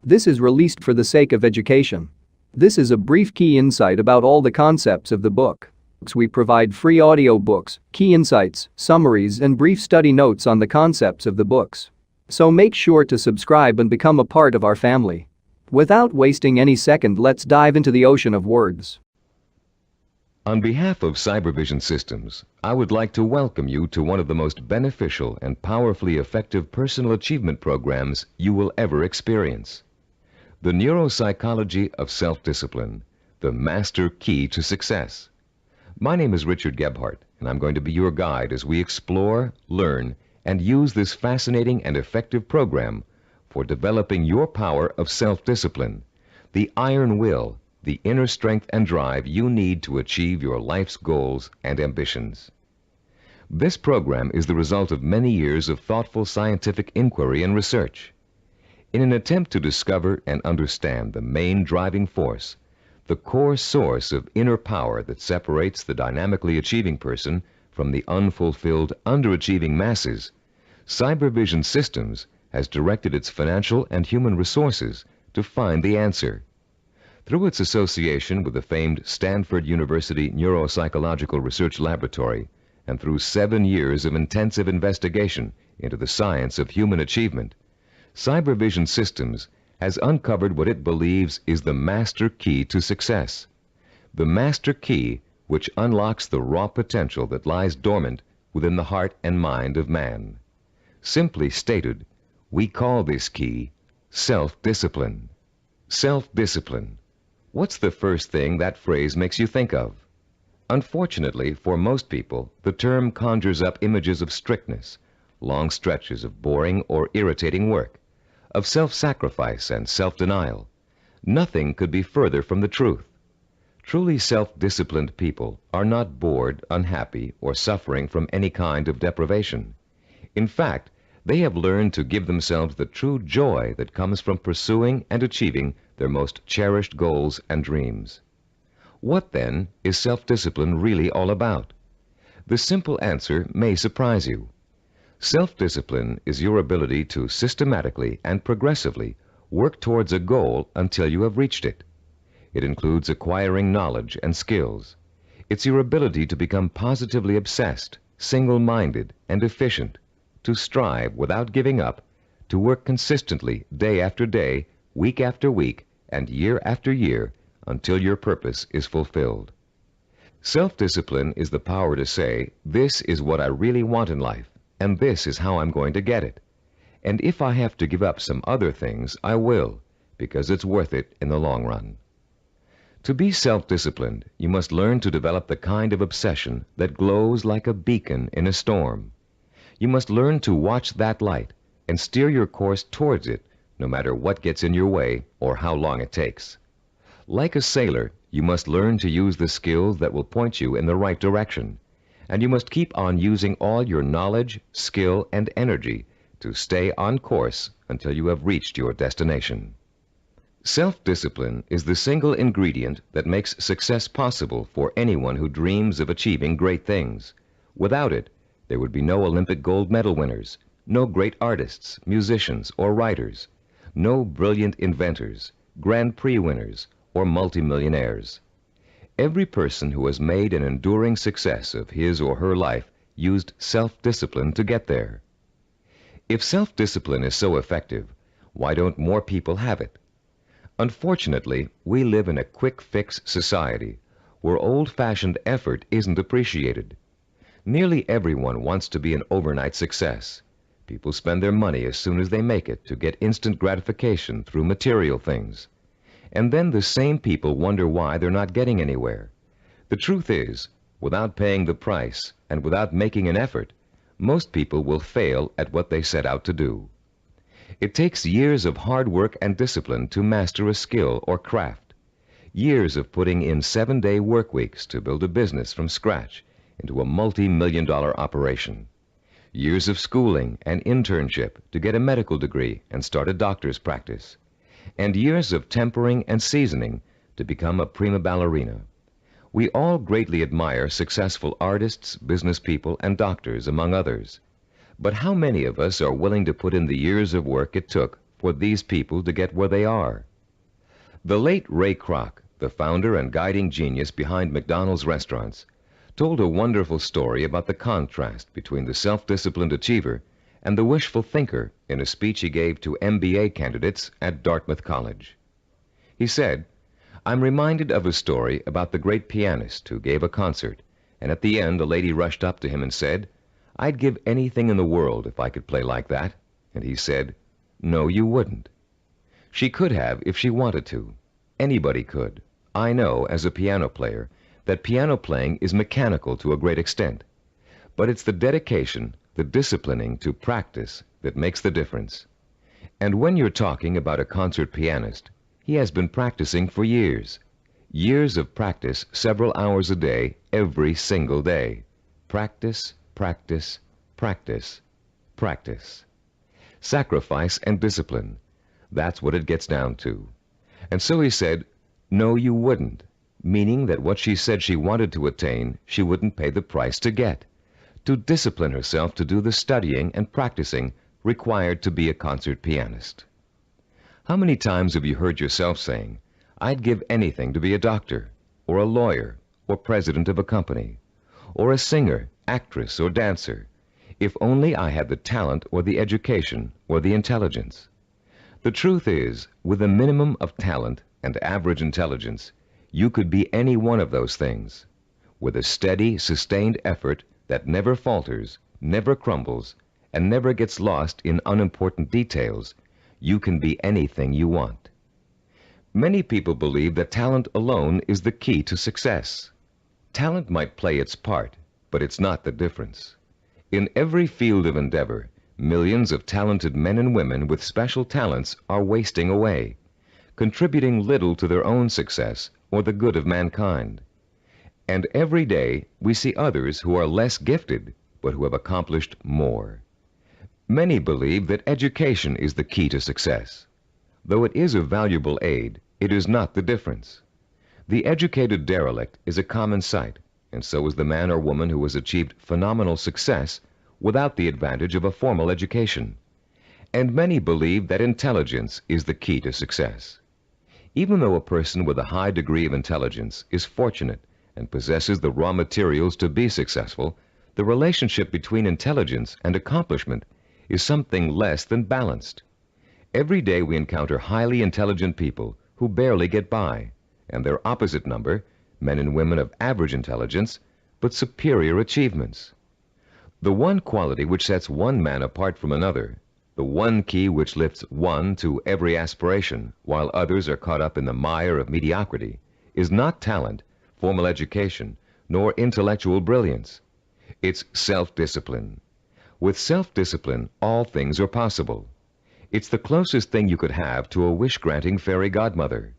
This is released for the sake of education. This is a brief key insight about all the concepts of the book. We provide free audiobooks, key insights, summaries, and brief study notes on the concepts of the books. So make sure to subscribe and become a part of our family. Without wasting any second, let's dive into the ocean of words. On behalf of Cybervision Systems, I would like to welcome you to one of the most beneficial and powerfully effective personal achievement programs you will ever experience. The Neuropsychology of Self-Discipline, the Master Key to Success. My name is Richard Gebhardt, and I'm going to be your guide as we explore, learn, and use this fascinating and effective program for developing your power of self-discipline, the iron will, the inner strength and drive you need to achieve your life's goals and ambitions. This program is the result of many years of thoughtful scientific inquiry and research. In an attempt to discover and understand the main driving force, the core source of inner power that separates the dynamically achieving person from the unfulfilled, underachieving masses, Cybervision Systems has directed its financial and human resources to find the answer. Through its association with the famed Stanford University Neuropsychological Research Laboratory, and through 7 years of intensive investigation into the science of human achievement, Cybervision Systems has uncovered what it believes is the master key to success. The master key which unlocks the raw potential that lies dormant within the heart and mind of man. Simply stated, we call this key self-discipline. Self-discipline. What's the first thing that phrase makes you think of? Unfortunately, for most people, the term conjures up images of strictness, long stretches of boring or irritating work, of self-sacrifice and self-denial. Nothing could be further from the truth. Truly self-disciplined people are not bored, unhappy, or suffering from any kind of deprivation. In fact, they have learned to give themselves the true joy that comes from pursuing and achieving their most cherished goals and dreams. What, then, is self-discipline really all about? The simple answer may surprise you. Self-discipline is your ability to systematically and progressively work towards a goal until you have reached it. It includes acquiring knowledge and skills. It's your ability to become positively obsessed, single-minded, and efficient, to strive without giving up, to work consistently day after day, week after week, and year after year until your purpose is fulfilled. Self-discipline is the power to say, this is what I really want in life, and this is how I'm going to get it. And if I have to give up some other things, I will, because it's worth it in the long run. To be self-disciplined, you must learn to develop the kind of obsession that glows like a beacon in a storm. You must learn to watch that light and steer your course towards it, no matter what gets in your way or how long it takes. Like a sailor, you must learn to use the skills that will point you in the right direction, and you must keep on using all your knowledge, skill, and energy to stay on course until you have reached your destination. Self-discipline is the single ingredient that makes success possible for anyone who dreams of achieving great things. Without it, there would be no Olympic gold medal winners, no great artists, musicians, or writers, no brilliant inventors, Grand Prix winners, or multimillionaires. Every person who has made an enduring success of his or her life used self-discipline to get there. If self-discipline is so effective, why don't more people have it? Unfortunately, we live in a quick-fix society where old-fashioned effort isn't appreciated. Nearly everyone wants to be an overnight success. People spend their money as soon as they make it to get instant gratification through material things. And then the same people wonder why they're not getting anywhere. The truth is, without paying the price and without making an effort, most people will fail at what they set out to do. It takes years of hard work and discipline to master a skill or craft. Years of putting in 7-day work weeks to build a business from scratch into a multi-million-dollar operation. Years of schooling and internship to get a medical degree and start a doctor's practice. And years of tempering and seasoning to become a prima ballerina. We all greatly admire successful artists, business people, and doctors, among others. But how many of us are willing to put in the years of work it took for these people to get where they are. The late Ray Kroc, the founder and guiding genius behind McDonald's restaurants, told a wonderful story about the contrast between the self-disciplined achiever and the wishful thinker in a speech he gave to MBA candidates at Dartmouth College. He said, "I'm reminded of a story about the great pianist who gave a concert, and at the end a lady rushed up to him and said, 'I'd give anything in the world if I could play like that.' And he said, 'No, you wouldn't.' She could have if she wanted to. Anybody could. I know, as a piano player, that piano playing is mechanical to a great extent. But it's the dedication, the disciplining to practice that makes the difference. And when you're talking about a concert pianist, he has been practicing for years. Years of practice, several hours a day, every single day. Practice, practice, practice, practice. Sacrifice and discipline. That's what it gets down to. And so he said, 'No, you wouldn't,' meaning that what she said she wanted to attain, she wouldn't pay the price to get. To discipline herself to do the studying and practicing required to be a concert pianist. How many times have you heard yourself saying, 'I'd give anything to be a doctor, or a lawyer, or president of a company, or a singer, actress, or dancer, if only I had the talent or the education or the intelligence?' The truth is, with a minimum of talent and average intelligence, you could be any one of those things. With a steady, sustained effort that never falters, never crumbles, and never gets lost in unimportant details, you can be anything you want. Many people believe that talent alone is the key to success. Talent might play its part, but it's not the difference. In every field of endeavor, millions of talented men and women with special talents are wasting away, contributing little to their own success or the good of mankind. And every day we see others who are less gifted, but who have accomplished more. Many believe that education is the key to success. Though it is a valuable aid, it is not the difference. The educated derelict is a common sight, and so is the man or woman who has achieved phenomenal success without the advantage of a formal education. And many believe that intelligence is the key to success. Even though a person with a high degree of intelligence is fortunate and possesses the raw materials to be successful, the relationship between intelligence and accomplishment is something less than balanced. Every day we encounter highly intelligent people who barely get by, and their opposite number, men and women of average intelligence, but superior achievements. The one quality which sets one man apart from another, the one key which lifts one to every aspiration, while others are caught up in the mire of mediocrity, is not talent, formal education, nor intellectual brilliance. It's self-discipline. With self-discipline, all things are possible. It's the closest thing you could have to a wish-granting fairy godmother.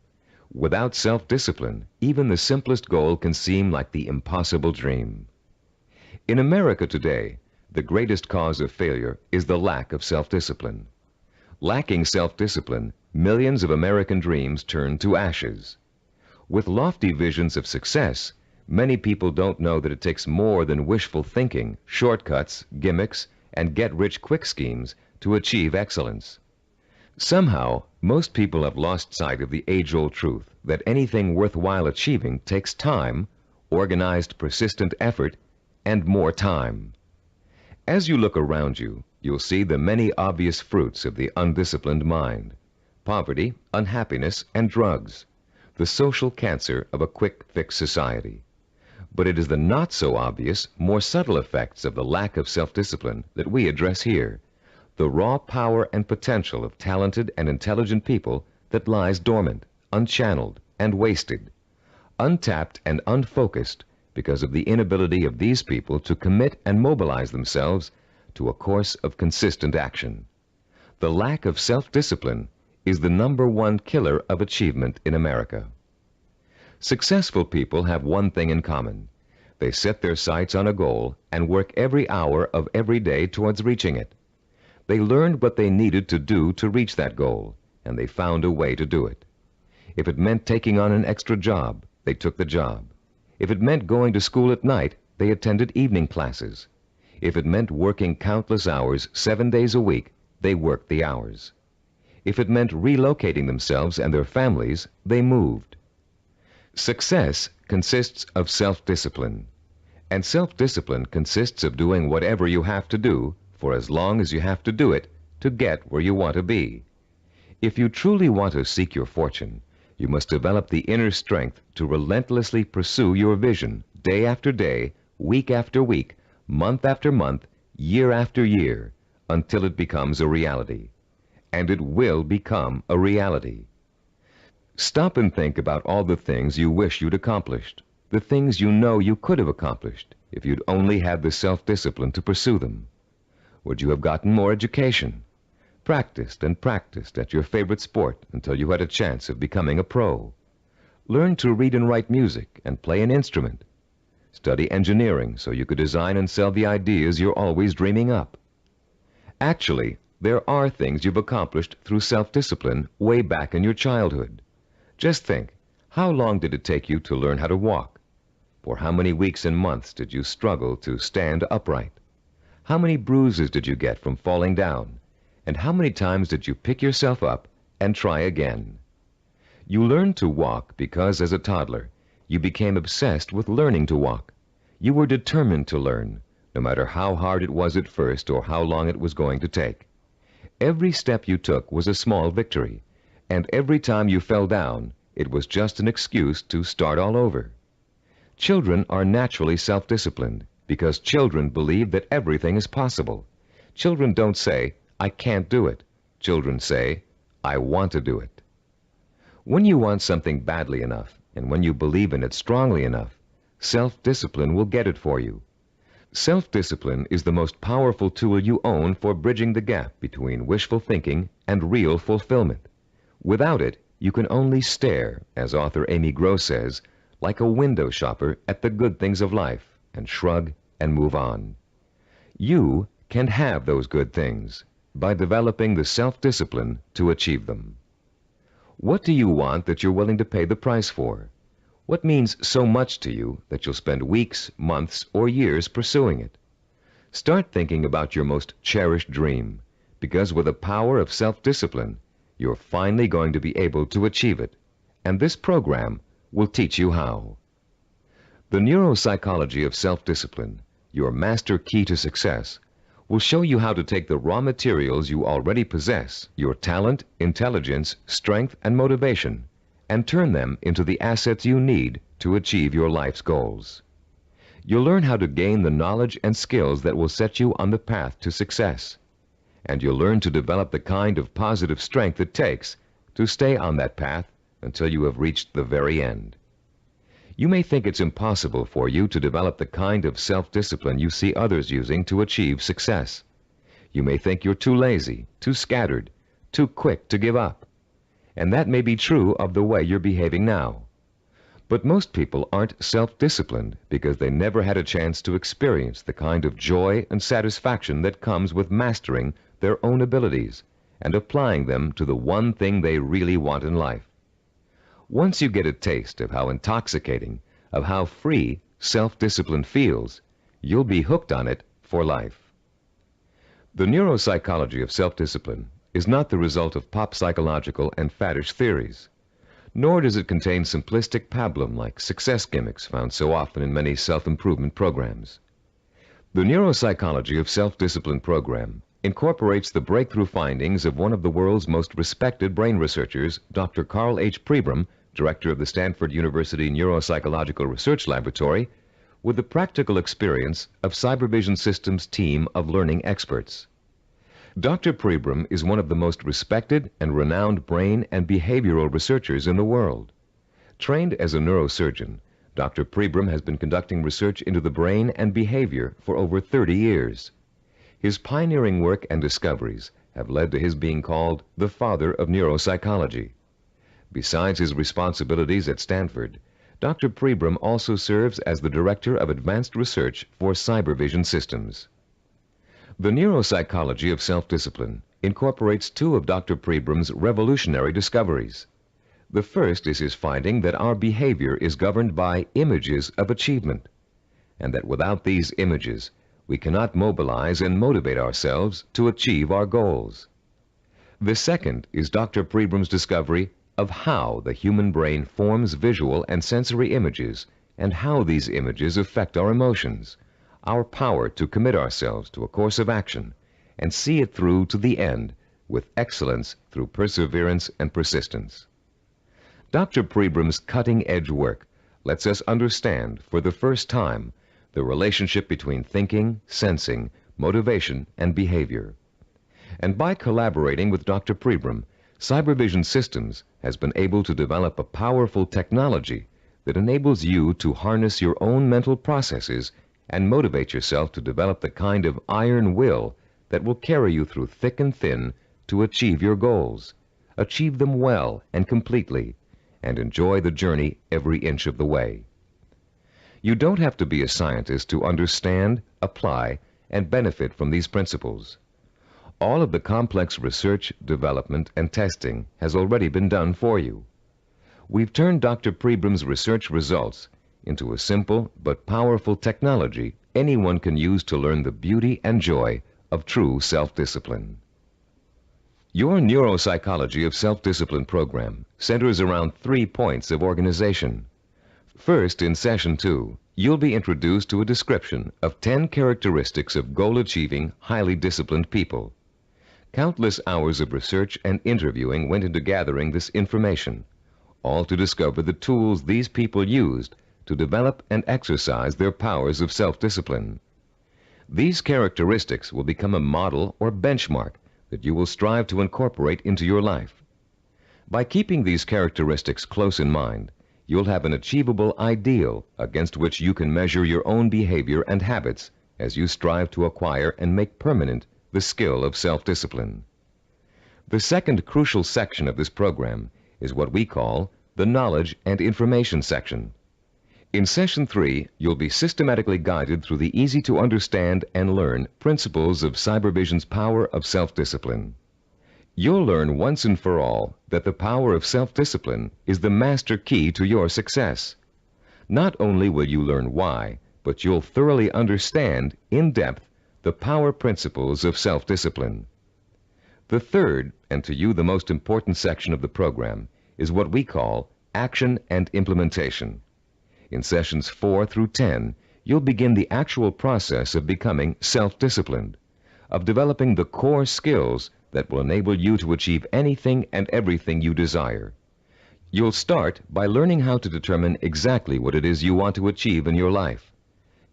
Without self-discipline, even the simplest goal can seem like the impossible dream. In America today, the greatest cause of failure is the lack of self-discipline. Lacking self-discipline, millions of American dreams turn to ashes. With lofty visions of success, many people don't know that it takes more than wishful thinking, shortcuts, gimmicks, and get-rich-quick schemes to achieve excellence. Somehow, most people have lost sight of the age-old truth that anything worthwhile achieving takes time, organized, persistent effort, and more time. As you look around you, you'll see the many obvious fruits of the undisciplined mind: poverty, unhappiness, and drugs, the social cancer of a quick-fix society. But it is the not-so-obvious, more subtle effects of the lack of self-discipline that we address here, the raw power and potential of talented and intelligent people that lies dormant, unchanneled, and wasted, untapped and unfocused because of the inability of these people to commit and mobilize themselves to a course of consistent action. The lack of self-discipline is the #1 killer of achievement in America. Successful people have one thing in common. They set their sights on a goal and work every hour of every day towards reaching it. They learned what they needed to do to reach that goal, and they found a way to do it. If it meant taking on an extra job, they took the job. If it meant going to school at night, they attended evening classes. If it meant working countless hours 7 days a week, they worked the hours. If it meant relocating themselves and their families, they moved. Success consists of self-discipline, and self-discipline consists of doing whatever you have to do for as long as you have to do it to get where you want to be. If you truly want to seek your fortune, you must develop the inner strength to relentlessly pursue your vision day after day, week after week, month after month, year after year, until it becomes a reality. And it will become a reality. Stop and think about all the things you wish you'd accomplished, the things you know you could have accomplished if you'd only had the self-discipline to pursue them. Would you have gotten more education? Practiced and practiced at your favorite sport until you had a chance of becoming a pro? Learn to read and write music and play an instrument? Study engineering so you could design and sell the ideas you're always dreaming up? Actually, there are things you've accomplished through self-discipline way back in your childhood. Just think, how long did it take you to learn how to walk? For how many weeks and months did you struggle to stand upright? How many bruises did you get from falling down? And how many times did you pick yourself up and try again? You learned to walk because as a toddler, you became obsessed with learning to walk. You were determined to learn, no matter how hard it was at first or how long it was going to take. Every step you took was a small victory, and every time you fell down, it was just an excuse to start all over. Children are naturally self-disciplined because children believe that everything is possible. Children don't say, "I can't do it." Children say, "I want to do it." When you want something badly enough, and when you believe in it strongly enough, self-discipline will get it for you. Self-discipline is the most powerful tool you own for bridging the gap between wishful thinking and real fulfillment. Without it, you can only stare, as author Amy Gross says, like a window shopper at the good things of life and shrug and move on. You can have those good things by developing the self-discipline to achieve them. What do you want that you're willing to pay the price for? What means so much to you that you'll spend weeks, months, or years pursuing it? Start thinking about your most cherished dream, because with the power of self-discipline, you're finally going to be able to achieve it, and this program will teach you how. The neuropsychology of self-discipline, your master key to success, will show you how to take the raw materials you already possess, your talent, intelligence, strength, and motivation, and turn them into the assets you need to achieve your life's goals. You'll learn how to gain the knowledge and skills that will set you on the path to success. And you'll learn to develop the kind of positive strength it takes to stay on that path until you have reached the very end. You may think it's impossible for you to develop the kind of self-discipline you see others using to achieve success. You may think you're too lazy, too scattered, too quick to give up. And that may be true of the way you're behaving now. But most people aren't self-disciplined because they never had a chance to experience the kind of joy and satisfaction that comes with mastering their own abilities and applying them to the one thing they really want in life. Once you get a taste of how intoxicating, of how free self-discipline feels, you'll be hooked on it for life. The neuropsychology of self-discipline is not the result of pop psychological and faddish theories, nor does it contain simplistic pablum-like success gimmicks found so often in many self-improvement programs. The neuropsychology of self-discipline program incorporates the breakthrough findings of one of the world's most respected brain researchers, Dr. Carl H. Pribram, director of the Stanford University Neuropsychological Research Laboratory, with the practical experience of Cybervision Systems' team of learning experts. Dr. Pribram is one of the most respected and renowned brain and behavioral researchers in the world. Trained as a neurosurgeon, Dr. Pribram has been conducting research into the brain and behavior for over 30 years. His pioneering work and discoveries have led to his being called the father of neuropsychology. Besides his responsibilities at Stanford, Dr. Pribram also serves as the Director of Advanced Research for Cybervision Systems. The neuropsychology of self-discipline incorporates two of Dr. Pribram's revolutionary discoveries. The first is his finding that our behavior is governed by images of achievement, and that without these images, we cannot mobilize and motivate ourselves to achieve our goals. The second is Dr. Prebram's discovery of how the human brain forms visual and sensory images and how these images affect our emotions, our power to commit ourselves to a course of action and see it through to the end with excellence through perseverance and persistence. Dr. Prebram's cutting-edge work lets us understand for the first time the relationship between thinking, sensing, motivation, and behavior. And by collaborating with Dr. Prebram, Cybervision Systems has been able to develop a powerful technology that enables you to harness your own mental processes and motivate yourself to develop the kind of iron will that will carry you through thick and thin to achieve your goals, achieve them well and completely, and enjoy the journey every inch of the way. You don't have to be a scientist to understand, apply, and benefit from these principles. All of the complex research, development, and testing has already been done for you. We've turned Dr. Prebram's research results into a simple but powerful technology anyone can use to learn the beauty and joy of true self-discipline. Your Neuropsychology of Self-Discipline program centers around 3 points of organization. First, in Session 2, you'll be introduced to a description of 10 characteristics of goal-achieving, highly disciplined people. Countless hours of research and interviewing went into gathering this information, all to discover the tools these people used to develop and exercise their powers of self-discipline. These characteristics will become a model or benchmark that you will strive to incorporate into your life. By keeping these characteristics close in mind, you'll have an achievable ideal against which you can measure your own behavior and habits as you strive to acquire and make permanent the skill of self-discipline. The second crucial section of this program is what we call the Knowledge and Information section. In Session 3, you'll be systematically guided through the easy-to-understand and learn principles of Cybervision's power of self-discipline. You'll learn once and for all that the power of self-discipline is the master key to your success. Not only will you learn why, but you'll thoroughly understand, in depth, the power principles of self-discipline. The third, and to you the most important section of the program, is what we call Action and Implementation. In Sessions 4 through 10, you'll begin the actual process of becoming self-disciplined, of developing the core skills that will enable you to achieve anything and everything you desire. You'll start by learning how to determine exactly what it is you want to achieve in your life.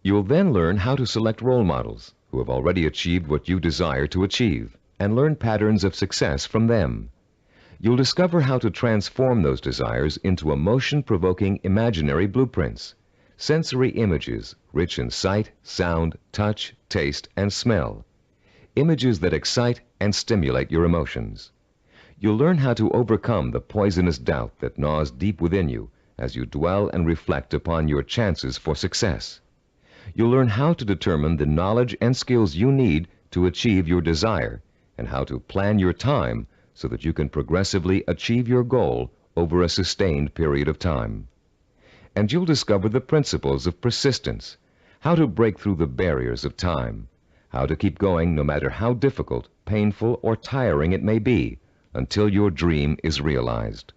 You'll then learn how to select role models who have already achieved what you desire to achieve, and learn patterns of success from them. You'll discover how to transform those desires into emotion-provoking imaginary blueprints, sensory images rich in sight, sound, touch, taste, and smell, images that excite and stimulate your emotions. You'll learn how to overcome the poisonous doubt that gnaws deep within you as you dwell and reflect upon your chances for success. You'll learn how to determine the knowledge and skills you need to achieve your desire and how to plan your time so that you can progressively achieve your goal over a sustained period of time. And you'll discover the principles of persistence, how to break through the barriers of time, how to keep going no matter how difficult, painful, or tiring it may be until your dream is realized.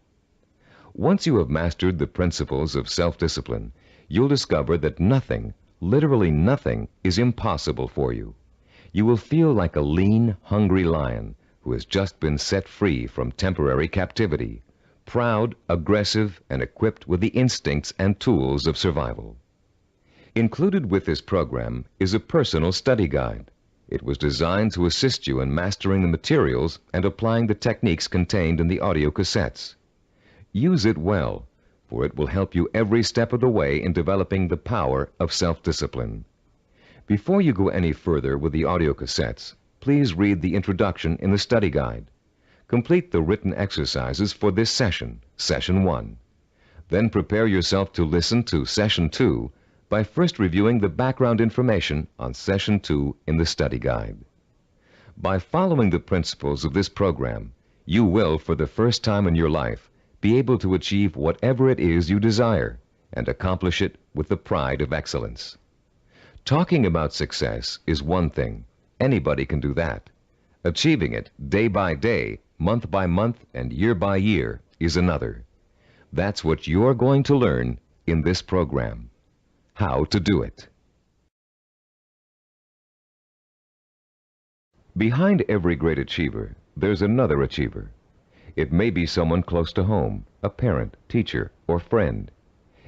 Once you have mastered the principles of self-discipline, you'll discover that nothing, literally nothing, is impossible for you. You will feel like a lean, hungry lion who has just been set free from temporary captivity, proud, aggressive, and equipped with the instincts and tools of survival. Included with this program is a personal study guide. It was designed to assist you in mastering the materials and applying the techniques contained in the audio cassettes. Use it well, for it will help you every step of the way in developing the power of self-discipline. Before you go any further with the audio cassettes, please read the introduction in the study guide. Complete the written exercises for this session, Session 1. Then prepare yourself to listen to Session 2 by first reviewing the background information on Session 2 in the study guide. By following the principles of this program, you will, for the first time in your life, be able to achieve whatever it is you desire and accomplish it with the pride of excellence. Talking about success is one thing. Anybody can do that. Achieving it day by day Month by month and year by year is another. That's what you're going to learn in this program. How to do it. Behind every great achiever, there's another achiever. It may be someone close to home, a parent, teacher, or friend.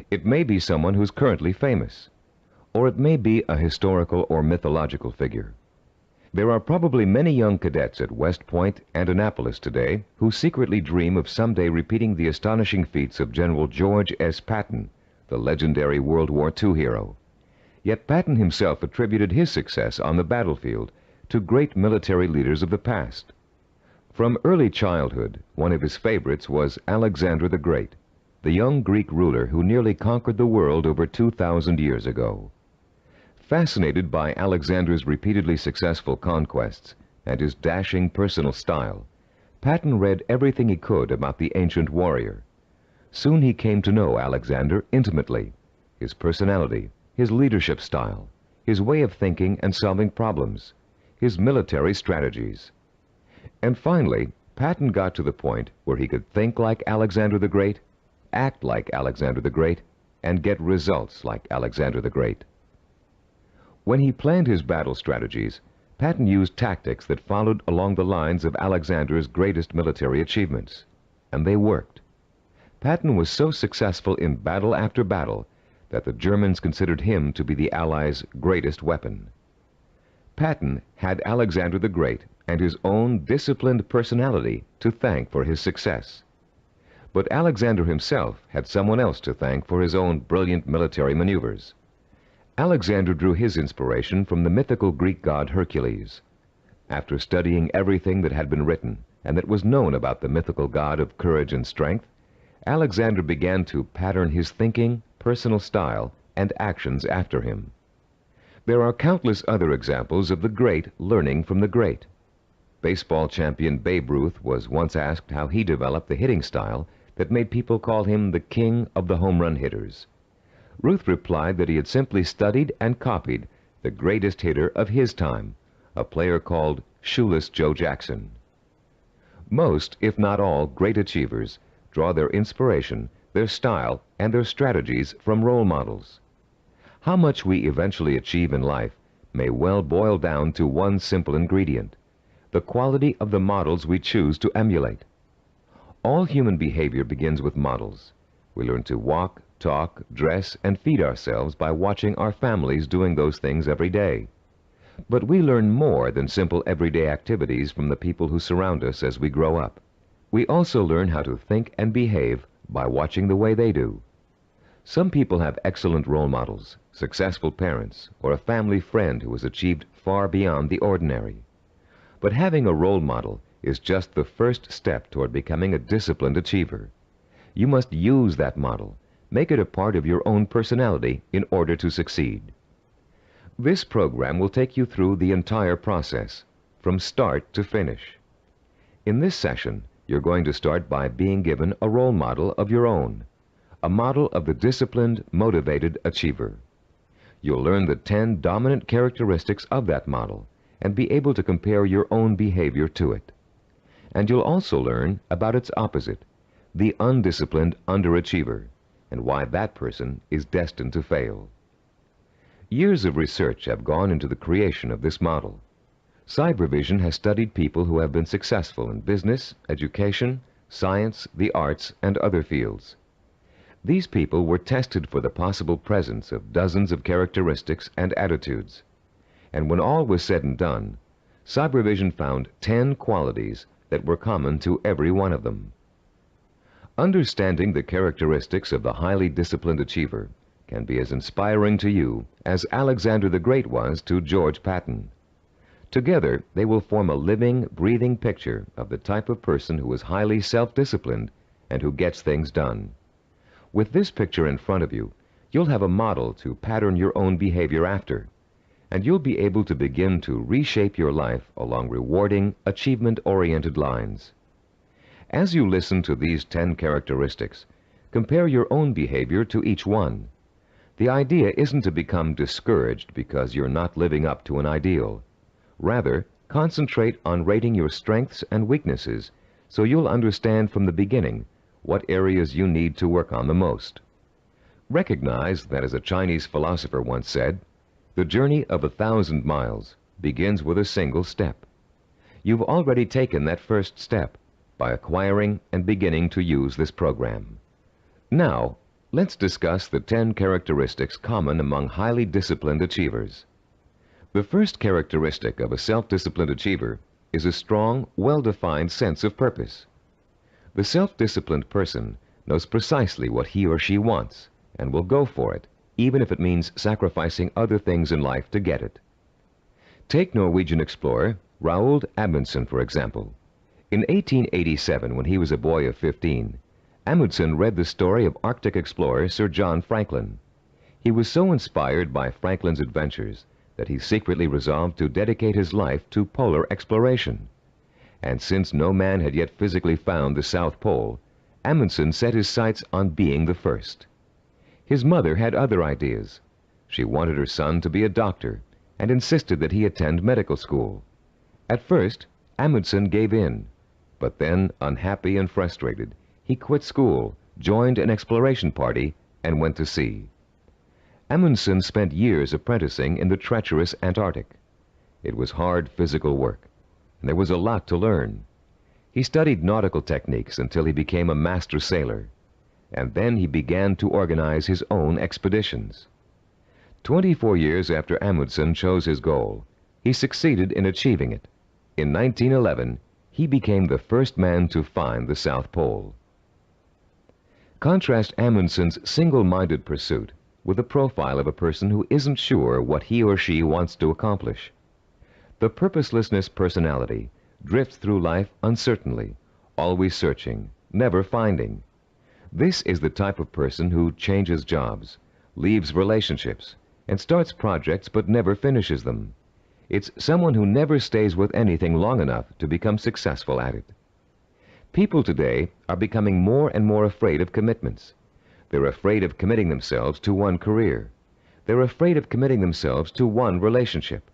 It may be someone who's currently famous. Or it may be a historical or mythological figure. There are probably many young cadets at West Point and Annapolis today who secretly dream of someday repeating the astonishing feats of General George S. Patton, the legendary World War II hero. Yet Patton himself attributed his success on the battlefield to great military leaders of the past. From early childhood, one of his favorites was Alexander the Great, the young Greek ruler who nearly conquered the world over 2,000 years ago. Fascinated by Alexander's repeatedly successful conquests and his dashing personal style, Patton read everything he could about the ancient warrior. Soon he came to know Alexander intimately, his personality, his leadership style, his way of thinking and solving problems, his military strategies. And finally, Patton got to the point where he could think like Alexander the Great, act like Alexander the Great, and get results like Alexander the Great. When he planned his battle strategies, Patton used tactics that followed along the lines of Alexander's greatest military achievements, and they worked. Patton was so successful in battle after battle that the Germans considered him to be the Allies' greatest weapon. Patton had Alexander the Great and his own disciplined personality to thank for his success. But Alexander himself had someone else to thank for his own brilliant military maneuvers. Alexander drew his inspiration from the mythical Greek god Hercules. After studying everything that had been written and that was known about the mythical god of courage and strength, Alexander began to pattern his thinking, personal style, and actions after him. There are countless other examples of the great learning from the great. Baseball champion Babe Ruth was once asked how he developed the hitting style that made people call him the king of the home run hitters. Ruth replied that he had simply studied and copied the greatest hitter of his time, a player called Shoeless Joe Jackson. Most, if not all, great achievers draw their inspiration, their style, and their strategies from role models. How much we eventually achieve in life may well boil down to one simple ingredient: the quality of the models we choose to emulate. All human behavior begins with models. We learn to walk, talk, dress, and feed ourselves by watching our families doing those things every day. But we learn more than simple everyday activities from the people who surround us as we grow up. We also learn how to think and behave by watching the way they do. Some people have excellent role models, successful parents, or a family friend who has achieved far beyond the ordinary. But having a role model is just the first step toward becoming a disciplined achiever. You must use that model, make it a part of your own personality in order to succeed. This program will take you through the entire process, from start to finish. In this session, you're going to start by being given a role model of your own, a model of the disciplined, motivated achiever. You'll learn the 10 dominant characteristics of that model and be able to compare your own behavior to it. And you'll also learn about its opposite, the undisciplined underachiever, and why that person is destined to fail. Years of research have gone into the creation of this model. Cybervision has studied people who have been successful in business, education, science, the arts, and other fields. These people were tested for the possible presence of dozens of characteristics and attitudes. And when all was said and done, Cybervision found 10 qualities that were common to every one of them. Understanding the characteristics of the highly disciplined achiever can be as inspiring to you as Alexander the Great was to George Patton. Together, they will form a living, breathing picture of the type of person who is highly self-disciplined and who gets things done. With this picture in front of you, you'll have a model to pattern your own behavior after, and you'll be able to begin to reshape your life along rewarding, achievement-oriented lines. As you listen to these 10 characteristics, compare your own behavior to each one. The idea isn't to become discouraged because you're not living up to an ideal. Rather, concentrate on rating your strengths and weaknesses so you'll understand from the beginning what areas you need to work on the most. Recognize that, as a Chinese philosopher once said, the journey of 1,000 miles begins with a single step. You've already taken that first step by acquiring and beginning to use this program. Now, let's discuss the 10 characteristics common among highly disciplined achievers. The first characteristic of a self-disciplined achiever is a strong, well-defined sense of purpose. The self-disciplined person knows precisely what he or she wants and will go for it, even if it means sacrificing other things in life to get it. Take Norwegian explorer Roald Amundsen, for example. In 1887, when he was a boy of 15, Amundsen read the story of Arctic explorer Sir John Franklin. He was so inspired by Franklin's adventures that he secretly resolved to dedicate his life to polar exploration. And since no man had yet physically found the South Pole, Amundsen set his sights on being the first. His mother had other ideas. She wanted her son to be a doctor and insisted that he attend medical school. At first, Amundsen gave in, but then, unhappy and frustrated, he quit school, joined an exploration party, and went to sea. Amundsen spent years apprenticing in the treacherous Antarctic. It was hard physical work, and there was a lot to learn. He studied nautical techniques until he became a master sailor, and then he began to organize his own expeditions. 24 years after Amundsen chose his goal, he succeeded in achieving it. In 1911, he became the first man to find the South Pole. Contrast Amundsen's single-minded pursuit with the profile of a person who isn't sure what he or she wants to accomplish. The purposelessness personality drifts through life uncertainly, always searching, never finding. This is the type of person who changes jobs, leaves relationships, and starts projects but never finishes them. It's someone who never stays with anything long enough to become successful at it. People today are becoming more and more afraid of commitments. They're afraid of committing themselves to one career. They're afraid of committing themselves to one relationship.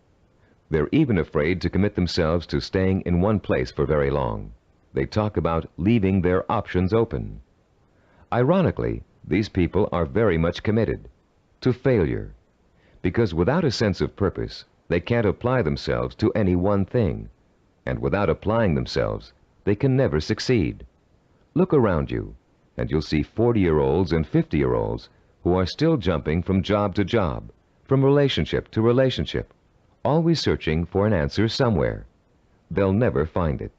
They're even afraid to commit themselves to staying in one place for very long. They talk about leaving their options open. Ironically, these people are very much committed to failure, because without a sense of purpose, they can't apply themselves to any one thing, and without applying themselves, they can never succeed. Look around you, and you'll see 40-year-olds and 50-year-olds who are still jumping from job to job, from relationship to relationship, always searching for an answer somewhere. They'll never find it.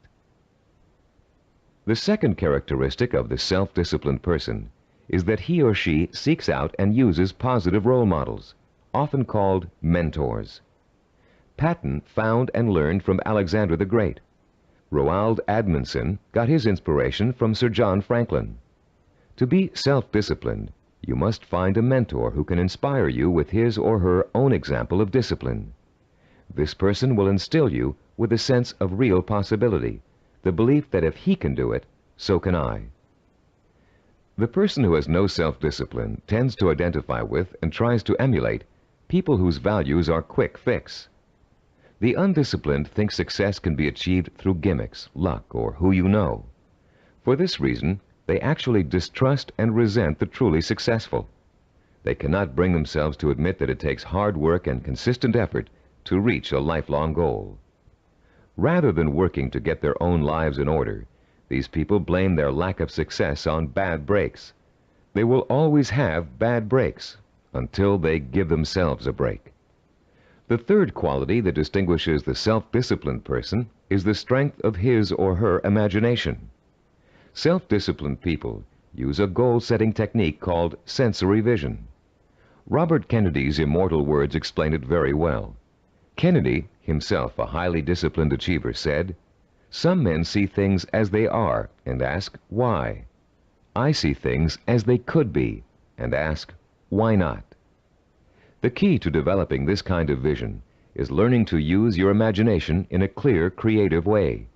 The second characteristic of the self-disciplined person is that he or she seeks out and uses positive role models, often called mentors. Patton found and learned from Alexander the Great. Roald Amundsen got his inspiration from Sir John Franklin. To be self-disciplined, you must find a mentor who can inspire you with his or her own example of discipline. This person will instill you with a sense of real possibility, the belief that if he can do it, so can I. The person who has no self-discipline tends to identify with and tries to emulate people whose values are quick fix. The undisciplined think success can be achieved through gimmicks, luck, or who you know. For this reason, they actually distrust and resent the truly successful. They cannot bring themselves to admit that it takes hard work and consistent effort to reach a lifelong goal. Rather than working to get their own lives in order, these people blame their lack of success on bad breaks. They will always have bad breaks until they give themselves a break. The third quality that distinguishes the self-disciplined person is the strength of his or her imagination. Self-disciplined people use a goal-setting technique called sensory vision. Robert Kennedy's immortal words explain it very well. Kennedy, himself a highly disciplined achiever, said, "Some men see things as they are and ask, why? I see things as they could be and ask, why not?" The key to developing this kind of vision is learning to use your imagination in a clear, creative way.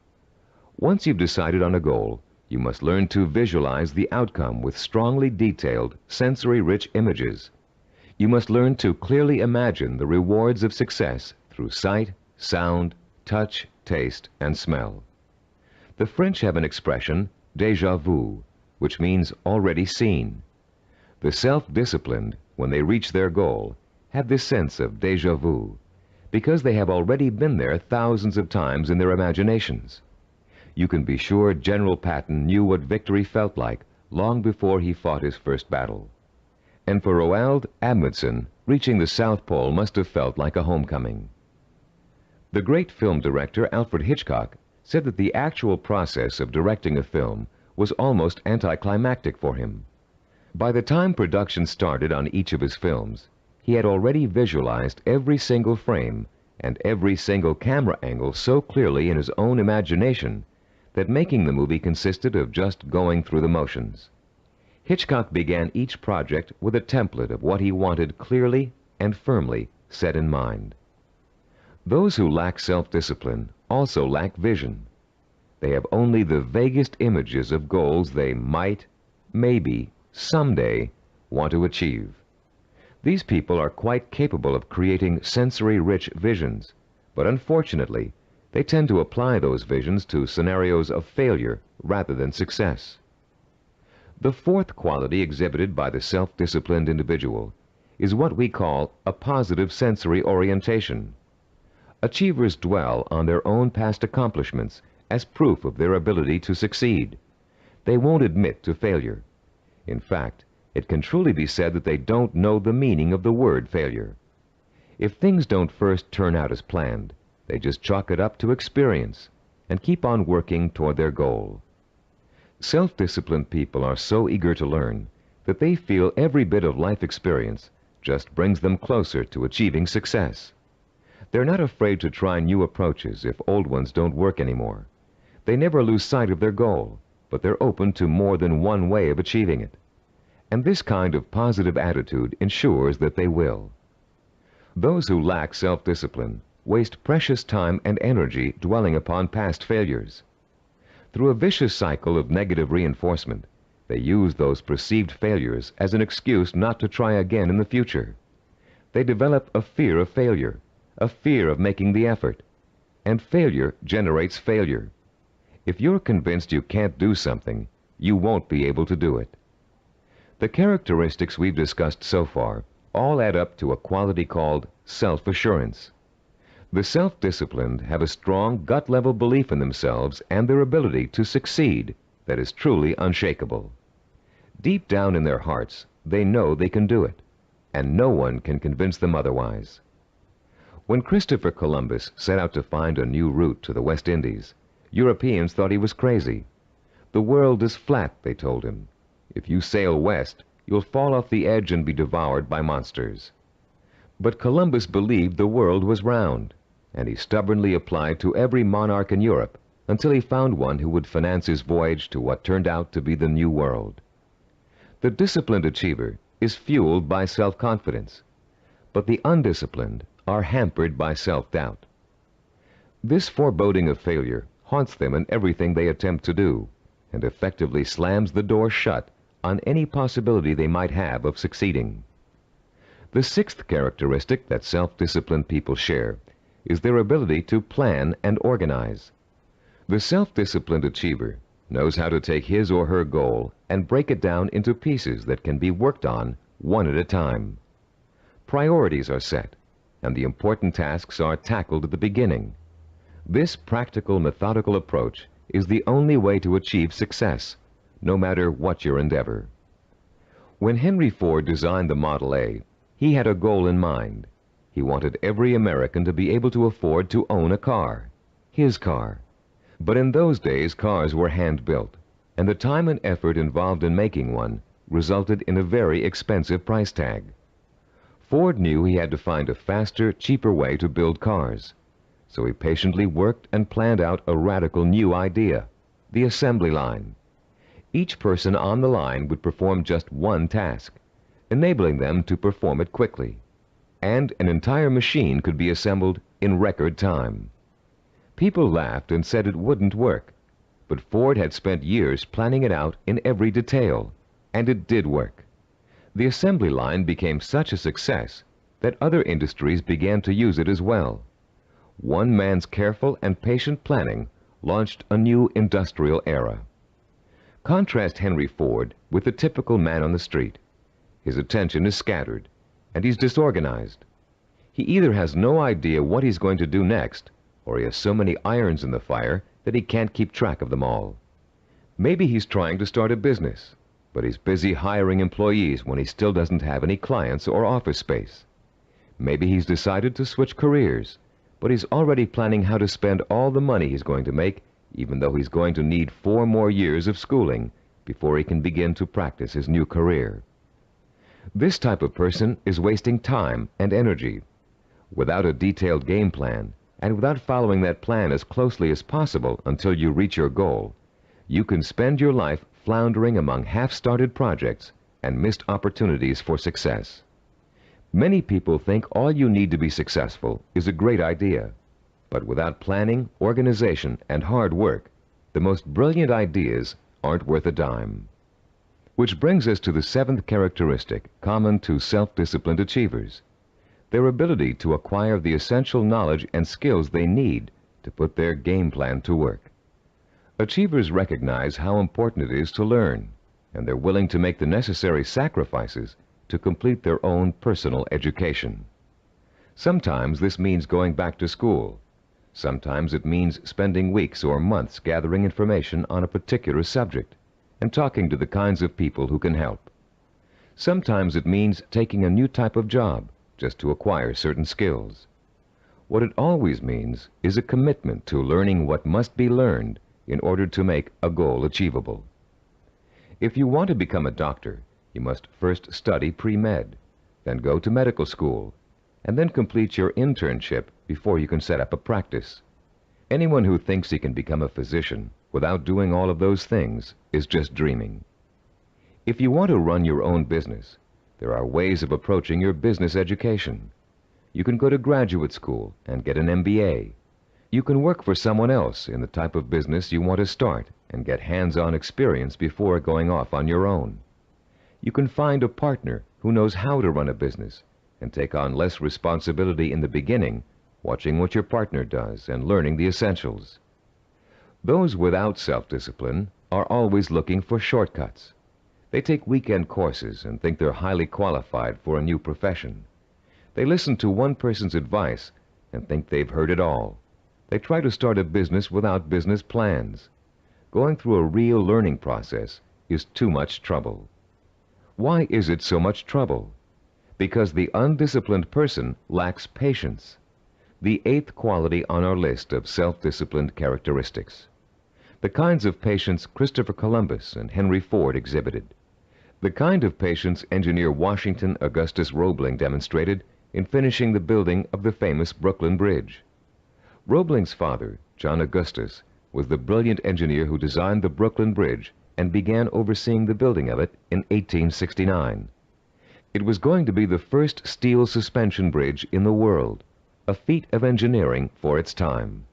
Once you've decided on a goal, you must learn to visualize the outcome with strongly detailed, sensory-rich images. You must learn to clearly imagine the rewards of success through sight, sound, touch, taste, and smell. The French have an expression, déjà vu, which means already seen. The self-disciplined, when they reach their goal, have this sense of déjà vu, because they have already been there thousands of times in their imaginations. You can be sure General Patton knew what victory felt like long before he fought his first battle. And for Roald Amundsen, reaching the South Pole must have felt like a homecoming. The great film director Alfred Hitchcock said that the actual process of directing a film was almost anticlimactic for him. By the time production started on each of his films, he had already visualized every single frame and every single camera angle so clearly in his own imagination that making the movie consisted of just going through the motions. Hitchcock began each project with a template of what he wanted clearly and firmly set in mind. Those who lack self-discipline also lack vision. They have only the vaguest images of goals they might, maybe, someday want to achieve. These people are quite capable of creating sensory-rich visions, but unfortunately, they tend to apply those visions to scenarios of failure rather than success. The fourth quality exhibited by the self-disciplined individual is what we call a positive sensory orientation. Achievers dwell on their own past accomplishments as proof of their ability to succeed. They won't admit to failure. In fact, it can truly be said that they don't know the meaning of the word failure. If things don't first turn out as planned, they just chalk it up to experience and keep on working toward their goal. Self-disciplined people are so eager to learn that they feel every bit of life experience just brings them closer to achieving success. They're not afraid to try new approaches if old ones don't work anymore. They never lose sight of their goal, but they're open to more than one way of achieving it. And this kind of positive attitude ensures that they will. Those who lack self-discipline waste precious time and energy dwelling upon past failures. Through a vicious cycle of negative reinforcement, they use those perceived failures as an excuse not to try again in the future. They develop a fear of failure, a fear of making the effort, and failure generates failure. If you're convinced you can't do something, you won't be able to do it. The characteristics we've discussed so far all add up to a quality called self-assurance. The self-disciplined have a strong gut-level belief in themselves and their ability to succeed that is truly unshakable. Deep down in their hearts, they know they can do it, and no one can convince them otherwise. When Christopher Columbus set out to find a new route to the West Indies, Europeans thought he was crazy. The world is flat, they told him. If you sail west, you'll fall off the edge and be devoured by monsters. But Columbus believed the world was round, and he stubbornly applied to every monarch in Europe until he found one who would finance his voyage to what turned out to be the New World. The disciplined achiever is fueled by self-confidence, but the undisciplined are hampered by self-doubt. This foreboding of failure haunts them in everything they attempt to do, and effectively slams the door shut on any possibility they might have of succeeding. The sixth characteristic that self-disciplined people share is their ability to plan and organize. The self-disciplined achiever knows how to take his or her goal and break it down into pieces that can be worked on one at a time. Priorities are set, and the important tasks are tackled at the beginning. This practical, methodical approach is the only way to achieve success, no matter what your endeavor. When Henry Ford designed the Model A, he had a goal in mind. He wanted every American to be able to afford to own a car, his car. But in those days, cars were hand-built, and the time and effort involved in making one resulted in a very expensive price tag. Ford knew he had to find a faster, cheaper way to build cars. So he patiently worked and planned out a radical new idea, the assembly line. Each person on the line would perform just one task, enabling them to perform it quickly. And an entire machine could be assembled in record time. People laughed and said it wouldn't work, but Ford had spent years planning it out in every detail, and it did work. The assembly line became such a success that other industries began to use it as well. One man's careful and patient planning launched a new industrial era. Contrast Henry Ford with the typical man on the street. His attention is scattered, and he's disorganized. He either has no idea what he's going to do next, or he has so many irons in the fire that he can't keep track of them all. Maybe he's trying to start a business, but he's busy hiring employees when he still doesn't have any clients or office space. Maybe he's decided to switch careers, but he's already planning how to spend all the money he's going to make, even though he's going to need 4 more years of schooling before he can begin to practice his new career. This type of person is wasting time and energy. Without a detailed game plan, and without following that plan as closely as possible until you reach your goal, you can spend your life floundering among half-started projects and missed opportunities for success. Many people think all you need to be successful is a great idea, but without planning, organization, and hard work, the most brilliant ideas aren't worth a dime. Which brings us to the 7th characteristic common to self-disciplined achievers: their ability to acquire the essential knowledge and skills they need to put their game plan to work. Achievers recognize how important it is to learn, and they're willing to make the necessary sacrifices to complete their own personal education. Sometimes this means going back to school. Sometimes it means spending weeks or months gathering information on a particular subject and talking to the kinds of people who can help. Sometimes it means taking a new type of job just to acquire certain skills. What it always means is a commitment to learning what must be learned in order to make a goal achievable. If you want to become a doctor, you must first study pre-med, then go to medical school, and then complete your internship before you can set up a practice. Anyone who thinks he can become a physician without doing all of those things is just dreaming. If you want to run your own business, there are ways of approaching your business education. You can go to graduate school and get an MBA. You can work for someone else in the type of business you want to start and get hands-on experience before going off on your own. You can find a partner who knows how to run a business and take on less responsibility in the beginning, watching what your partner does and learning the essentials. Those without self-discipline are always looking for shortcuts. They take weekend courses and think they're highly qualified for a new profession. They listen to one person's advice and think they've heard it all. They try to start a business without business plans. Going through a real learning process is too much trouble. Why is it so much trouble? Because the undisciplined person lacks patience, the 8th quality on our list of self-disciplined characteristics. The kinds of patience Christopher Columbus and Henry Ford exhibited. The kind of patience engineer Washington Augustus Roebling demonstrated in finishing the building of the famous Brooklyn Bridge. Roebling's father, John Augustus, was the brilliant engineer who designed the Brooklyn Bridge and began overseeing the building of it in 1869. It was going to be the first steel suspension bridge in the world, a feat of engineering for its time.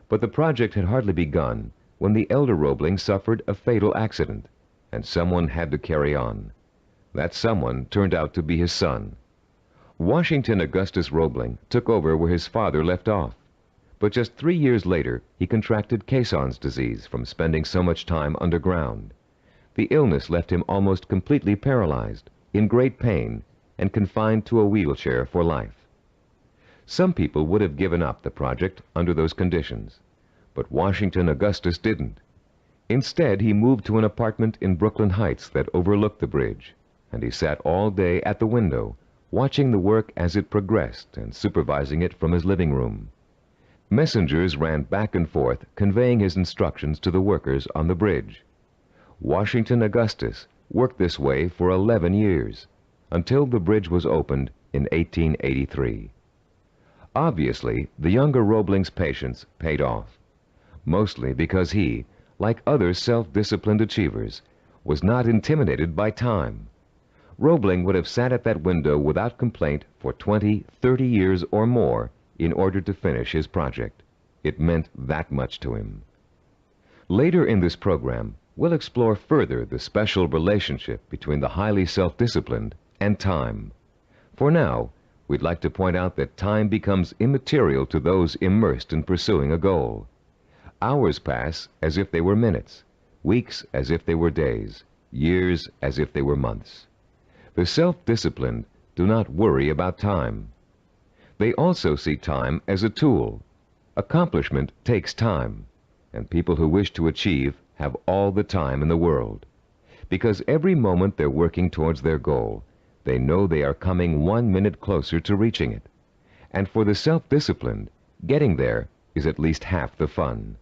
But the project had hardly begun when the elder Roebling suffered a fatal accident, and someone had to carry on. That someone turned out to be his son. Washington Augustus Roebling took over where his father left off. But just 3 years later, he contracted Caisson's disease from spending so much time underground. The illness left him almost completely paralyzed, in great pain, and confined to a wheelchair for life. Some people would have given up the project under those conditions, but Washington Augustus didn't. Instead, he moved to an apartment in Brooklyn Heights that overlooked the bridge, and he sat all day at the window, watching the work as it progressed and supervising it from his living room. Messengers ran back and forth, conveying his instructions to the workers on the bridge. Washington Augustus worked this way for 11 years, until the bridge was opened in 1883. Obviously, the younger Roebling's patience paid off, mostly because he, like other self-disciplined achievers, was not intimidated by time. Roebling would have sat at that window without complaint for 20, 30 years or more in order to finish his project. It meant that much to him. Later in this program, we'll explore further the special relationship between the highly self-disciplined and time. For now, we'd like to point out that time becomes immaterial to those immersed in pursuing a goal. Hours pass as if they were minutes, weeks as if they were days, years as if they were months. The self-disciplined do not worry about time. They also see time as a tool. Accomplishment takes time, and people who wish to achieve have all the time in the world. Because every moment they're working towards their goal, they know they are coming 1 minute closer to reaching it. And for the self-disciplined, getting there is at least half the fun.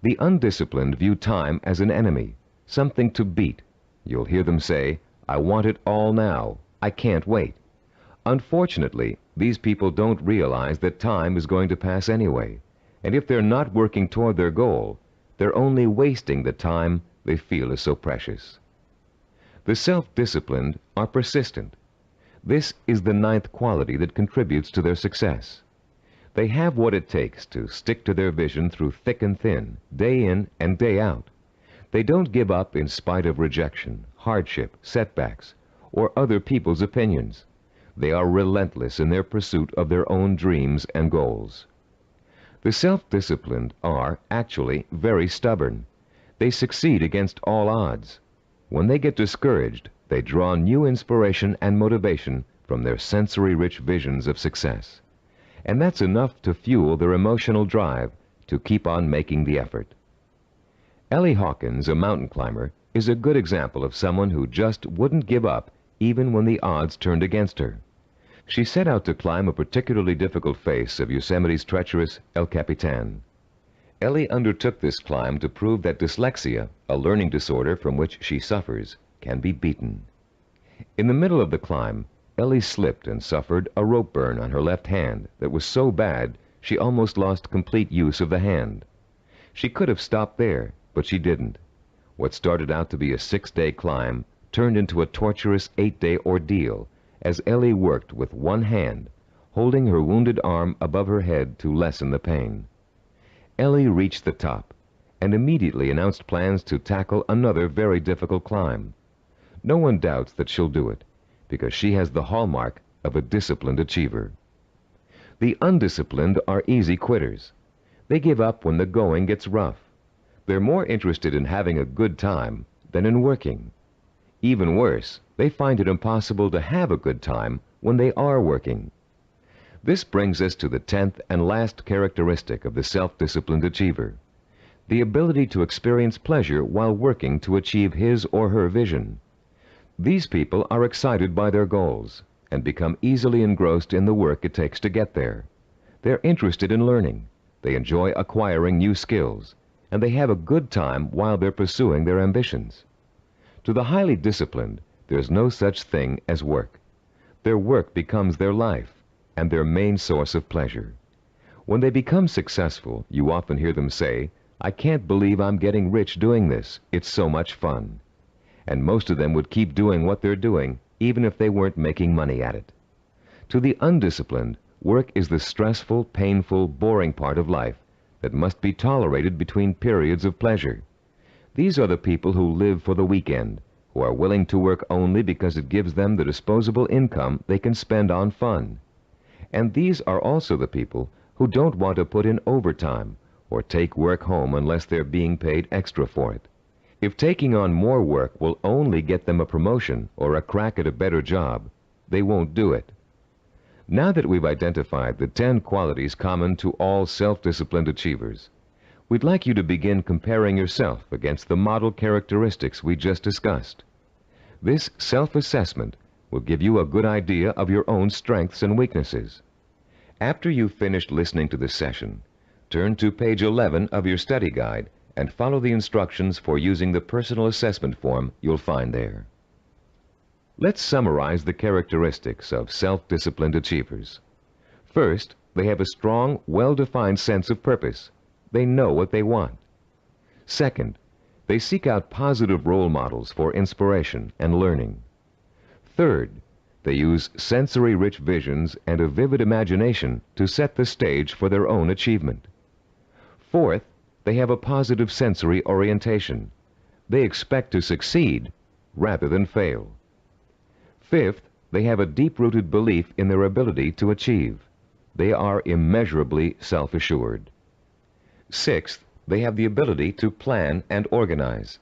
The undisciplined view time as an enemy, something to beat. You'll hear them say, "I want it all now. I can't wait." Unfortunately, these people don't realize that time is going to pass anyway, and if they're not working toward their goal, they're only wasting the time they feel is so precious. The self-disciplined are persistent. This is the 9th quality that contributes to their success. They have what it takes to stick to their vision through thick and thin, day in and day out. They don't give up in spite of rejection, hardship, setbacks, or other people's opinions. They are relentless in their pursuit of their own dreams and goals. The self-disciplined are actually very stubborn. They succeed against all odds. When they get discouraged, they draw new inspiration and motivation from their sensory-rich visions of success. And that's enough to fuel their emotional drive to keep on making the effort. Ellie Hawkins, a mountain climber, is a good example of someone who just wouldn't give up even when the odds turned against her. She set out to climb a particularly difficult face of Yosemite's treacherous El Capitan. Ellie undertook this climb to prove that dyslexia, a learning disorder from which she suffers, can be beaten. In the middle of the climb, Ellie slipped and suffered a rope burn on her left hand that was so bad she almost lost complete use of the hand. She could have stopped there, but she didn't. What started out to be a 6-day climb turned into a torturous 8-day ordeal as Ellie worked with one hand, holding her wounded arm above her head to lessen the pain. Ellie reached the top and immediately announced plans to tackle another very difficult climb. No one doubts that she'll do it, because she has the hallmark of a disciplined achiever. The undisciplined are easy quitters. They give up when the going gets rough. They're more interested in having a good time than in working. Even worse, they find it impossible to have a good time when they are working. This brings us to the 10th and last characteristic of the self-disciplined achiever: the ability to experience pleasure while working to achieve his or her vision. These people are excited by their goals and become easily engrossed in the work it takes to get there. They're interested in learning, they enjoy acquiring new skills, and they have a good time while they're pursuing their ambitions. To the highly disciplined, there's no such thing as work. Their work becomes their life and their main source of pleasure. When they become successful, you often hear them say, "I can't believe I'm getting rich doing this. It's so much fun." And most of them would keep doing what they're doing, even if they weren't making money at it. To the undisciplined, work is the stressful, painful, boring part of life that must be tolerated between periods of pleasure. These are the people who live for the weekend, who are willing to work only because it gives them the disposable income they can spend on fun. And these are also the people who don't want to put in overtime or take work home unless they're being paid extra for it. If taking on more work will only get them a promotion or a crack at a better job, they won't do it. Now that we've identified the 10 qualities common to all self-disciplined achievers, we'd like you to begin comparing yourself against the model characteristics we just discussed. This self-assessment will give you a good idea of your own strengths and weaknesses. After you've finished listening to this session, turn to page 11 of your study guide and follow the instructions for using the personal assessment form you'll find there. Let's summarize the characteristics of self-disciplined achievers. First, they have a strong, well-defined sense of purpose. They know what they want. Second, they seek out positive role models for inspiration and learning. Third, they use sensory-rich visions and a vivid imagination to set the stage for their own achievement. Fourth, they have a positive sensory orientation. They expect to succeed rather than fail. Fifth, they have a deep-rooted belief in their ability to achieve. They are immeasurably self-assured. Sixth, They have the ability to plan and organize.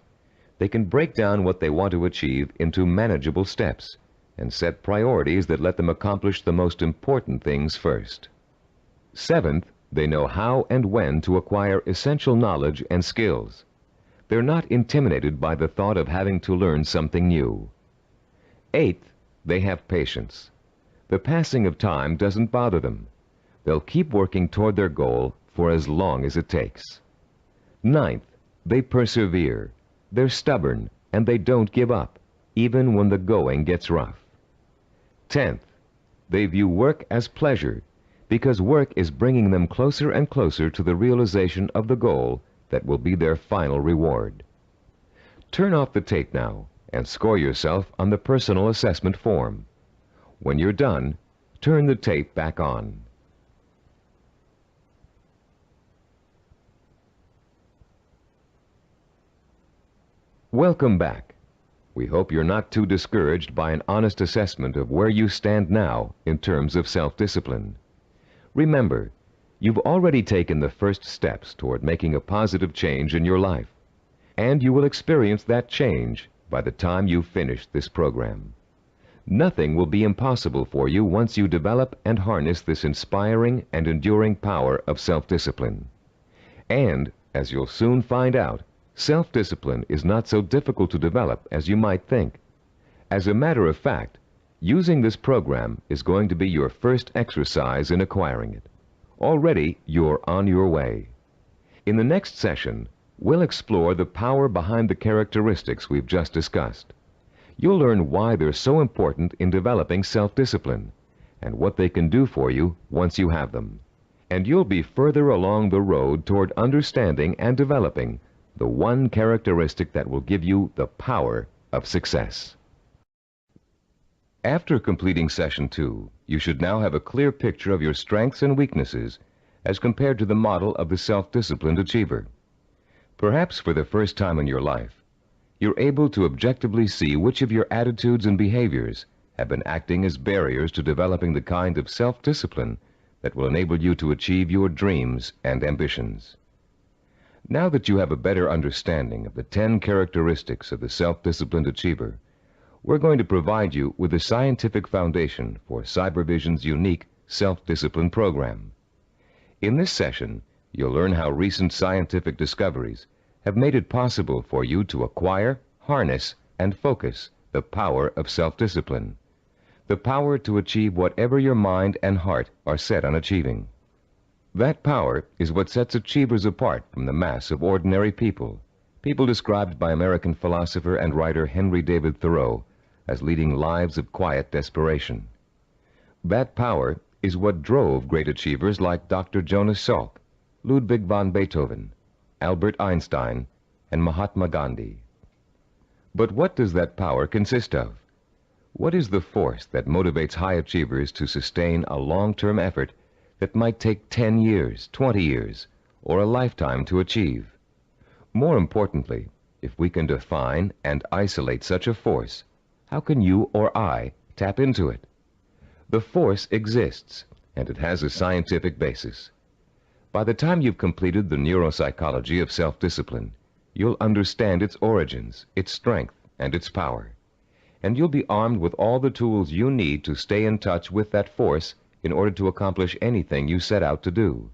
They can break down what they want to achieve into manageable steps and set priorities that let them accomplish the most important things first. Seventh, they know how and when to acquire essential knowledge and skills. They're not intimidated by the thought of having to learn something new. Eighth, they have patience. The passing of time doesn't bother them. They'll keep working toward their goal for as long as it takes. Ninth, they persevere. They're stubborn, and they don't give up, even when the going gets rough. 10th, they view work as pleasure, because work is bringing them closer and closer to the realization of the goal that will be their final reward. Turn off the tape now and score yourself on the personal assessment form. When you're done, turn the tape back on. Welcome back. We hope you're not too discouraged by an honest assessment of where you stand now in terms of self-discipline. Remember, you've already taken the first steps toward making a positive change in your life, and you will experience that change by the time you've finished this program. Nothing will be impossible for you once you develop and harness this inspiring and enduring power of self-discipline. And, as you'll soon find out, self-discipline is not so difficult to develop as you might think. As a matter of fact, using this program is going to be your first exercise in acquiring it. Already, you're on your way. In the next session, we'll explore the power behind the characteristics we've just discussed. You'll learn why they're so important in developing self-discipline and what they can do for you once you have them. And you'll be further along the road toward understanding and developing the one characteristic that will give you the power of success. After completing Session 2, you should now have a clear picture of your strengths and weaknesses as compared to the model of the self-disciplined achiever. Perhaps for the first time in your life, you're able to objectively see which of your attitudes and behaviors have been acting as barriers to developing the kind of self-discipline that will enable you to achieve your dreams and ambitions. Now that you have a better understanding of the 10 characteristics of the self-disciplined achiever, we're going to provide you with a scientific foundation for Cybervision's unique self-discipline program. In this session, you'll learn how recent scientific discoveries have made it possible for you to acquire, harness, and focus the power of self-discipline, the power to achieve whatever your mind and heart are set on achieving. That power is what sets achievers apart from the mass of ordinary people, people described by American philosopher and writer Henry David Thoreau as leading lives of quiet desperation. That power is what drove great achievers like Dr. Jonas Salk, Ludwig von Beethoven, Albert Einstein, and Mahatma Gandhi. But what does that power consist of? What is the force that motivates high achievers to sustain a long-term effort that might take 10 years, 20 years, or a lifetime to achieve? More importantly, if we can define and isolate such a force, how can you or I tap into it? The force exists, and it has a scientific basis. By the time you've completed the neuropsychology of self-discipline, you'll understand its origins, its strength, and its power. And you'll be armed with all the tools you need to stay in touch with that force in order to accomplish anything you set out to do.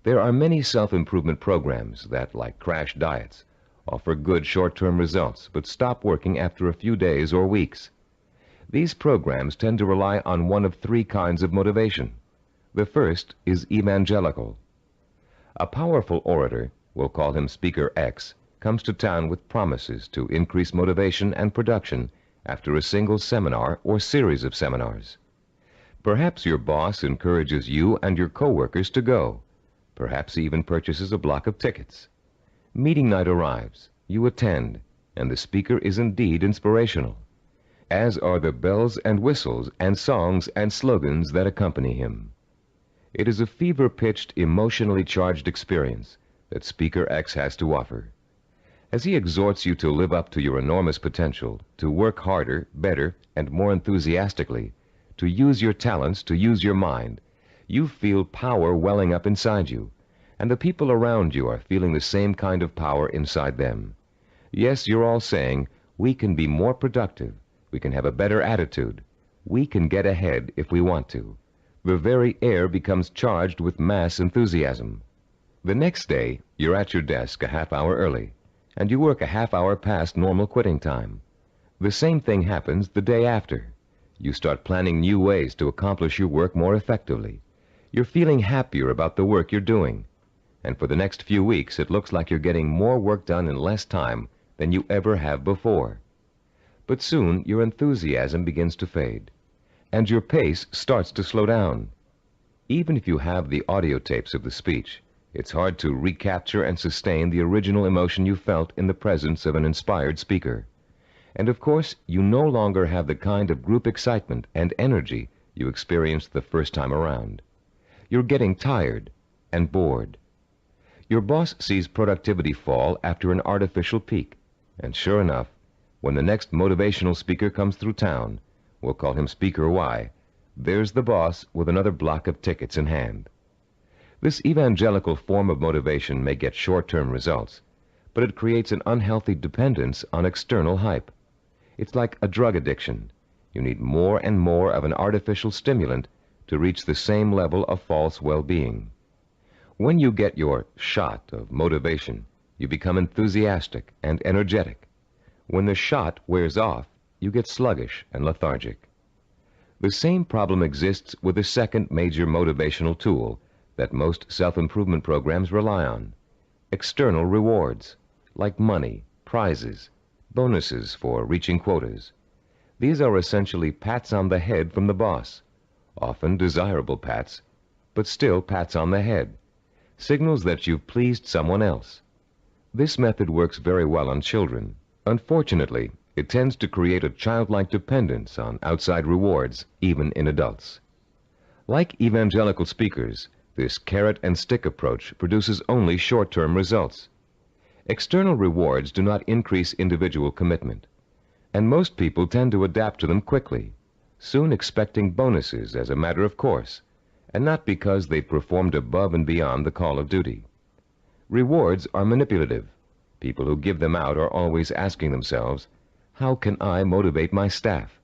There are many self-improvement programs that, like crash diets, offer good short-term results but stop working after a few days or weeks. These programs tend to rely on one of 3 kinds of motivation. The first is evangelical. A powerful orator, we'll call him Speaker X, comes to town with promises to increase motivation and production after a single seminar or series of seminars. Perhaps your boss encourages you and your coworkers to go. Perhaps he even purchases a block of tickets. Meeting night arrives, you attend, and the speaker is indeed inspirational, as are the bells and whistles and songs and slogans that accompany him. It is a fever-pitched, emotionally charged experience that Speaker X has to offer. As he exhorts you to live up to your enormous potential, to work harder, better, and more enthusiastically, to use your talents, to use your mind, you feel power welling up inside you, and the people around you are feeling the same kind of power inside them. Yes, you're all saying, we can be more productive, we can have a better attitude, we can get ahead if we want to. The very air becomes charged with mass enthusiasm. The next day, you're at your desk a half hour early, and you work a half hour past normal quitting time. The same thing happens the day after. You start planning new ways to accomplish your work more effectively. You're feeling happier about the work you're doing. And for the next few weeks, it looks like you're getting more work done in less time than you ever have before. But soon, your enthusiasm begins to fade, and your pace starts to slow down. Even if you have the audio tapes of the speech, it's hard to recapture and sustain the original emotion you felt in the presence of an inspired speaker. And of course, you no longer have the kind of group excitement and energy you experienced the first time around. You're getting tired and bored. Your boss sees productivity fall after an artificial peak, and sure enough, when the next motivational speaker comes through town, we'll call him Speaker Y, there's the boss with another block of tickets in hand. This evangelical form of motivation may get short-term results, but it creates an unhealthy dependence on external hype. It's like a drug addiction. You need more and more of an artificial stimulant to reach the same level of false well-being. When you get your shot of motivation, you become enthusiastic and energetic. When the shot wears off, you get sluggish and lethargic. The same problem exists with the second major motivational tool that most self-improvement programs rely on: external rewards, like money, prizes, bonuses for reaching quotas. These are essentially pats on the head from the boss, often desirable pats, but still pats on the head, signals that you've pleased someone else. This method works very well on children. Unfortunately, it tends to create a childlike dependence on outside rewards, even in adults. Like evangelical speakers, this carrot and stick approach produces only short-term results. External rewards do not increase individual commitment, and most people tend to adapt to them quickly, soon expecting bonuses as a matter of course, and not because they performed above and beyond the call of duty. Rewards are manipulative. People who give them out are always asking themselves, how can I motivate my staff?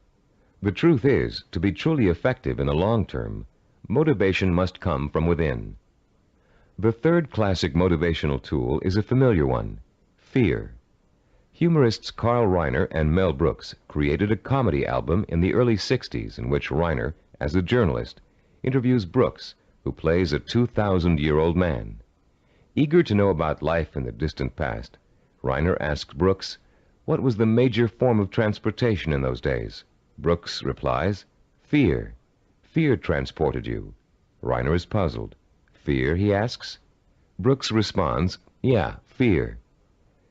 The truth is, to be truly effective in the long term, motivation must come from within. The third classic motivational tool is a familiar one: fear. Humorists Carl Reiner and Mel Brooks created a comedy album in the early 60s in which Reiner, as a journalist, interviews Brooks, who plays a 2,000-year-old man. Eager to know about life in the distant past, Reiner asks Brooks, what was the major form of transportation in those days? Brooks replies, fear. Fear transported you. Reiner is puzzled. Fear, he asks? Brooks responds, yeah, fear.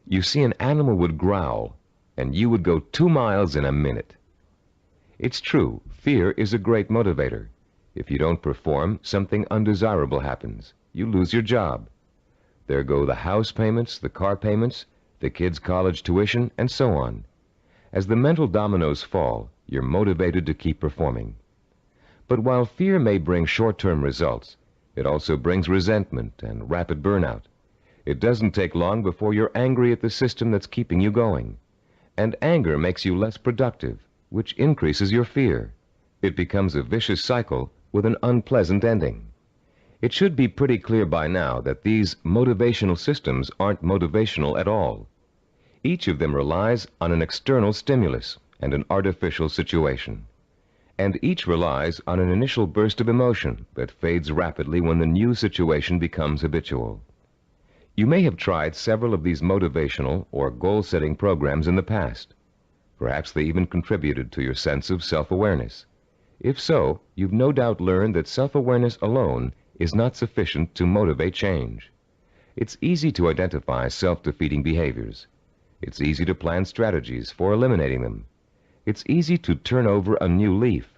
You see, an animal would growl, and you would go 2 miles in a minute. It's true, fear is a great motivator. If you don't perform, something undesirable happens. You lose your job. There go the house payments, the car payments, the kids' college tuition, and so on. As the mental dominoes fall, you're motivated to keep performing. But while fear may bring short-term results, it also brings resentment and rapid burnout. It doesn't take long before you're angry at the system that's keeping you going. And anger makes you less productive, which increases your fear. It becomes a vicious cycle with an unpleasant ending. It should be pretty clear by now that these motivational systems aren't motivational at all. Each of them relies on an external stimulus and an artificial situation. And each relies on an initial burst of emotion that fades rapidly when the new situation becomes habitual. You may have tried several of these motivational or goal-setting programs in the past. Perhaps they even contributed to your sense of self-awareness. If so, you've no doubt learned that self-awareness alone is not sufficient to motivate change. It's easy to identify self-defeating behaviors. It's easy to plan strategies for eliminating them. It's easy to turn over a new leaf,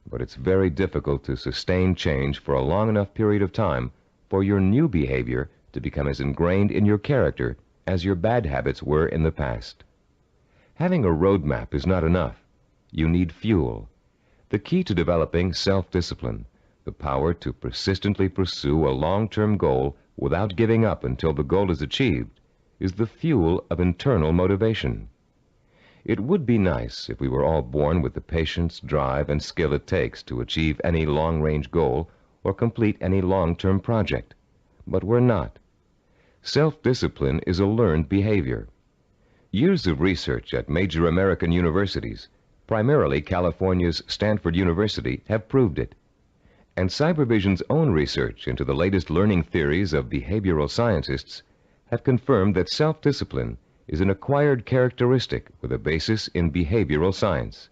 but it's very difficult to sustain change for a long enough period of time for your new behavior to become as ingrained in your character as your bad habits were in the past. Having a roadmap is not enough. You need fuel. The key to developing self-discipline, the power to persistently pursue a long-term goal without giving up until the goal is achieved, is the fuel of internal motivation. It would be nice if we were all born with the patience, drive, and skill it takes to achieve any long-range goal or complete any long-term project, but we're not. Self-discipline is a learned behavior. Years of research at major American universities, primarily California's Stanford University, have proved it. And Cybervision's own research into the latest learning theories of behavioral scientists have confirmed that self-discipline is an acquired characteristic with a basis in behavioral science.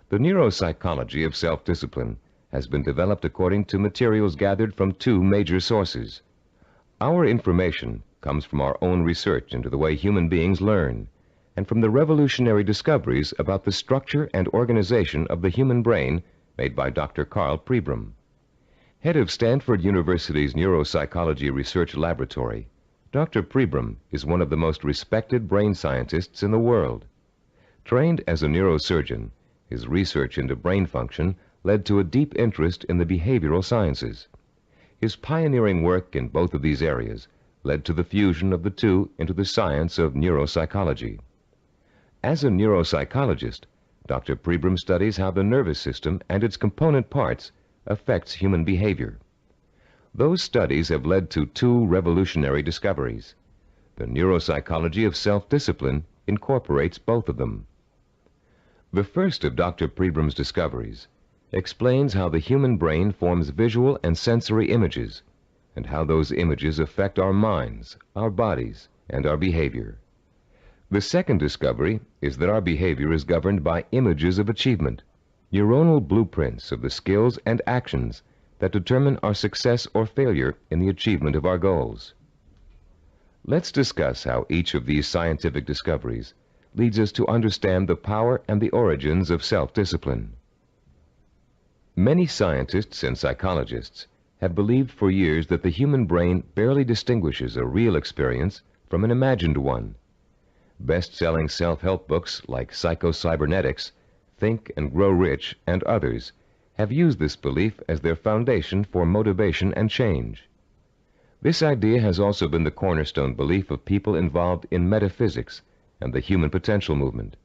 The neuropsychology of self-discipline has been developed according to materials gathered from two major sources. Our information comes from our own research into the way human beings learn, and from the revolutionary discoveries about the structure and organization of the human brain made by Dr. Carl Pribram. Head of Stanford University's Neuropsychology Research Laboratory, Dr. Pribram is one of the most respected brain scientists in the world. Trained as a neurosurgeon, his research into brain function led to a deep interest in the behavioral sciences. His pioneering work in both of these areas led to the fusion of the two into the science of neuropsychology. As a neuropsychologist, Dr. Pribram studies how the nervous system and its component parts affects human behavior. Those studies have led to two revolutionary discoveries. The neuropsychology of self-discipline incorporates both of them. The first of Dr. Pribram's discoveries explains how the human brain forms visual and sensory images, and how those images affect our minds, our bodies, and our behavior. The second discovery is that our behavior is governed by images of achievement, neuronal blueprints of the skills and actions that determine our success or failure in the achievement of our goals. Let's discuss how each of these scientific discoveries leads us to understand the power and the origins of self-discipline. Many scientists and psychologists have believed for years that the human brain barely distinguishes a real experience from an imagined one. Best-selling self-help books like Psycho-Cybernetics, Think and Grow Rich, and others have used this belief as their foundation for motivation and change. This idea has also been the cornerstone belief of people involved in metaphysics and the human potential movement.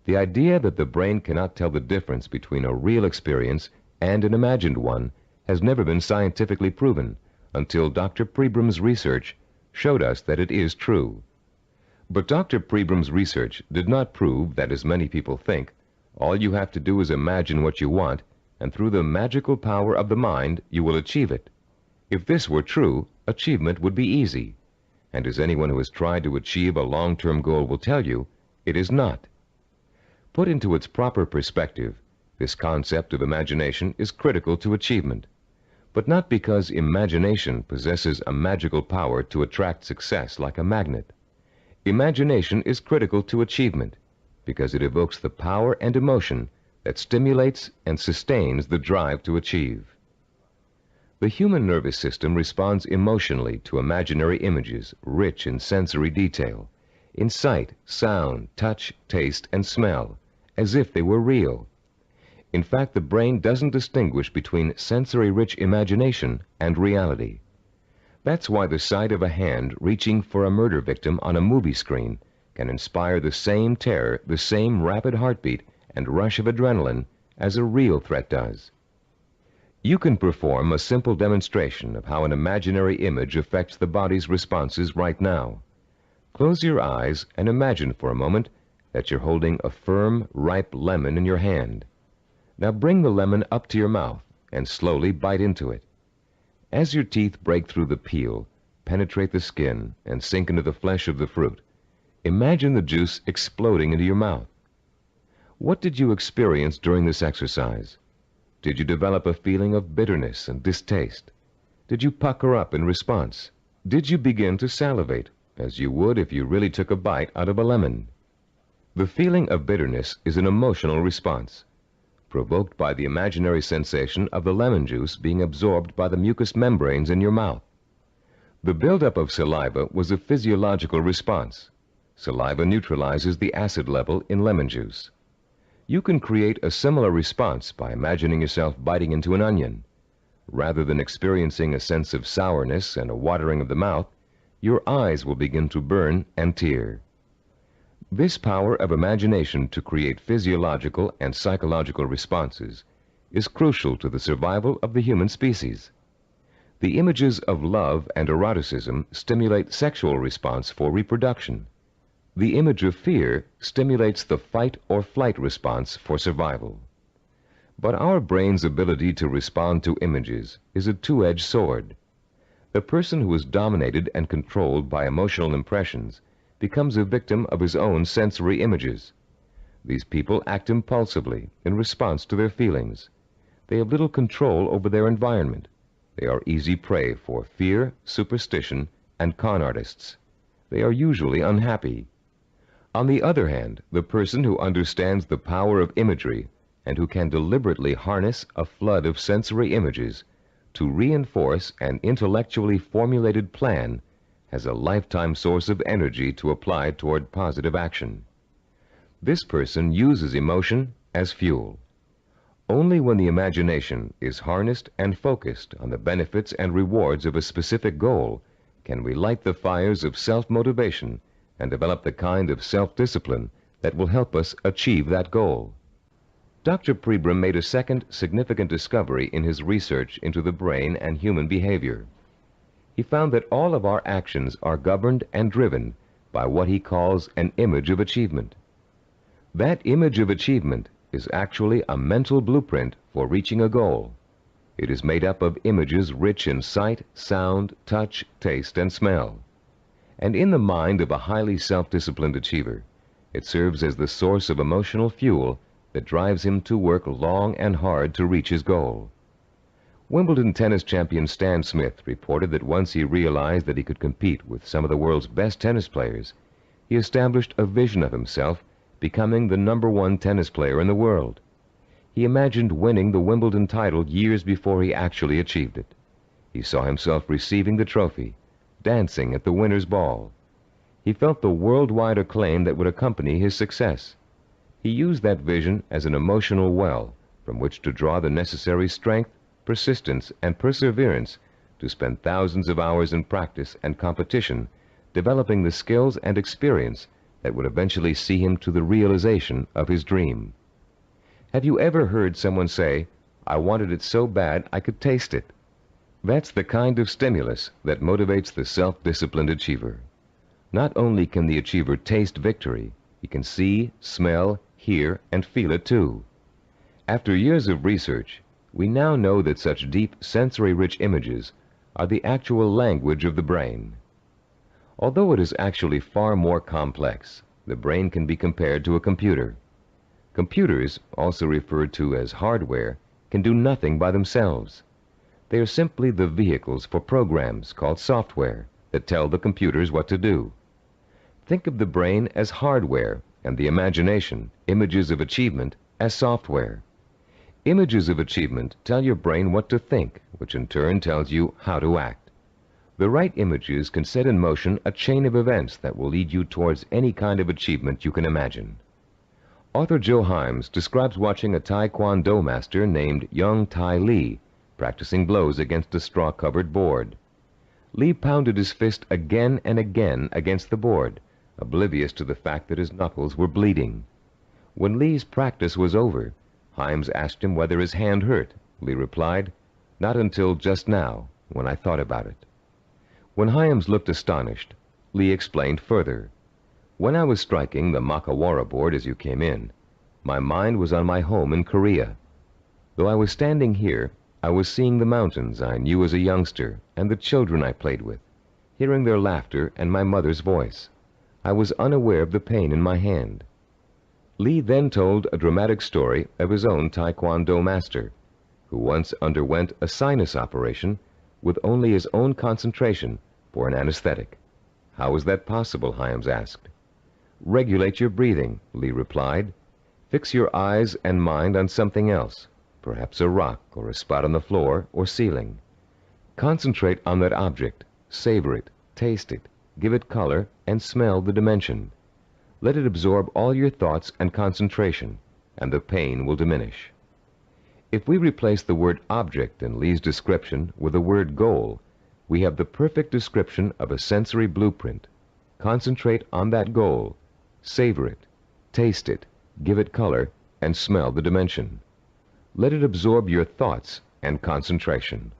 The idea that the brain cannot tell the difference between a real experience and an imagined one has never been scientifically proven until Dr. Pribram's research showed us that it is true. But Dr. Pribram's research did not prove that, as many people think, all you have to do is imagine what you want, and through the magical power of the mind, you will achieve it. If this were true, achievement would be easy. And as anyone who has tried to achieve a long-term goal will tell you, it is not. Put into its proper perspective, this concept of imagination is critical to achievement, but not because imagination possesses a magical power to attract success like a magnet. Imagination is critical to achievement because it evokes the power and emotion that stimulates and sustains the drive to achieve. The human nervous system responds emotionally to imaginary images rich in sensory detail, in sight, sound, touch, taste, and smell, as if they were real. In fact, the brain doesn't distinguish between sensory-rich imagination and reality. That's why the sight of a hand reaching for a murder victim on a movie screen can inspire the same terror, the same rapid heartbeat, and rush of adrenaline as a real threat does. You can perform a simple demonstration of how an imaginary image affects the body's responses right now. Close your eyes and imagine for a moment that you're holding a firm, ripe lemon in your hand. Now bring the lemon up to your mouth and slowly bite into it. As your teeth break through the peel, penetrate the skin, and sink into the flesh of the fruit, imagine the juice exploding into your mouth. What did you experience during this exercise? Did you develop a feeling of bitterness and distaste? Did you pucker up in response? Did you begin to salivate, as you would if you really took a bite out of a lemon? The feeling of bitterness is an emotional response, provoked by the imaginary sensation of the lemon juice being absorbed by the mucous membranes in your mouth. The buildup of saliva was a physiological response. Saliva neutralizes the acid level in lemon juice. You can create a similar response by imagining yourself biting into an onion. Rather than experiencing a sense of sourness and a watering of the mouth, your eyes will begin to burn and tear. This power of imagination to create physiological and psychological responses is crucial to the survival of the human species. The images of love and eroticism stimulate sexual response for reproduction. The image of fear stimulates the fight or flight response for survival. But our brain's ability to respond to images is a two-edged sword. The person who is dominated and controlled by emotional impressions becomes a victim of his own sensory images. These people act impulsively in response to their feelings. They have little control over their environment. They are easy prey for fear, superstition, and con artists. They are usually unhappy. On the other hand, the person who understands the power of imagery and who can deliberately harness a flood of sensory images to reinforce an intellectually formulated plan has a lifetime source of energy to apply toward positive action. This person uses emotion as fuel. Only when the imagination is harnessed and focused on the benefits and rewards of a specific goal can we light the fires of self-motivation and develop the kind of self-discipline that will help us achieve that goal. Dr. Pribram made a second significant discovery in his research into the brain and human behavior. He found that all of our actions are governed and driven by what he calls an image of achievement. That image of achievement is actually a mental blueprint for reaching a goal. It is made up of images rich in sight, sound, touch, taste, and smell. And in the mind of a highly self-disciplined achiever, it serves as the source of emotional fuel that drives him to work long and hard to reach his goal. Wimbledon tennis champion Stan Smith reported that once he realized that he could compete with some of the world's best tennis players, he established a vision of himself becoming the #1 tennis player in the world. He imagined winning the Wimbledon title years before he actually achieved it. He saw himself receiving the trophy, dancing at the winner's ball. He felt the worldwide acclaim that would accompany his success. He used that vision as an emotional well from which to draw the necessary strength, persistence, and perseverance to spend thousands of hours in practice and competition, developing the skills and experience that would eventually see him to the realization of his dream. Have you ever heard someone say, "I wanted it so bad I could taste it"? That's the kind of stimulus that motivates the self-disciplined achiever. Not only can the achiever taste victory, he can see, smell, hear, and feel it too. After years of research, we now know that such deep, sensory-rich images are the actual language of the brain. Although it is actually far more complex, the brain can be compared to a computer. Computers, also referred to as hardware, can do nothing by themselves. They are simply the vehicles for programs called software that tell the computers what to do. Think of the brain as hardware and the imagination, images of achievement, as software. Images of achievement tell your brain what to think, which in turn tells you how to act. The right images can set in motion a chain of events that will lead you towards any kind of achievement you can imagine. Author Joe Himes describes watching a Taekwondo master named Young Tai Lee practicing blows against a straw-covered board. Lee pounded his fist again and again against the board, oblivious to the fact that his knuckles were bleeding. When Lee's practice was over, Himes asked him whether his hand hurt. Lee replied, "Not until just now, when I thought about it." When Himes looked astonished, Lee explained further, "When I was striking the Makawara board as you came in, my mind was on my home in Korea. Though I was standing here, I was seeing the mountains I knew as a youngster and the children I played with, hearing their laughter and my mother's voice. I was unaware of the pain in my hand." Lee then told a dramatic story of his own Taekwondo master, who once underwent a sinus operation with only his own concentration for an anesthetic. "How was that possible?" Himes asked. "Regulate your breathing," Lee replied. "Fix your eyes and mind on something else, perhaps a rock or a spot on the floor or ceiling. Concentrate on that object, savor it, taste it, give it color, and smell the dimension. Let it absorb all your thoughts and concentration, and the pain will diminish." If we replace the word object in Lee's description with the word goal, we have the perfect description of a sensory blueprint. Concentrate on that goal, savor it, taste it, give it color, and smell the dimension. Let it absorb your thoughts and concentration.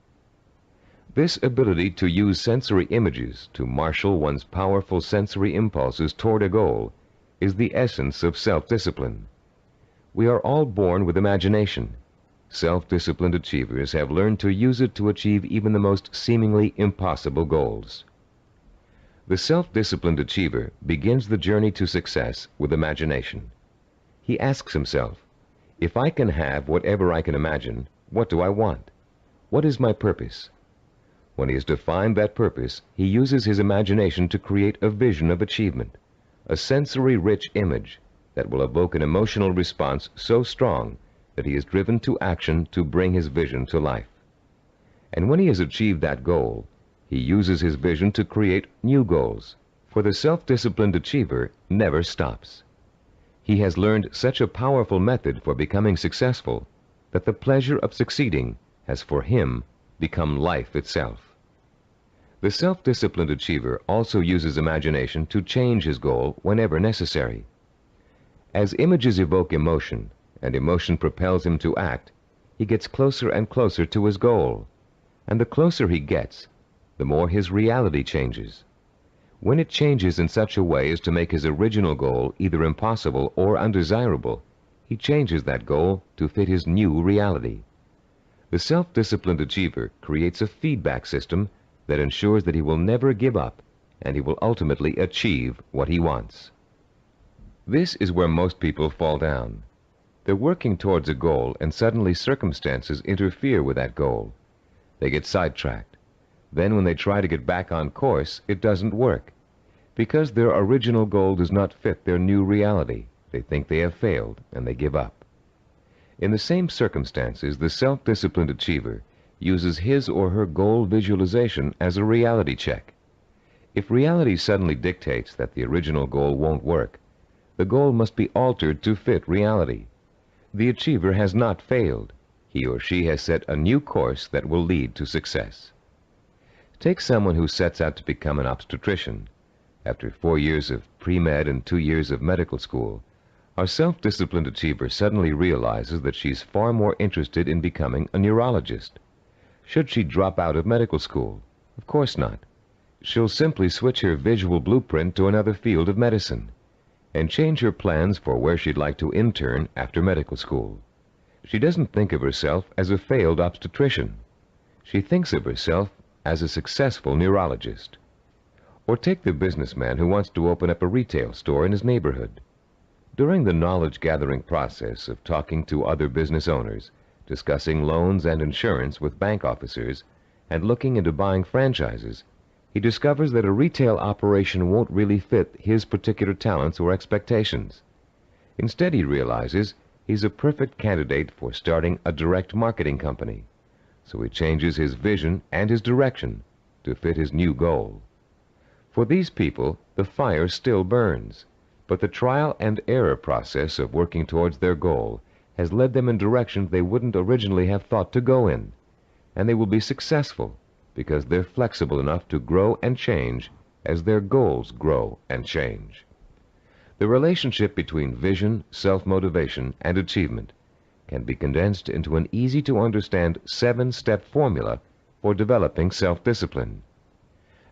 This ability to use sensory images to marshal one's powerful sensory impulses toward a goal is the essence of self-discipline. We are all born with imagination. Self-disciplined achievers have learned to use it to achieve even the most seemingly impossible goals. The self-disciplined achiever begins the journey to success with imagination. He asks himself, if I can have whatever I can imagine, what do I want? What is my purpose? When he has defined that purpose, he uses his imagination to create a vision of achievement, a sensory-rich image that will evoke an emotional response so strong that he is driven to action to bring his vision to life. And when he has achieved that goal, he uses his vision to create new goals, for the self-disciplined achiever never stops. He has learned such a powerful method for becoming successful that the pleasure of succeeding has for him become life itself. The self-disciplined achiever also uses imagination to change his goal whenever necessary. As images evoke emotion, and emotion propels him to act, he gets closer and closer to his goal. And the closer he gets, the more his reality changes. When it changes in such a way as to make his original goal either impossible or undesirable, he changes that goal to fit his new reality. The self-disciplined achiever creates a feedback system that ensures that he will never give up, and he will ultimately achieve what he wants. This is where most people fall down. They're working towards a goal, and suddenly circumstances interfere with that goal. They get sidetracked. Then when they try to get back on course, it doesn't work. Because their original goal does not fit their new reality, they think they have failed, and they give up. In the same circumstances, the self-disciplined achiever uses his or her goal visualization as a reality check. If reality suddenly dictates that the original goal won't work, the goal must be altered to fit reality. The achiever has not failed. He or she has set a new course that will lead to success. Take someone who sets out to become an obstetrician. After 4 years of pre-med and 2 years of medical school, our self-disciplined achiever suddenly realizes that she's far more interested in becoming a neurologist. Should she drop out of medical school? Of course not. She'll simply switch her visual blueprint to another field of medicine and change her plans for where she'd like to intern after medical school. She doesn't think of herself as a failed obstetrician. She thinks of herself as a successful neurologist. Or take the businessman who wants to open up a retail store in his neighborhood. During the knowledge-gathering process of talking to other business owners, discussing loans and insurance with bank officers, and looking into buying franchises, he discovers that a retail operation won't really fit his particular talents or expectations. Instead, he realizes he's a perfect candidate for starting a direct marketing company. So he changes his vision and his direction to fit his new goal. For these people, the fire still burns, but the trial and error process of working towards their goal has led them in directions they wouldn't originally have thought to go in, and they will be successful because they're flexible enough to grow and change as their goals grow and change. The relationship between vision, self-motivation, and achievement can be condensed into an easy-to-understand 7-step formula for developing self-discipline.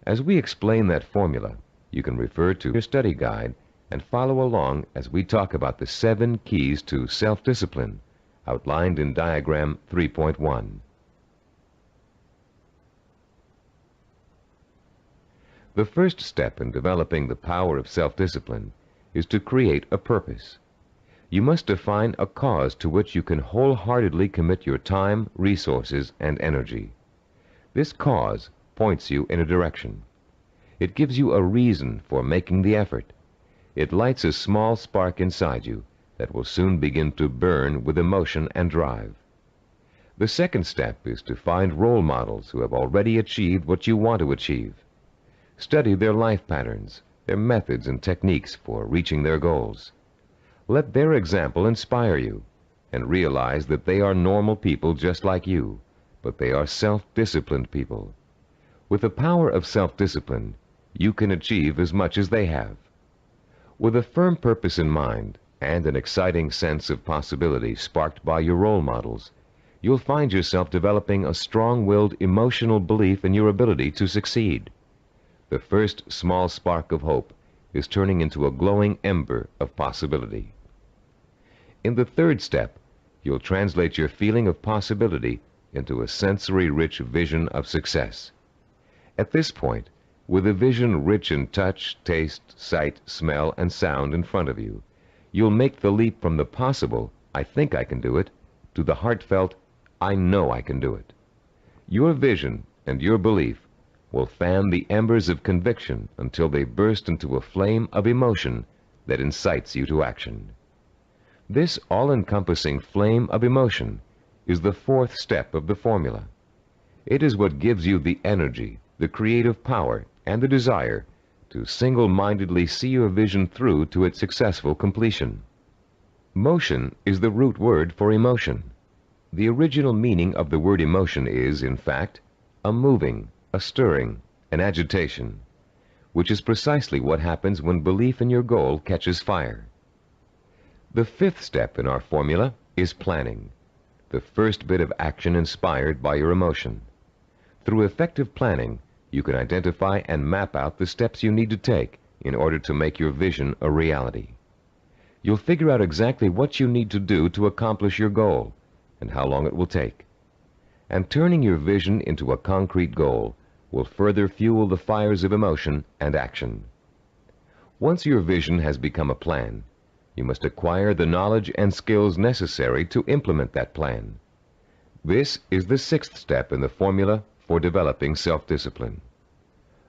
As we explain that formula, you can refer to your study guide and follow along as we talk about the 7 keys to self-discipline outlined in diagram 3.1. The first step in developing the power of self-discipline is to create a purpose. You must define a cause to which you can wholeheartedly commit your time, resources, and energy. This cause points you in a direction. It gives you a reason for making the effort. It lights a small spark inside you that will soon begin to burn with emotion and drive. The second step is to find role models who have already achieved what you want to achieve. Study their life patterns, their methods and techniques for reaching their goals. Let their example inspire you. and realize that they are normal people just like you, but they are self-disciplined people. With the power of self-discipline, you can achieve as much as they have. With a firm purpose in mind and an exciting sense of possibility sparked by your role models, you'll find yourself developing a strong-willed emotional belief in your ability to succeed. The first small spark of hope is turning into a glowing ember of possibility. In the third step, you'll translate your feeling of possibility into a sensory-rich vision of success. At this point, with a vision rich in touch, taste, sight, smell, and sound in front of you, you'll make the leap from the possible, "I think I can do it," to the heartfelt, "I know I can do it." Your vision and your belief will fan the embers of conviction until they burst into a flame of emotion that incites you to action. This all-encompassing flame of emotion is the fourth step of the formula. It is what gives you the energy, the creative power, and the desire to single-mindedly see your vision through to its successful completion. Motion is the root word for emotion. The original meaning of the word emotion is, in fact, a moving, a stirring, an agitation, which is precisely what happens when belief in your goal catches fire. The fifth step in our formula is planning, the first bit of action inspired by your emotion. Through effective planning, you can identify and map out the steps you need to take in order to make your vision a reality. You'll figure out exactly what you need to do to accomplish your goal and how long it will take. And turning your vision into a concrete goal will further fuel the fires of emotion and action. Once your vision has become a plan, you must acquire the knowledge and skills necessary to implement that plan. This is the sixth step in the formula for developing self-discipline.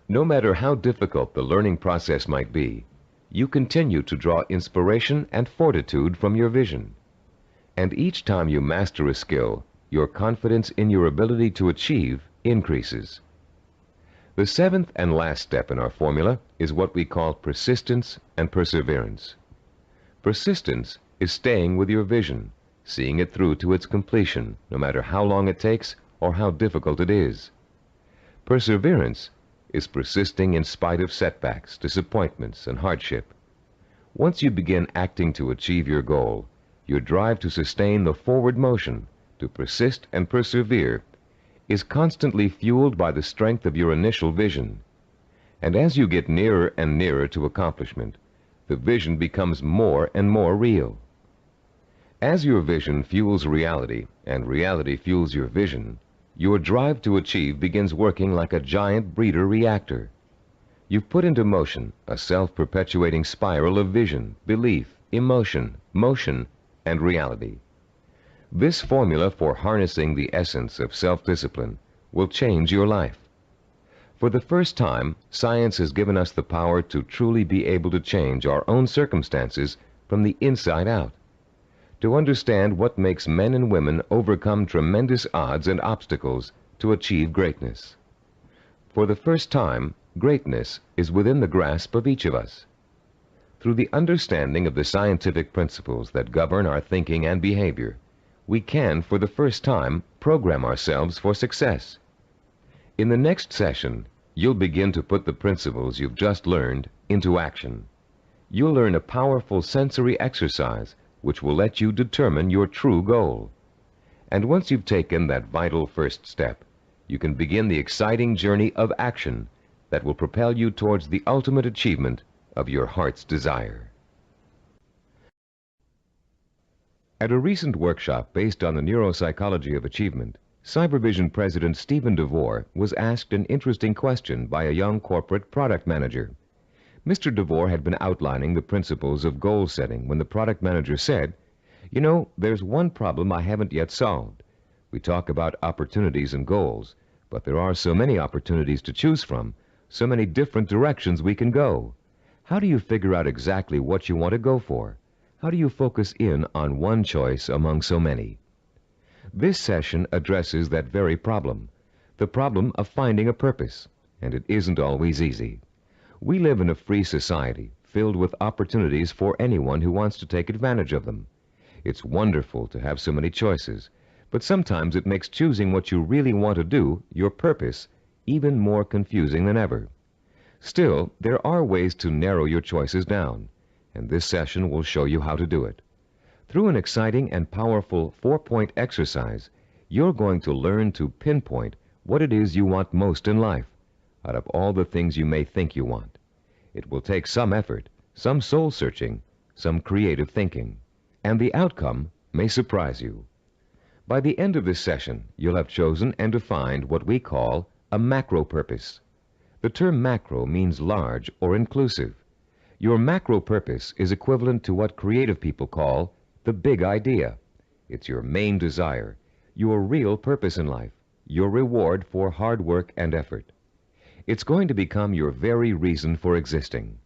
No matter how difficult the learning process might be, you continue to draw inspiration and fortitude from your vision. And each time you master a skill, your confidence in your ability to achieve increases. The seventh and last step in our formula is what we call persistence and perseverance. Persistence is staying with your vision, seeing it through to its completion, no matter how long it takes or how difficult it is. Perseverance is persisting in spite of setbacks, disappointments, and hardship. Once you begin acting to achieve your goal, your drive to sustain the forward motion, to persist and persevere, is constantly fueled by the strength of your initial vision. And as you get nearer and nearer to accomplishment, the vision becomes more and more real. As your vision fuels reality, and reality fuels your vision, your drive to achieve begins working like a giant breeder reactor. You've put into motion a self-perpetuating spiral of vision, belief, emotion, motion, and reality. This formula for harnessing the essence of self-discipline will change your life. For the first time, science has given us the power to truly be able to change our own circumstances from the inside out, to understand what makes men and women overcome tremendous odds and obstacles to achieve greatness. For the first time, greatness is within the grasp of each of us. Through the understanding of the scientific principles that govern our thinking and behavior, we can, for the first time, program ourselves for success. In the next session, you'll begin to put the principles you've just learned into action. You'll learn a powerful sensory exercise which will let you determine your true goal. And once you've taken that vital first step, you can begin the exciting journey of action that will propel you towards the ultimate achievement of your heart's desire. At a recent workshop based on the neuropsychology of achievement, Cybervision President Stephen DeVore was asked an interesting question by a young corporate product manager. Mr. DeVore had been outlining the principles of goal setting when the product manager said, "You know, there's one problem I haven't yet solved. We talk about opportunities and goals, but there are so many opportunities to choose from, so many different directions we can go. How do you figure out exactly what you want to go for? How do you focus in on one choice among so many?" This session addresses that very problem, the problem of finding a purpose, and it isn't always easy. We live in a free society filled with opportunities for anyone who wants to take advantage of them. It's wonderful to have so many choices, but sometimes it makes choosing what you really want to do, your purpose, even more confusing than ever. Still, there are ways to narrow your choices down, and this session will show you how to do it. Through an exciting and powerful 4-point exercise, you're going to learn to pinpoint what it is you want most in life, out of all the things you may think you want. It will take some effort, some soul-searching, some creative thinking, and the outcome may surprise you. By the end of this session, you'll have chosen and defined what we call a macro purpose. The term macro means large or inclusive. Your macro purpose is equivalent to what creative people call the big idea. It's your main desire, your real purpose in life, your reward for hard work and effort. It's going to become your very reason for existing.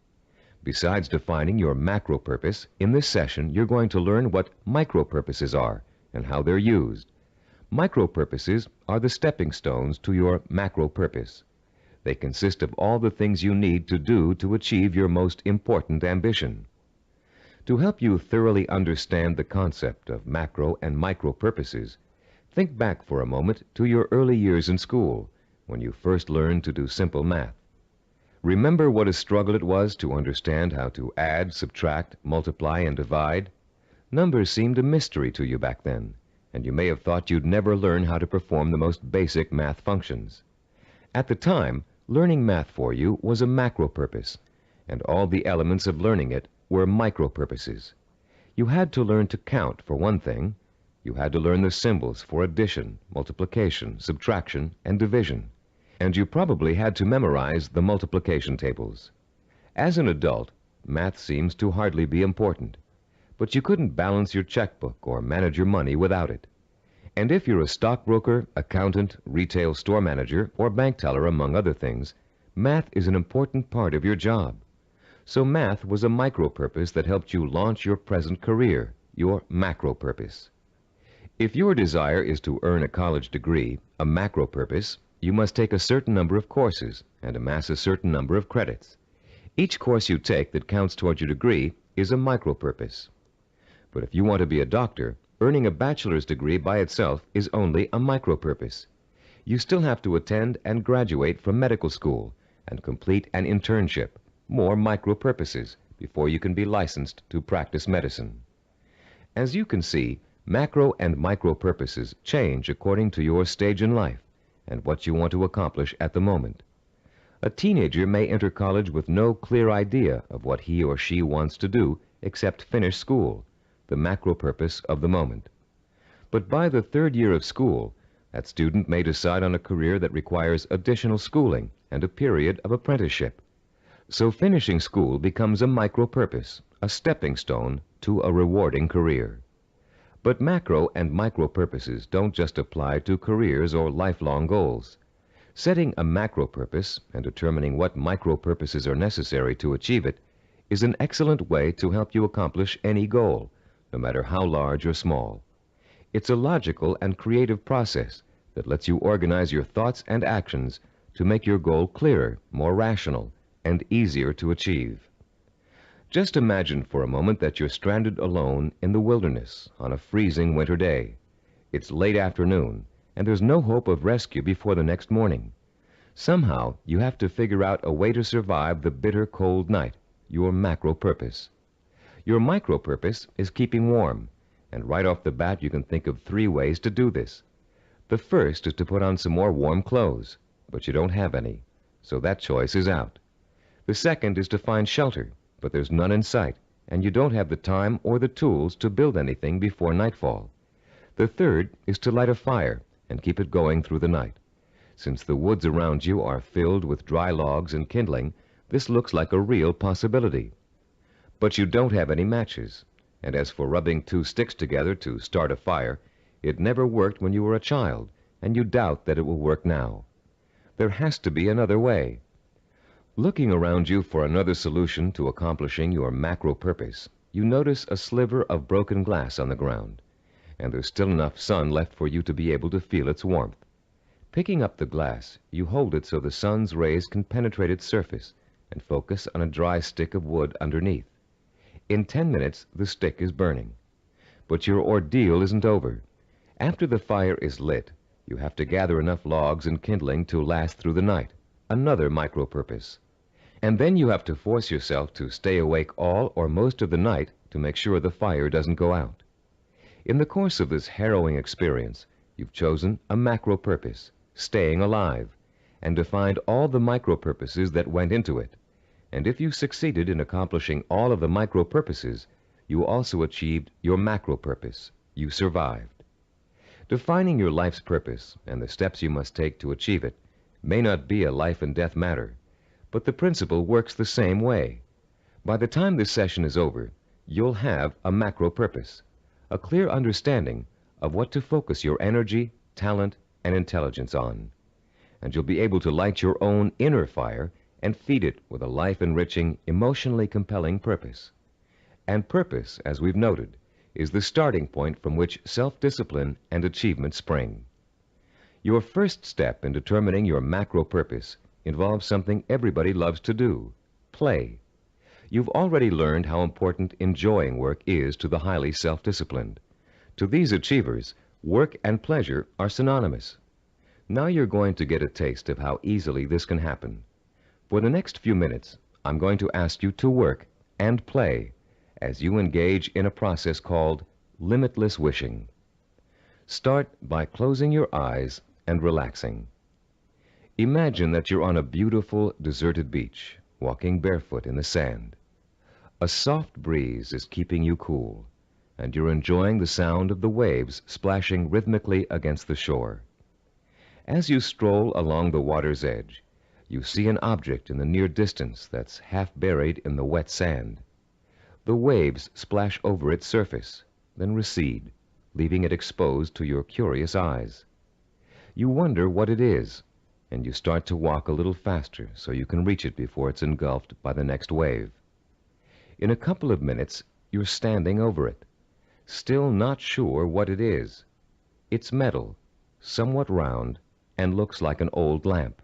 Besides defining your macro purpose, in this session you're going to learn what micro purposes are and how they're used. Micro purposes are the stepping stones to your macro purpose. They consist of all the things you need to do to achieve your most important ambition. To help you thoroughly understand the concept of macro and micro purposes, think back for a moment to your early years in school, when you first learned to do simple math. Remember what a struggle it was to understand how to add, subtract, multiply, and divide? Numbers seemed a mystery to you back then, and you may have thought you'd never learn how to perform the most basic math functions. At the time, learning math for you was a macro purpose, and all the elements of learning it were micro purposes. You had to learn to count, for one thing. You had to learn the symbols for addition, multiplication, subtraction, and division. And you probably had to memorize the multiplication tables. As an adult, math seems to hardly be important, but you couldn't balance your checkbook or manage your money without it. And if you're a stockbroker, accountant, retail store manager, or bank teller, among other things, math is an important part of your job. So math was a micro purpose that helped you launch your present career, your macro purpose. If your desire is to earn a college degree, a macro purpose, you must take a certain number of courses and amass a certain number of credits. Each course you take that counts towards your degree is a micro purpose. But if you want to be a doctor, earning a bachelor's degree by itself is only a micro purpose. You still have to attend and graduate from medical school and complete an internship, more micro purposes, before you can be licensed to practice medicine. As you can see, macro and micro purposes change according to your stage in life and what you want to accomplish at the moment. A teenager may enter college with no clear idea of what he or she wants to do except finish school, the macro purpose of the moment. But by the third year of school, that student may decide on a career that requires additional schooling and a period of apprenticeship. So finishing school becomes a micro purpose, a stepping stone to a rewarding career. But macro and micro purposes don't just apply to careers or lifelong goals. Setting a macro purpose and determining what micro purposes are necessary to achieve it is an excellent way to help you accomplish any goal, no matter how large or small. It's a logical and creative process that lets you organize your thoughts and actions to make your goal clearer, more rational, and easier to achieve. Just imagine for a moment that you're stranded alone in the wilderness on a freezing winter day. It's late afternoon, and there's no hope of rescue before the next morning. Somehow, you have to figure out a way to survive the bitter cold night, your macro purpose. Your micro purpose is keeping warm, and right off the bat you can think of 3 ways to do this. The first is to put on some more warm clothes, but you don't have any, so that choice is out. The second is to find shelter, but there's none in sight, and you don't have the time or the tools to build anything before nightfall. The third is to light a fire and keep it going through the night. Since the woods around you are filled with dry logs and kindling, this looks like a real possibility. But you don't have any matches, and as for rubbing 2 sticks together to start a fire, it never worked when you were a child, and you doubt that it will work now. There has to be another way. Looking around you for another solution to accomplishing your macro purpose, you notice a sliver of broken glass on the ground, and there's still enough sun left for you to be able to feel its warmth. Picking up the glass, you hold it so the sun's rays can penetrate its surface and focus on a dry stick of wood underneath. In 10 minutes, the stick is burning. But your ordeal isn't over. After the fire is lit, you have to gather enough logs and kindling to last through the night. Another micro-purpose. And then you have to force yourself to stay awake all or most of the night to make sure the fire doesn't go out. In the course of this harrowing experience, you've chosen a macro-purpose, staying alive, and defined all the micro-purposes that went into it. And if you succeeded in accomplishing all of the micro-purposes, you also achieved your macro-purpose. You survived. Defining your life's purpose and the steps you must take to achieve it may not be a life and death matter, but the principle works the same way. By the time this session is over, you'll have a macro-purpose, a clear understanding of what to focus your energy, talent, and intelligence on. And you'll be able to light your own inner fire and feed it with a life-enriching, emotionally compelling purpose. And purpose, as we've noted, is the starting point from which self-discipline and achievement spring. Your first step in determining your macro-purpose involves something everybody loves to do: play. You've already learned how important enjoying work is to the highly self-disciplined. To these achievers, work and pleasure are synonymous. Now you're going to get a taste of how easily this can happen. For the next few minutes, I'm going to ask you to work and play as you engage in a process called limitless wishing. Start by closing your eyes and relaxing. Imagine that you're on a beautiful, deserted beach, walking barefoot in the sand. A soft breeze is keeping you cool, and you're enjoying the sound of the waves splashing rhythmically against the shore. As you stroll along the water's edge, you see an object in the near distance that's half buried in the wet sand. The waves splash over its surface, then recede, leaving it exposed to your curious eyes. You wonder what it is, and you start to walk a little faster so you can reach it before it's engulfed by the next wave. In a couple of minutes, you're standing over it, still not sure what it is. It's metal, somewhat round, and looks like an old lamp.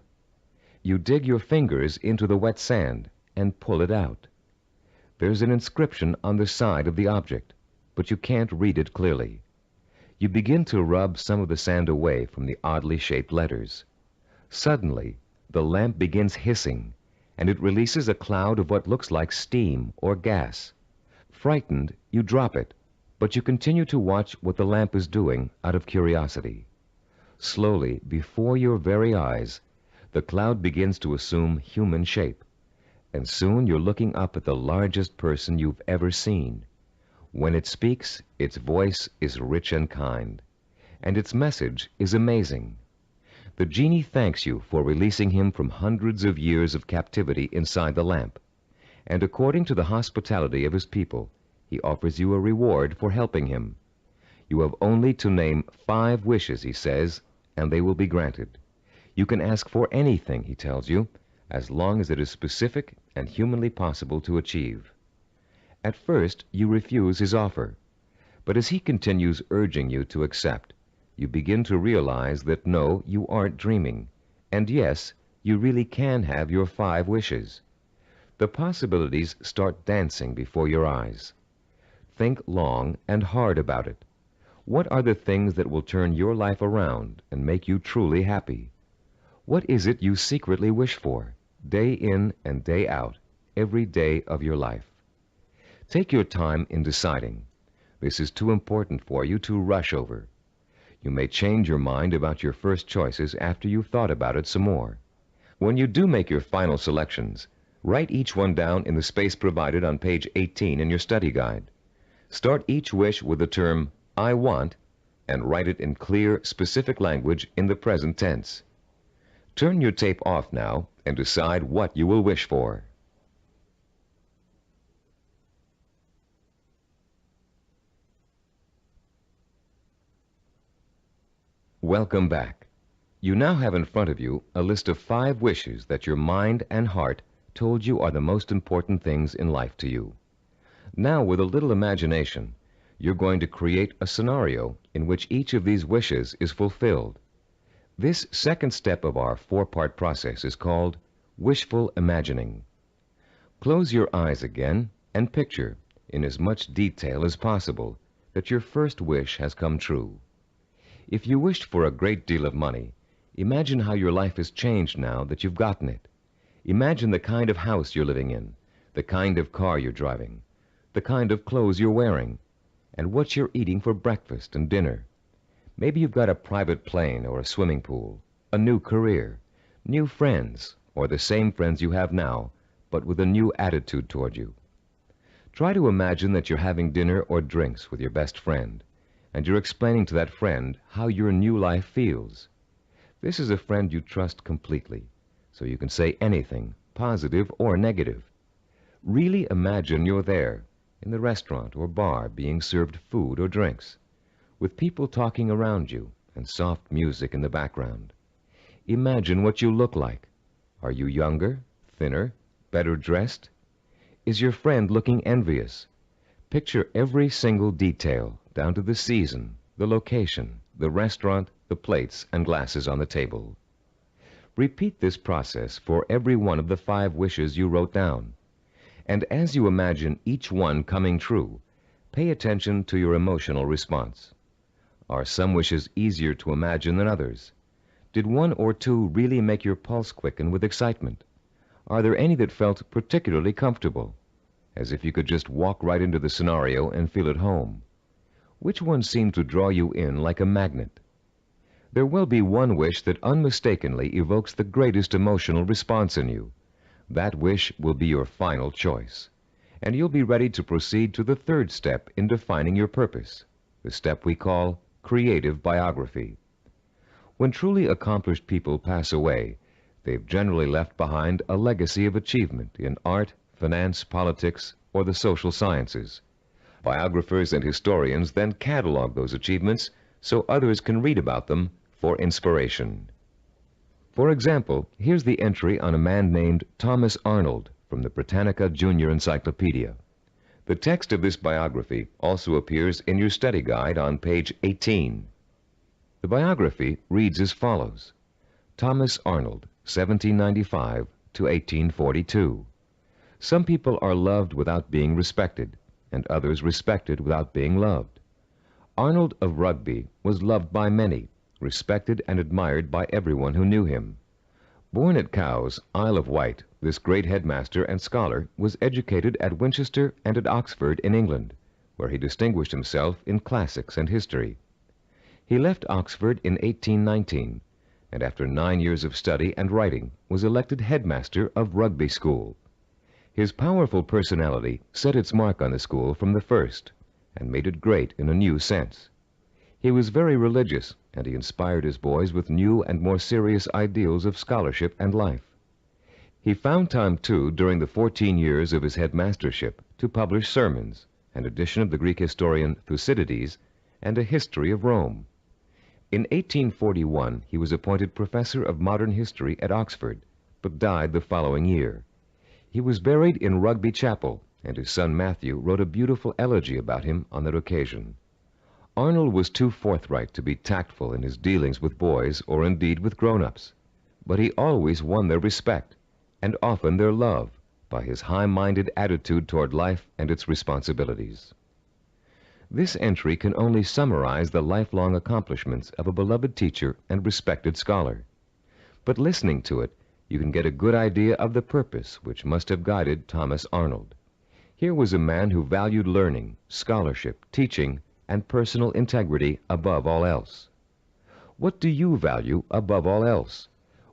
You dig your fingers into the wet sand and pull it out. There's an inscription on the side of the object, but you can't read it clearly. You begin to rub some of the sand away from the oddly shaped letters. Suddenly, the lamp begins hissing, and it releases a cloud of what looks like steam or gas. Frightened, you drop it, but you continue to watch what the lamp is doing out of curiosity. Slowly, before your very eyes, the cloud begins to assume human shape, and soon you're looking up at the largest person you've ever seen. When it speaks, its voice is rich and kind, and its message is amazing. The genie thanks you for releasing him from hundreds of years of captivity inside the lamp, and according to the hospitality of his people, he offers you a reward for helping him. You have only to name 5 wishes, he says, and they will be granted. You can ask for anything, he tells you, as long as it is specific and humanly possible to achieve. At first, you refuse his offer, but as he continues urging you to accept, you begin to realize that no, you aren't dreaming, and yes, you really can have your 5 wishes. The possibilities start dancing before your eyes. Think long and hard about it. What are the things that will turn your life around and make you truly happy? What is it you secretly wish for, day in and day out, every day of your life? Take your time in deciding. This is too important for you to rush over. You may change your mind about your first choices after you've thought about it some more. When you do make your final selections, write each one down in the space provided on page 18 in your study guide. Start each wish with the term, I want, and write it in clear, specific language in the present tense. Turn your tape off now and decide what you will wish for. Welcome back. You now have in front of you a list of 5 wishes that your mind and heart told you are the most important things in life to you. Now, with a little imagination, you're going to create a scenario in which each of these wishes is fulfilled. This second step of our 4-part process is called wishful imagining. Close your eyes again and picture, in as much detail as possible, that your first wish has come true. If you wished for a great deal of money, imagine how your life has changed now that you've gotten it. Imagine the kind of house you're living in, the kind of car you're driving, the kind of clothes you're wearing, and what you're eating for breakfast and dinner. Maybe you've got a private plane or a swimming pool, a new career, new friends, or the same friends you have now, but with a new attitude toward you. Try to imagine that you're having dinner or drinks with your best friend, and you're explaining to that friend how your new life feels. This is a friend you trust completely, so you can say anything, positive or negative. Really imagine you're there, in the restaurant or bar, being served food or drinks, with people talking around you and soft music in the background. Imagine what you look like. Are you younger, thinner, better dressed? Is your friend looking envious? Picture every single detail, down to the season, the location, the restaurant, the plates and glasses on the table. Repeat this process for every one of the 5 wishes you wrote down. And as you imagine each one coming true, pay attention to your emotional response. Are some wishes easier to imagine than others? Did 1 or 2 really make your pulse quicken with excitement? Are there any that felt particularly comfortable, as if you could just walk right into the scenario and feel at home? Which one seemed to draw you in like a magnet? There will be one wish that unmistakably evokes the greatest emotional response in you. That wish will be your final choice, and you'll be ready to proceed to the 3rd step in defining your purpose, the step we call creative biography. When truly accomplished people pass away, they've generally left behind a legacy of achievement in art, finance, politics, or the social sciences. Biographers and historians then catalog those achievements so others can read about them for inspiration. For example, here's the entry on a man named Thomas Arnold from the Britannica Junior Encyclopedia. The text of this biography also appears in your study guide on page 18. The biography reads as follows: Thomas Arnold, 1795 to 1842. Some people are loved without being respected, and others respected without being loved. Arnold of Rugby was loved by many, respected and admired by everyone who knew him. Born at Cowes, Isle of Wight, this great headmaster and scholar was educated at Winchester and at Oxford in England, where he distinguished himself in classics and history. He left Oxford in 1819, and after 9 years of study and writing was elected headmaster of Rugby School. His powerful personality set its mark on the school from the first, and made it great in a new sense. He was very religious, and he inspired his boys with new and more serious ideals of scholarship and life. He found time, too, during the 14 years of his headmastership, to publish sermons, an edition of the Greek historian Thucydides, and a history of Rome. In 1841, he was appointed professor of modern history at Oxford, but died the following year. He was buried in Rugby Chapel, and his son Matthew wrote a beautiful elegy about him on that occasion. Arnold was too forthright to be tactful in his dealings with boys or indeed with grown-ups, but he always won their respect, and often their love, by his high-minded attitude toward life and its responsibilities. This entry can only summarize the lifelong accomplishments of a beloved teacher and respected scholar. But listening to it, you can get a good idea of the purpose which must have guided Thomas Arnold. Here was a man who valued learning, scholarship, teaching, and personal integrity above all else. What do you value above all else?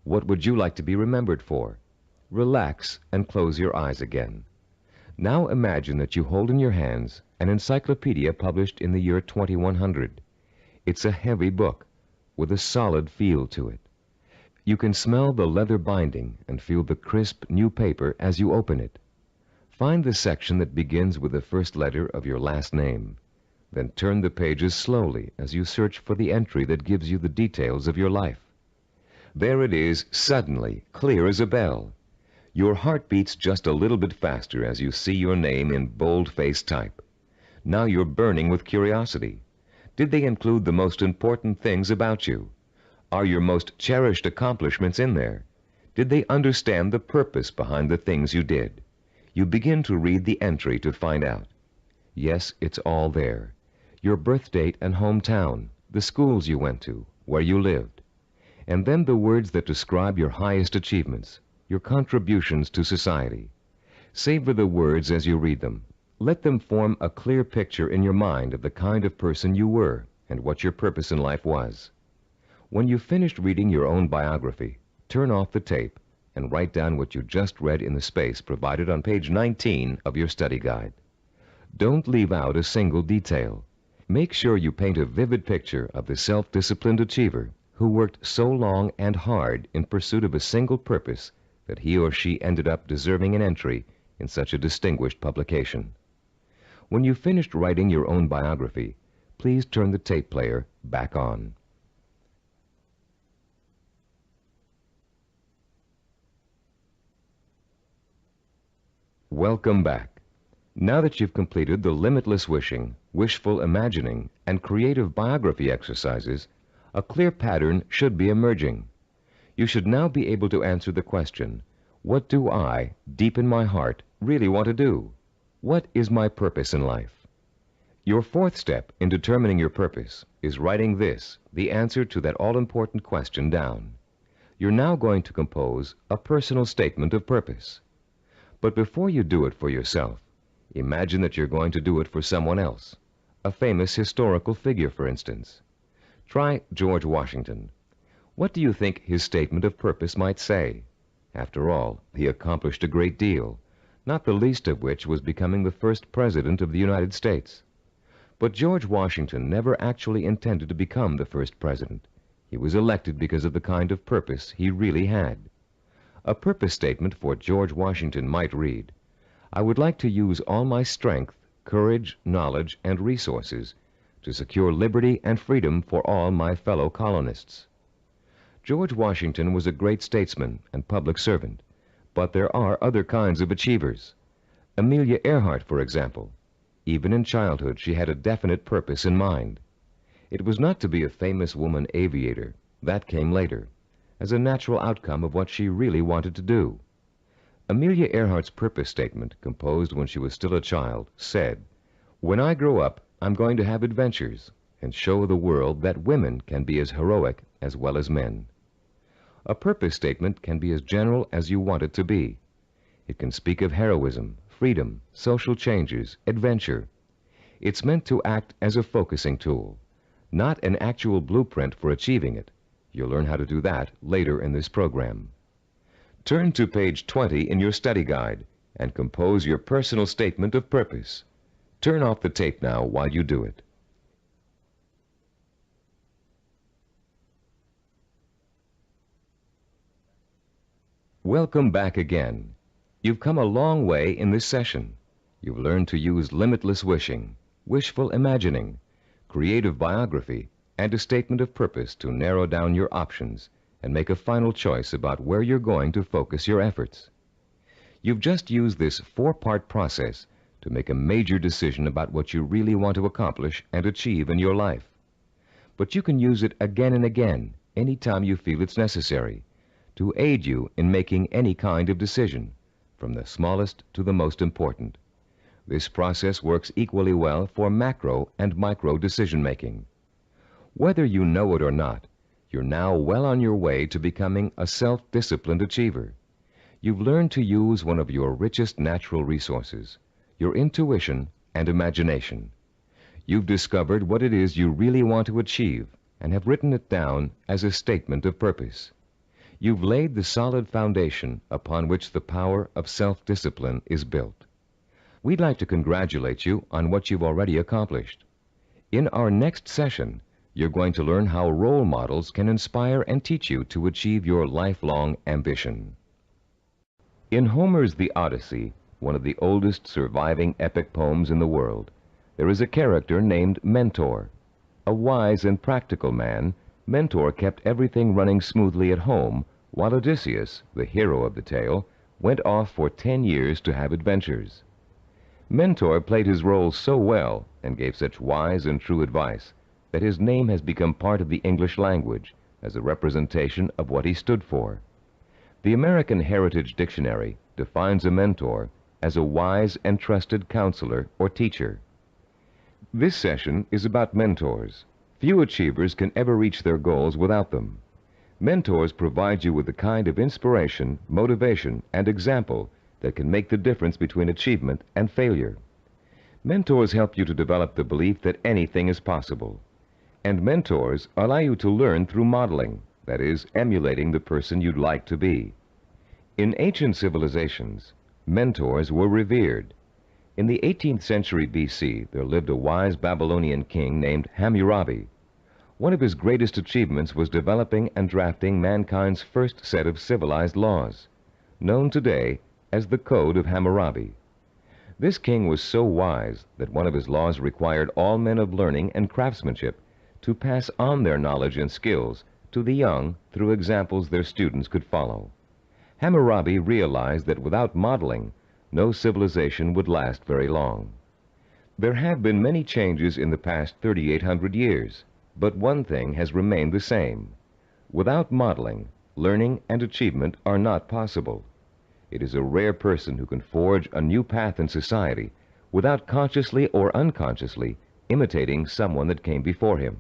What would you like to be remembered for? Relax and close your eyes again. Now imagine that you hold in your hands an encyclopedia published in the year 2100. It's a heavy book with a solid feel to it. You can smell the leather binding and feel the crisp new paper as you open it. Find the section that begins with the first letter of your last name. Then turn the pages slowly as you search for the entry that gives you the details of your life. There it is, suddenly, clear as a bell. Your heart beats just a little bit faster as you see your name in bold-faced type. Now you're burning with curiosity. Did they include the most important things about you? Are your most cherished accomplishments in there? Did they understand the purpose behind the things you did? You begin to read the entry to find out. Yes, it's all there. your birth date and hometown, the schools you went to, where you lived, and then the words that describe your highest achievements, your contributions to society. Savor the words as you read them. Let them form a clear picture in your mind of the kind of person you were and what your purpose in life was. When you've finished reading your own biography, turn off the tape and write down what you just read in the space provided on page 19 of your study guide. Don't leave out a single detail. Make sure you paint a vivid picture of the self-disciplined achiever who worked so long and hard in pursuit of a single purpose that he or she ended up deserving an entry in such a distinguished publication. When you've finished writing your own biography, please turn the tape player back on. Welcome back. Now that you've completed the limitless wishing, wishful imagining, and creative biography exercises, a clear pattern should be emerging. You should now be able to answer the question, what do I, deep in my heart, really want to do? What is my purpose in life? Your fourth step in determining your purpose is writing this, the answer to that all-important question, down. You're now going to compose a personal statement of purpose. But before you do it for yourself, imagine that you're going to do it for someone else, a famous historical figure, for instance. Try George Washington. What do you think his statement of purpose might say? After all, he accomplished a great deal, not the least of which was becoming the first president of the United States. But George Washington never actually intended to become the first president. He was elected because of the kind of purpose he really had. A purpose statement for George Washington might read, I would like to use all my strength, courage, knowledge, and resources to secure liberty and freedom for all my fellow colonists. George Washington was a great statesman and public servant, but there are other kinds of achievers. Amelia Earhart, for example. Even in childhood, she had a definite purpose in mind. It was not to be a famous woman aviator. That came later, as a natural outcome of what she really wanted to do. Amelia Earhart's purpose statement, composed when she was still a child, said, When I grow up, I'm going to have adventures and show the world that women can be as heroic as well as men. A purpose statement can be as general as you want it to be. It can speak of heroism, freedom, social changes, adventure. It's meant to act as a focusing tool, not an actual blueprint for achieving it. You'll learn how to do that later in this program. Turn to page 20 in your study guide and compose your personal statement of purpose. Turn off the tape now while you do it. Welcome back again. You've come a long way in this session. You've learned to use limitless wishing, wishful imagining, creative biography, and a statement of purpose to narrow down your options and make a final choice about where you're going to focus your efforts. You've just used this four-part process to make a major decision about what you really want to accomplish and achieve in your life. But you can use it again and again, anytime you feel it's necessary, to aid you in making any kind of decision, from the smallest to the most important. This process works equally well for macro and micro decision-making. Whether you know it or not, you're now well on your way to becoming a self-disciplined achiever. You've learned to use one of your richest natural resources, your intuition and imagination. You've discovered what it is you really want to achieve and have written it down as a statement of purpose. You've laid the solid foundation upon which the power of self-discipline is built. We'd like to congratulate you on what you've already accomplished. In our next session, you're going to learn how role models can inspire and teach you to achieve your lifelong ambition. In Homer's The Odyssey, one of the oldest surviving epic poems in the world, there is a character named Mentor. A wise and practical man, Mentor kept everything running smoothly at home, while Odysseus, the hero of the tale, went off for 10 years to have adventures. Mentor played his role so well and gave such wise and true advice that his name has become part of the English language as a representation of what he stood for. The American Heritage Dictionary defines a mentor as a wise and trusted counselor or teacher. This session is about mentors. Few achievers can ever reach their goals without them. Mentors provide you with the kind of inspiration, motivation, and example that can make the difference between achievement and failure. Mentors help you to develop the belief that anything is possible. And mentors allow you to learn through modeling, that is, emulating the person you'd like to be. In ancient civilizations, mentors were revered. In the 18th century BC, there lived a wise Babylonian king named Hammurabi. One of his greatest achievements was developing and drafting mankind's first set of civilized laws, known today as the Code of Hammurabi. This king was so wise that one of his laws required all men of learning and craftsmanship to pass on their knowledge and skills to the young through examples their students could follow. Hammurabi realized that without modeling, no civilization would last very long. There have been many changes in the past 3,800 years, but one thing has remained the same. Without modeling, learning and achievement are not possible. It is a rare person who can forge a new path in society without consciously or unconsciously imitating someone that came before him.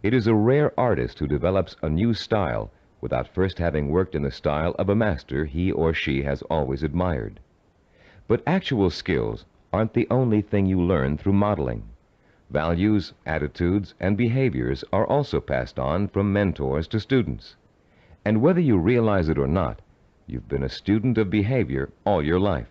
It is a rare artist who develops a new style without first having worked in the style of a master he or she has always admired. But actual skills aren't the only thing you learn through modeling. Values, attitudes, and behaviors are also passed on from mentors to students. And whether you realize it or not, you've been a student of behavior all your life.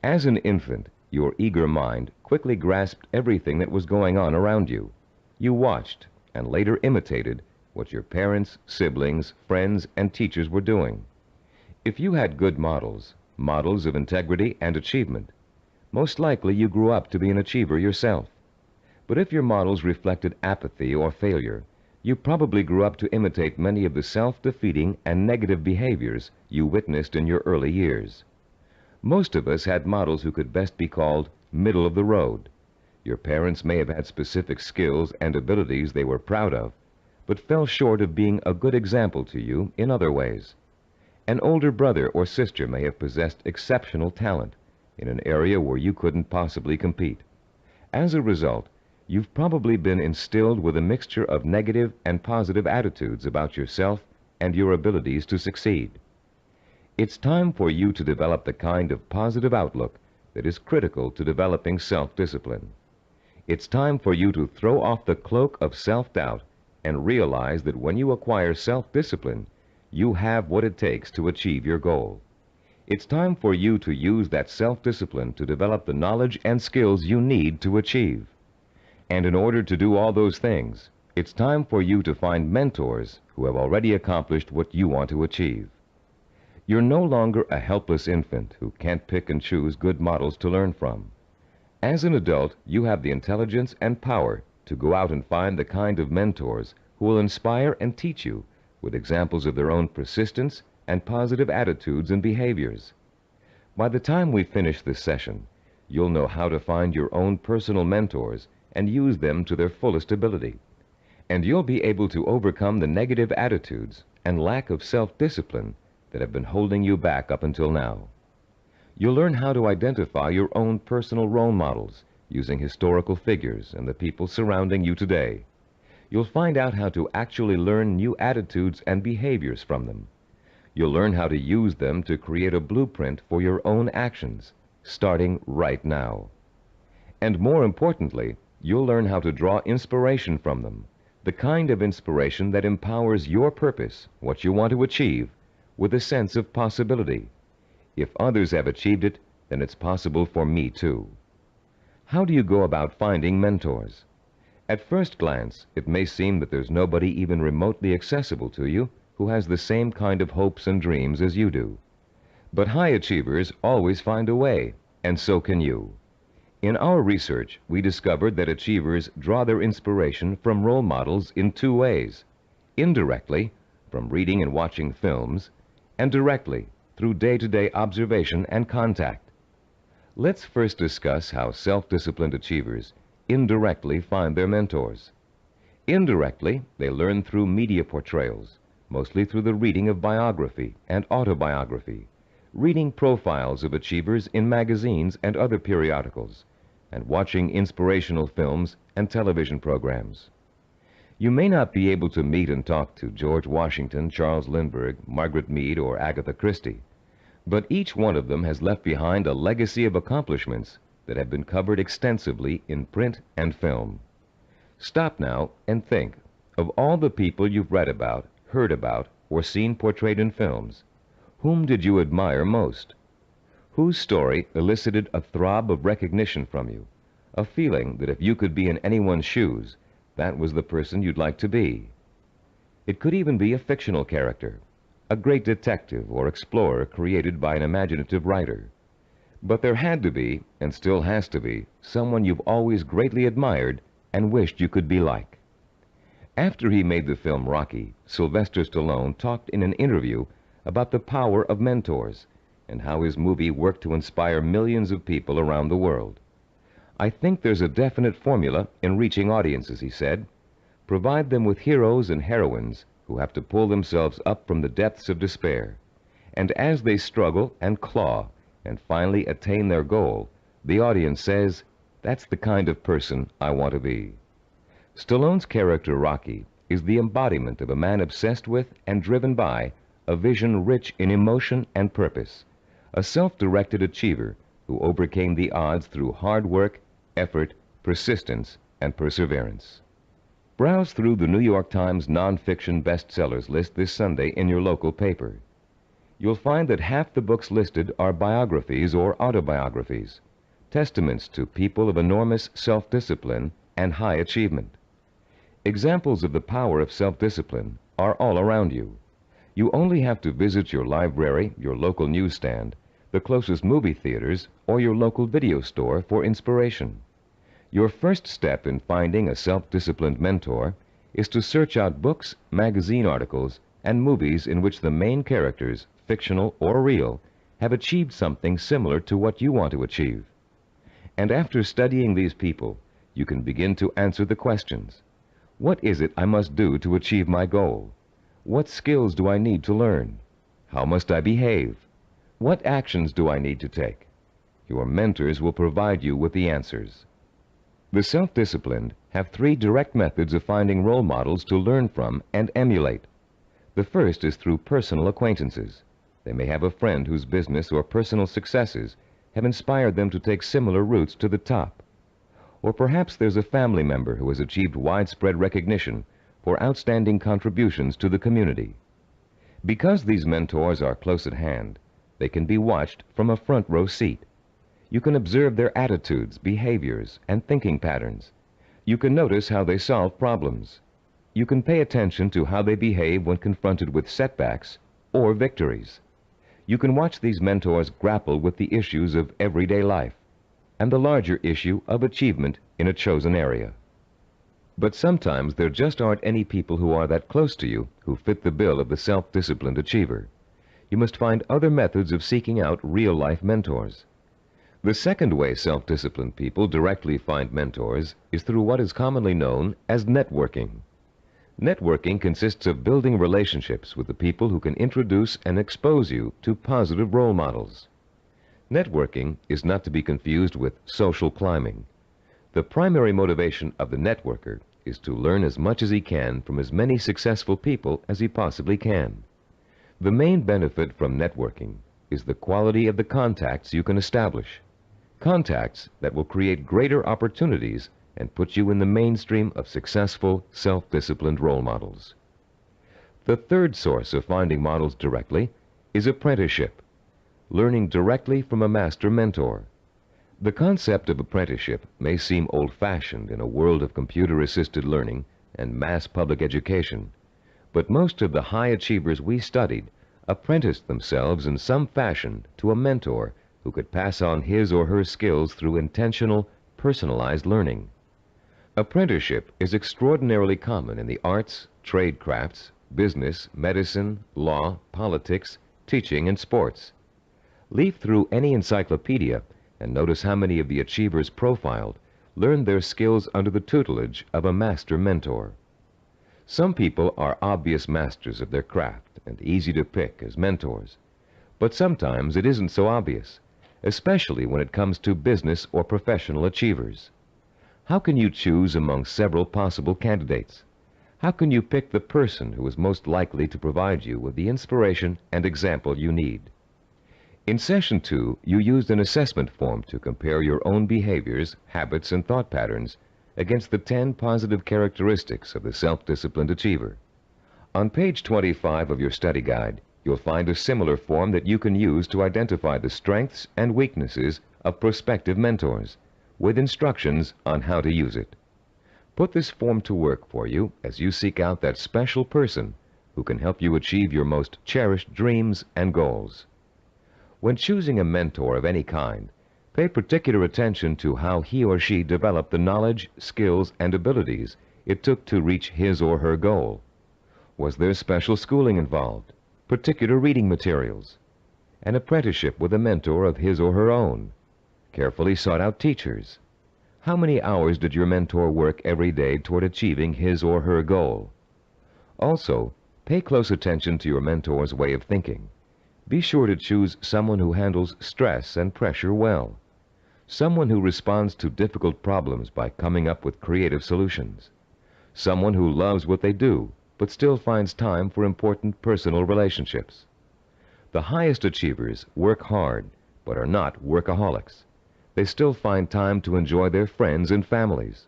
As an infant, your eager mind quickly grasped everything that was going on around you. You watched and later imitated what your parents, siblings, friends, and teachers were doing. If you had good models, models of integrity and achievement, most likely you grew up to be an achiever yourself. But if your models reflected apathy or failure, you probably grew up to imitate many of the self-defeating and negative behaviors you witnessed in your early years. Most of us had models who could best be called middle of the road. Your parents may have had specific skills and abilities they were proud of, but fell short of being a good example to you in other ways. An older brother or sister may have possessed exceptional talent in an area where you couldn't possibly compete. As a result, you've probably been instilled with a mixture of negative and positive attitudes about yourself and your abilities to succeed. It's time for you to develop the kind of positive outlook that is critical to developing self-discipline. It's time for you to throw off the cloak of self-doubt and realize that when you acquire self-discipline, you have what it takes to achieve your goal. It's time for you to use that self-discipline to develop the knowledge and skills you need to achieve. And in order to do all those things, it's time for you to find mentors who have already accomplished what you want to achieve. You're no longer a helpless infant who can't pick and choose good models to learn from. As an adult, you have the intelligence and power to go out and find the kind of mentors who will inspire and teach you with examples of their own persistence and positive attitudes and behaviors. By the time we finish this session, you'll know how to find your own personal mentors and use them to their fullest ability. And you'll be able to overcome the negative attitudes and lack of self-discipline that have been holding you back up until now. You'll learn how to identify your own personal role models using historical figures and the people surrounding you today. You'll find out how to actually learn new attitudes and behaviors from them. You'll learn how to use them to create a blueprint for your own actions, starting right now. And more importantly, you'll learn how to draw inspiration from them, the kind of inspiration that empowers your purpose, what you want to achieve, with a sense of possibility. If others have achieved it, then it's possible for me too. How do you go about finding mentors? At first glance, it may seem that there's nobody even remotely accessible to you who has the same kind of hopes and dreams as you do. But high achievers always find a way, and so can you. In our research, we discovered that achievers draw their inspiration from role models in two ways: indirectly, from reading and watching films, and directly, through day-to-day observation and contact. Let's first discuss how self-disciplined achievers indirectly find their mentors. Indirectly, they learn through media portrayals, mostly through the reading of biography and autobiography, reading profiles of achievers in magazines and other periodicals, and watching inspirational films and television programs. You may not be able to meet and talk to George Washington, Charles Lindbergh, Margaret Mead, or Agatha Christie, but each one of them has left behind a legacy of accomplishments that have been covered extensively in print and film. Stop now and think of all the people you've read about, heard about, or seen portrayed in films. Whom did you admire most? Whose story elicited a throb of recognition from you, a feeling that if you could be in anyone's shoes, that was the person you'd like to be? It could even be a fictional character, a great detective or explorer created by an imaginative writer. But there had to be, and still has to be, someone you've always greatly admired and wished you could be like. After he made the film Rocky, Sylvester Stallone talked in an interview about the power of mentors and how his movie worked to inspire millions of people around the world. "I think there's a definite formula in reaching audiences," he said. "Provide them with heroes and heroines who have to pull themselves up from the depths of despair. And as they struggle and claw and finally attain their goal, the audience says, 'That's the kind of person I want to be.'" Stallone's character Rocky is the embodiment of a man obsessed with and driven by a vision rich in emotion and purpose, a self-directed achiever who overcame the odds through hard work, effort, persistence, and perseverance. Browse through the New York Times nonfiction bestsellers list this Sunday in your local paper. You'll find that half the books listed are biographies or autobiographies, testaments to people of enormous self-discipline and high achievement. Examples of the power of self-discipline are all around you. You only have to visit your library, your local newsstand, the closest movie theaters, or your local video store for inspiration. Your first step in finding a self-disciplined mentor is to search out books, magazine articles, and movies in which the main characters, fictional or real, have achieved something similar to what you want to achieve. And after studying these people, you can begin to answer the questions. What is it I must do to achieve my goal? What skills do I need to learn? How must I behave? What actions do I need to take? Your mentors will provide you with the answers. The self-disciplined have 3 direct methods of finding role models to learn from and emulate. The first is through personal acquaintances. They may have a friend whose business or personal successes have inspired them to take similar routes to the top. Or perhaps there's a family member who has achieved widespread recognition for outstanding contributions to the community. Because these mentors are close at hand, they can be watched from a front row seat. You can observe their attitudes, behaviors, and thinking patterns. You can notice how they solve problems. You can pay attention to how they behave when confronted with setbacks or victories. You can watch these mentors grapple with the issues of everyday life and the larger issue of achievement in a chosen area. But sometimes there just aren't any people who are that close to you who fit the bill of the self-disciplined achiever. You must find other methods of seeking out real-life mentors. The second way self-disciplined people directly find mentors is through what is commonly known as networking. Networking consists of building relationships with the people who can introduce and expose you to positive role models. Networking is not to be confused with social climbing. The primary motivation of the networker is to learn as much as he can from as many successful people as he possibly can. The main benefit from networking is the quality of the contacts you can establish. Contacts that will create greater opportunities and put you in the mainstream of successful, self-disciplined role models. The third source of finding models directly is apprenticeship, learning directly from a master mentor. The concept of apprenticeship may seem old-fashioned in a world of computer-assisted learning and mass public education, but most of the high achievers we studied apprenticed themselves in some fashion to a mentor who could pass on his or her skills through intentional, personalized learning. Apprenticeship is extraordinarily common in the arts, trade crafts, business, medicine, law, politics, teaching, and sports. Leaf through any encyclopedia and notice how many of the achievers profiled learned their skills under the tutelage of a master mentor. Some people are obvious masters of their craft and easy to pick as mentors, but sometimes it isn't so obvious, especially when it comes to business or professional achievers. How can you choose among several possible candidates? How can you pick the person who is most likely to provide you with the inspiration and example you need? In Session 2, you used an assessment form to compare your own behaviors, habits, and thought patterns against the 10 positive characteristics of the self-disciplined achiever. On page 25 of your study guide, you'll find a similar form that you can use to identify the strengths and weaknesses of prospective mentors, with instructions on how to use it. Put this form to work for you as you seek out that special person who can help you achieve your most cherished dreams and goals. When choosing a mentor of any kind, pay particular attention to how he or she developed the knowledge, skills, and abilities it took to reach his or her goal. Was there special schooling involved, particular reading materials, an apprenticeship with a mentor of his or her own, carefully sought-out teachers? How many hours did your mentor work every day toward achieving his or her goal? Also, pay close attention to your mentor's way of thinking. Be sure to choose someone who handles stress and pressure well, someone who responds to difficult problems by coming up with creative solutions, someone who loves what they do but still finds time for important personal relationships. The highest achievers work hard but are not workaholics. They still find time to enjoy their friends and families.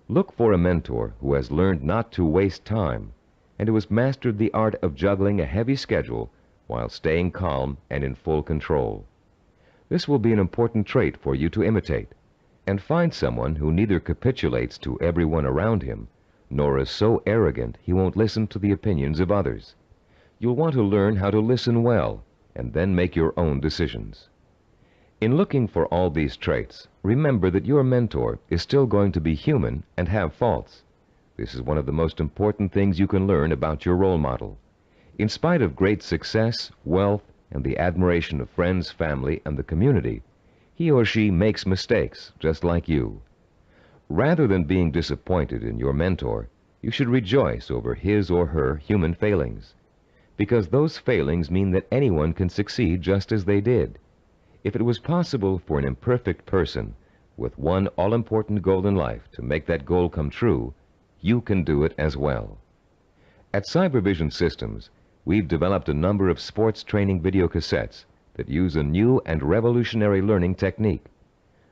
Look for a mentor who has learned not to waste time and who has mastered the art of juggling a heavy schedule while staying calm and in full control. This will be an important trait for you to imitate, and find someone who neither capitulates to everyone around him, nor is so arrogant he won't listen to the opinions of others. You'll want to learn how to listen well, and then make your own decisions. In looking for all these traits, remember that your mentor is still going to be human and have faults. This is one of the most important things you can learn about your role model. In spite of great success, wealth, and the admiration of friends, family, and the community, he or she makes mistakes just like you. Rather than being disappointed in your mentor, you should rejoice over his or her human failings, because those failings mean that anyone can succeed just as they did. If it was possible for an imperfect person with one all-important goal in life to make that goal come true, you can do it as well. At Cybervision Systems, we've developed a number of sports training video cassettes that use a new and revolutionary learning technique.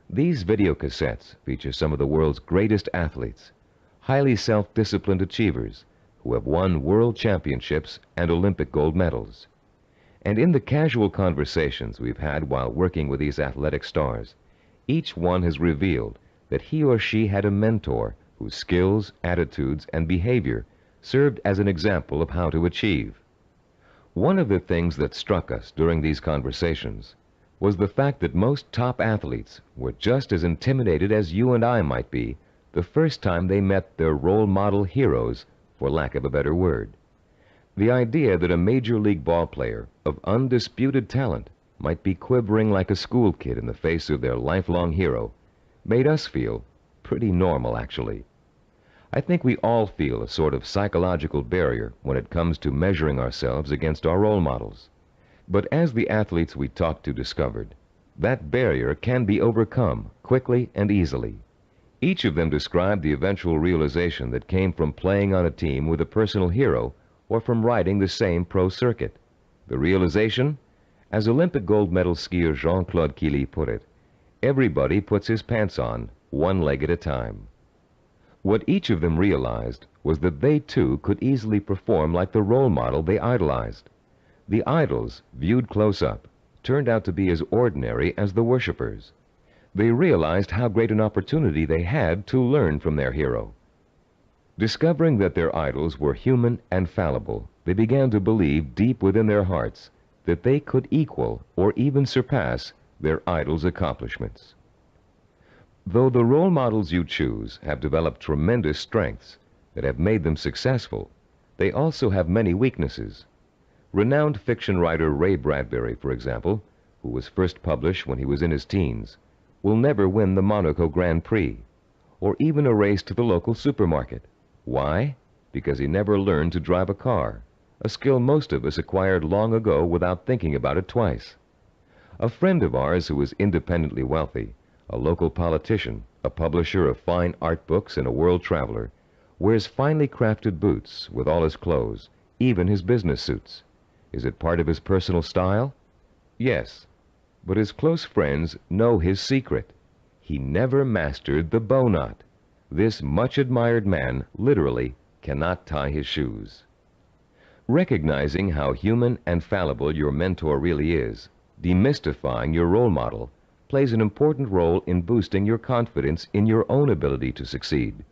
These video cassettes feature some of the world's greatest athletes, highly self-disciplined achievers who have won world championships and Olympic gold medals. And in the casual conversations we've had while working with these athletic stars, each one has revealed that he or she had a mentor whose skills, attitudes, and behavior served as an example of how to achieve. One of the things that struck us during these conversations was the fact that most top athletes were just as intimidated as you and I might be the first time they met their role model heroes, for lack of a better word. The idea that a major league ball player of undisputed talent might be quivering like a school kid in the face of their lifelong hero made us feel pretty normal, actually. I think we all feel a sort of psychological barrier when it comes to measuring ourselves against our role models. But as the athletes we talked to discovered, that barrier can be overcome quickly and easily. Each of them described the eventual realization that came from playing on a team with a personal hero or from riding the same pro circuit. The realization? As Olympic gold medal skier Jean-Claude Killy put it, everybody puts his pants on, one leg at a time. What each of them realized was that they too could easily perform like the role model they idolized. The idols, viewed close up, turned out to be as ordinary as the worshippers. They realized how great an opportunity they had to learn from their hero. Discovering that their idols were human and fallible, they began to believe deep within their hearts that they could equal or even surpass their idols' accomplishments. Though the role models you choose have developed tremendous strengths that have made them successful, they also have many weaknesses. Renowned fiction writer Ray Bradbury, for example, who was first published when he was in his teens, will never win the Monaco Grand Prix, or even a race to the local supermarket. Why? Because he never learned to drive a car, a skill most of us acquired long ago without thinking about it twice. A friend of ours who is independently wealthy, a local politician, a publisher of fine art books, and a world traveler, wears finely crafted boots with all his clothes, even his business suits. Is it part of his personal style? Yes. But his close friends know his secret. He never mastered the bow knot. This much admired man literally cannot tie his shoes. Recognizing how human and fallible your mentor really is, demystifying your role model, plays an important role in boosting your confidence in your own ability to succeed.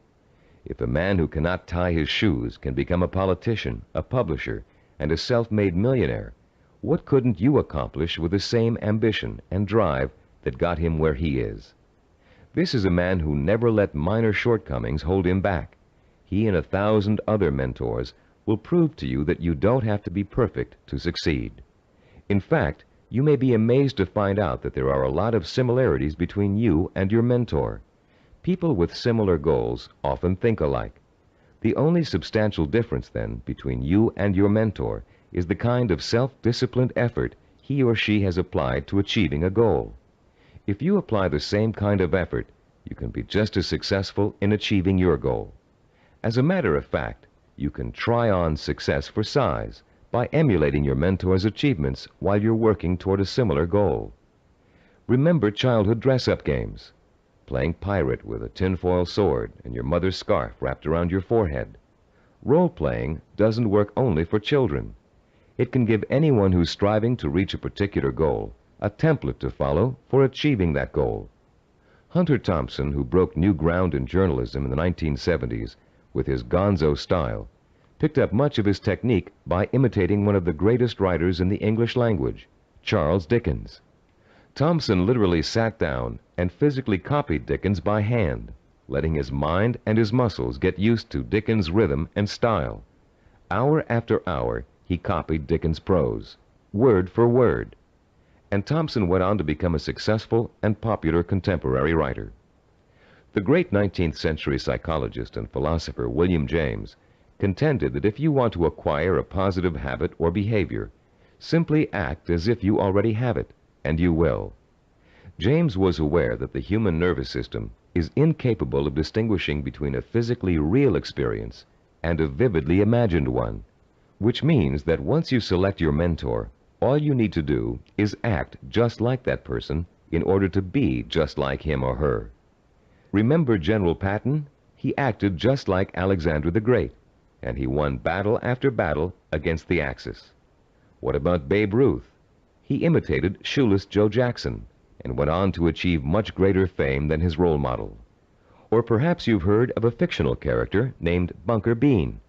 If a man who cannot tie his shoes can become a politician, a publisher, and a self-made millionaire, what couldn't you accomplish with the same ambition and drive that got him where he is? This is a man who never let minor shortcomings hold him back. He and 1,000 other mentors will prove to you that you don't have to be perfect to succeed. In fact, you may be amazed to find out that there are a lot of similarities between you and your mentor. People with similar goals often think alike. The only substantial difference, then, between you and your mentor is the kind of self-disciplined effort he or she has applied to achieving a goal. If you apply the same kind of effort, you can be just as successful in achieving your goal. As a matter of fact, you can try on success for size by emulating your mentor's achievements while you're working toward a similar goal. Remember childhood dress-up games, playing pirate with a tinfoil sword and your mother's scarf wrapped around your forehead. Role-playing doesn't work only for children. It can give anyone who's striving to reach a particular goal a template to follow for achieving that goal. Hunter Thompson, who broke new ground in journalism in the 1970s with his gonzo style, picked up much of his technique by imitating one of the greatest writers in the English language, Charles Dickens. Thompson literally sat down and physically copied Dickens by hand, letting his mind and his muscles get used to Dickens' rhythm and style. Hour after hour, he copied Dickens' prose, word for word. And Thompson went on to become a successful and popular contemporary writer. The great 19th century psychologist and philosopher William James contended that if you want to acquire a positive habit or behavior, simply act as if you already have it, and you will. James was aware that the human nervous system is incapable of distinguishing between a physically real experience and a vividly imagined one, which means that once you select your mentor, all you need to do is act just like that person in order to be just like him or her. Remember General Patton? He acted just like Alexander the Great, and he won battle after battle against the Axis. What about Babe Ruth? He imitated Shoeless Joe Jackson and went on to achieve much greater fame than his role model. Or perhaps you've heard of a fictional character named Bunker Bean.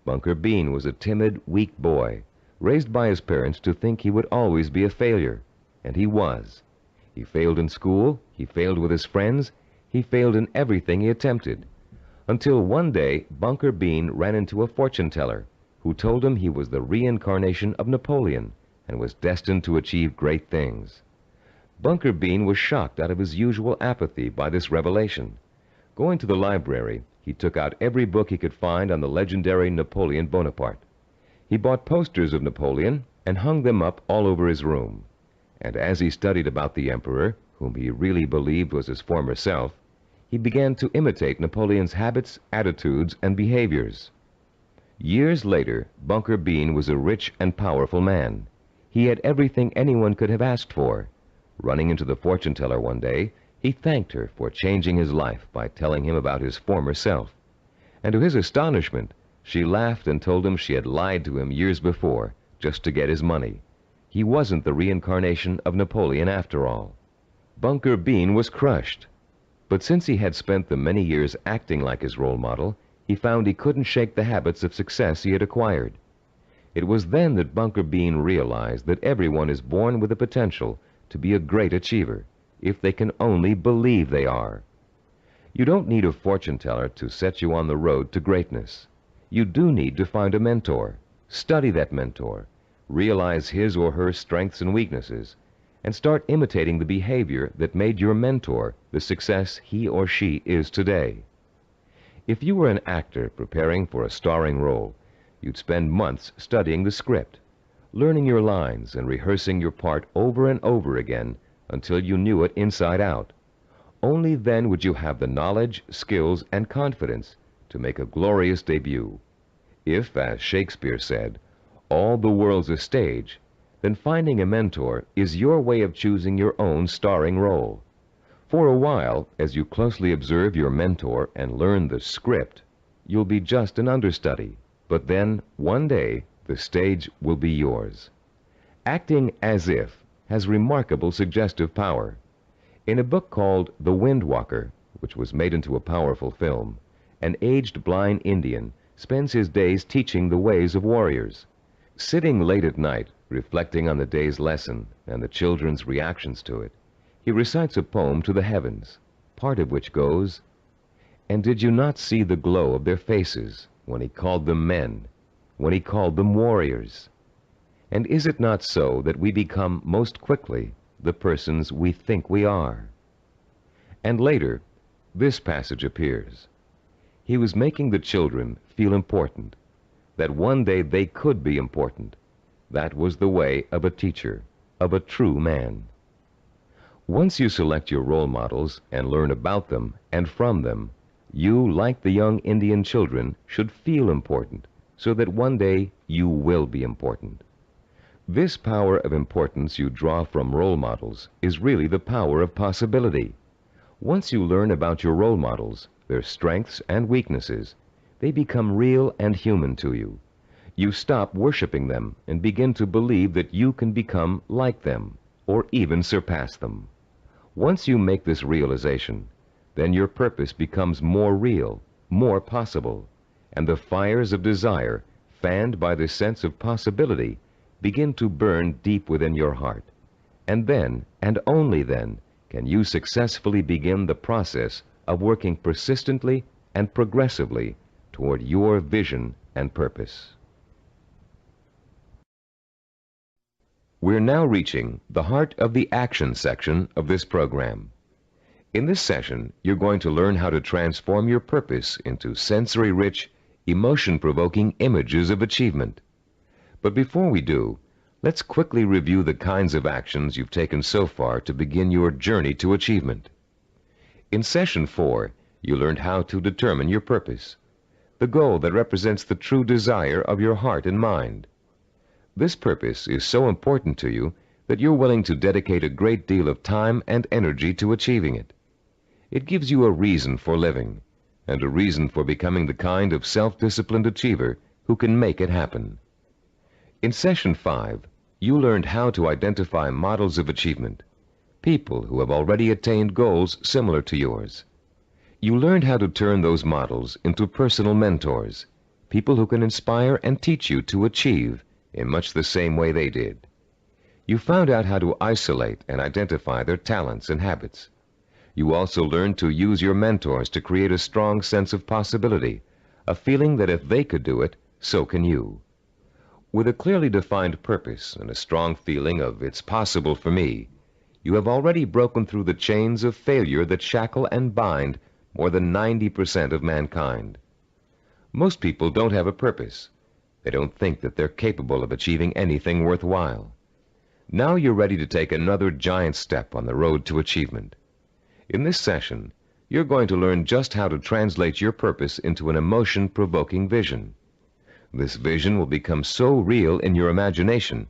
Bunker Bean was a timid, weak boy, raised by his parents to think he would always be a failure, and he was. He failed in school, he failed with his friends, he failed in everything he attempted, until one day Bunker Bean ran into a fortune teller who told him he was the reincarnation of Napoleon and was destined to achieve great things. Bunker Bean was shocked out of his usual apathy by this revelation. Going to the library, he took out every book he could find on the legendary Napoleon Bonaparte. He bought posters of Napoleon and hung them up all over his room. And as he studied about the emperor, whom he really believed was his former self, he began to imitate Napoleon's habits, attitudes, and behaviors. Years later, Bunker Bean was a rich and powerful man. He had everything anyone could have asked for. Running into the fortune teller one day, he thanked her for changing his life by telling him about his former self. And to his astonishment, she laughed and told him she had lied to him years before, just to get his money. He wasn't the reincarnation of Napoleon after all. Bunker Bean was crushed. But since he had spent the many years acting like his role model, he found he couldn't shake the habits of success he had acquired. It was then that Bunker Bean realized that everyone is born with the potential to be a great achiever, if they can only believe they are. You don't need a fortune teller to set you on the road to greatness. You do need to find a mentor, study that mentor, realize his or her strengths and weaknesses, and start imitating the behavior that made your mentor the success he or she is today. If you were an actor preparing for a starring role, you'd spend months studying the script. learning your lines and rehearsing your part over and over again until you knew it inside out. Only then would you have the knowledge, skills, and confidence to make a glorious debut. If, as Shakespeare said, all the world's a stage, then finding a mentor is your way of choosing your own starring role. For a while, as you closely observe your mentor and learn the script, you'll be just an understudy. But then, one day, the stage will be yours. Acting as if has remarkable suggestive power. In a book called The Wind Walker, which was made into a powerful film, an aged blind Indian spends his days teaching the ways of warriors. Sitting late at night, reflecting on the day's lesson and the children's reactions to it, he recites a poem to the heavens, part of which goes, "And did you not see the glow of their faces when he called them men, when he called them warriors? And is it not so that we become most quickly the persons we think we are?" And later, this passage appears. He was making the children feel important, that one day they could be important. That was the way of a teacher, of a true man. Once you select your role models and learn about them and from them, you, like the young Indian children, should feel important, so that one day you will be important. This power of importance you draw from role models is really the power of possibility. Once you learn about your role models, their strengths and weaknesses, they become real and human to you. You stop worshiping them and begin to believe that you can become like them, or even surpass them. Once you make this realization, then your purpose becomes more real, more possible, and the fires of desire, fanned by the sense of possibility, begin to burn deep within your heart. And then, and only then, can you successfully begin the process of working persistently and progressively toward your vision and purpose. We're now reaching the heart of the action section of this program. In this session, you're going to learn how to transform your purpose into sensory-rich, emotion-provoking images of achievement. But before we do, let's quickly review the kinds of actions you've taken so far to begin your journey to achievement. In Session 4, you learned how to determine your purpose, the goal that represents the true desire of your heart and mind. This purpose is so important to you that you're willing to dedicate a great deal of time and energy to achieving it. It gives you a reason for living, and a reason for becoming the kind of self-disciplined achiever who can make it happen. In Session 5, you learned how to identify models of achievement, people who have already attained goals similar to yours. You learned how to turn those models into personal mentors, people who can inspire and teach you to achieve in much the same way they did. You found out how to isolate and identify their talents and habits. You also learned to use your mentors to create a strong sense of possibility, a feeling that if they could do it, so can you. With a clearly defined purpose and a strong feeling of "it's possible for me," you have already broken through the chains of failure that shackle and bind more than 90% of mankind. Most people don't have a purpose. They don't think that they're capable of achieving anything worthwhile. Now you're ready to take another giant step on the road to achievement. In this session, you're going to learn just how to translate your purpose into an emotion-provoking vision. This vision will become so real in your imagination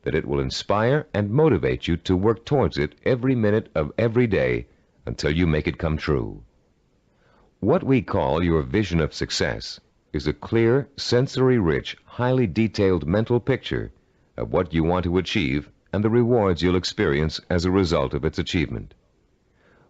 that it will inspire and motivate you to work towards it every minute of every day until you make it come true. What we call your vision of success is a clear, sensory-rich, highly detailed mental picture of what you want to achieve and the rewards you'll experience as a result of its achievement.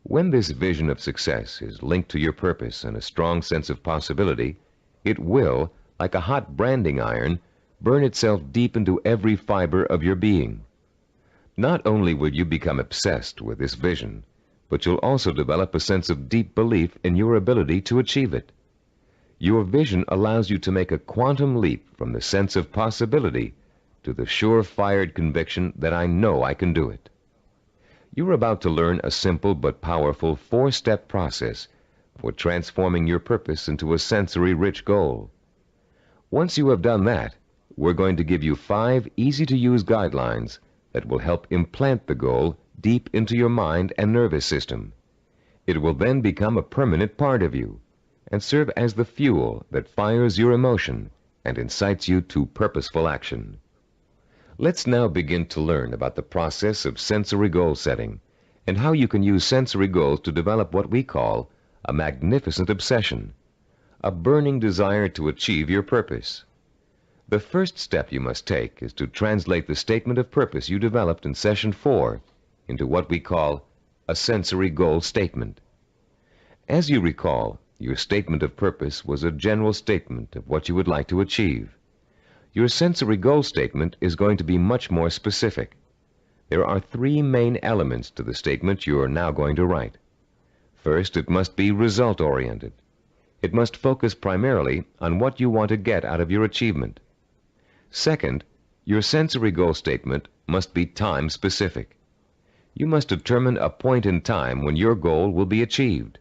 When this vision of success is linked to your purpose and a strong sense of possibility, it will, like a hot branding iron, burn itself deep into every fiber of your being. Not only will you become obsessed with this vision, but you'll also develop a sense of deep belief in your ability to achieve it. Your vision allows you to make a quantum leap from the sense of possibility to the sure-fired conviction that I know I can do it. You're about to learn a simple but powerful 4-step process for transforming your purpose into a sensory-rich goal. Once you have done that, we're going to give you 5 easy-to-use guidelines that will help implant the goal deep into your mind and nervous system. It will then become a permanent part of you and serve as the fuel that fires your emotion and incites you to purposeful action. Let's now begin to learn about the process of sensory goal setting and how you can use sensory goals to develop what we call a magnificent obsession, a burning desire to achieve your purpose. The first step you must take is to translate the statement of purpose you developed in Session 4 into what we call a sensory goal statement. As you recall, your statement of purpose was a general statement of what you would like to achieve. Your sensory goal statement is going to be much more specific. There are 3 main elements to the statement you are now going to write. First, it must be result-oriented. It must focus primarily on what you want to get out of your achievement. Second, your sensory goal statement must be time-specific. You must determine a point in time when your goal will be achieved.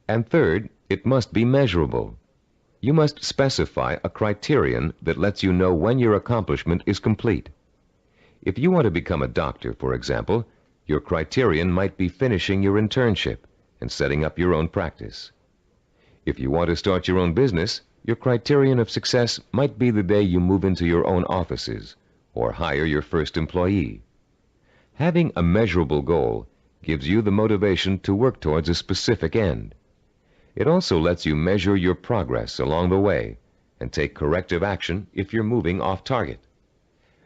And third, it must be measurable. You must specify a criterion that lets you know when your accomplishment is complete. If you want to become a doctor, for example, your criterion might be finishing your internship and setting up your own practice. If you want to start your own business, your criterion of success might be the day you move into your own offices or hire your first employee. Having a measurable goal gives you the motivation to work towards a specific end. It also lets you measure your progress along the way and take corrective action if you're moving off target.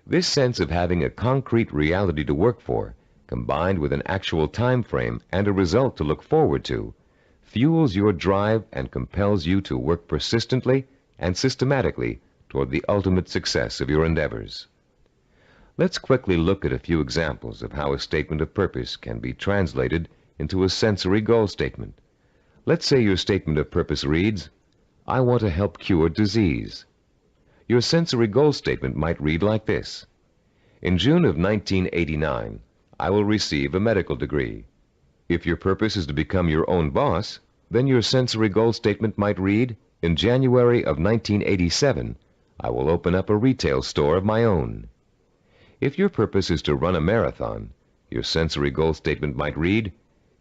This sense of having a concrete reality to work for, combined with an actual time frame and a result to look forward to, fuels your drive and compels you to work persistently and systematically toward the ultimate success of your endeavors. Let's quickly look at a few examples of how a statement of purpose can be translated into a sensory goal statement. Let's say your statement of purpose reads, "I want to help cure disease." Your sensory goal statement might read like this: "In June of 1989, I will receive a medical degree." If your purpose is to become your own boss, then your sensory goal statement might read, "In January of 1987, I will open up a retail store of my own." If your purpose is to run a marathon, your sensory goal statement might read,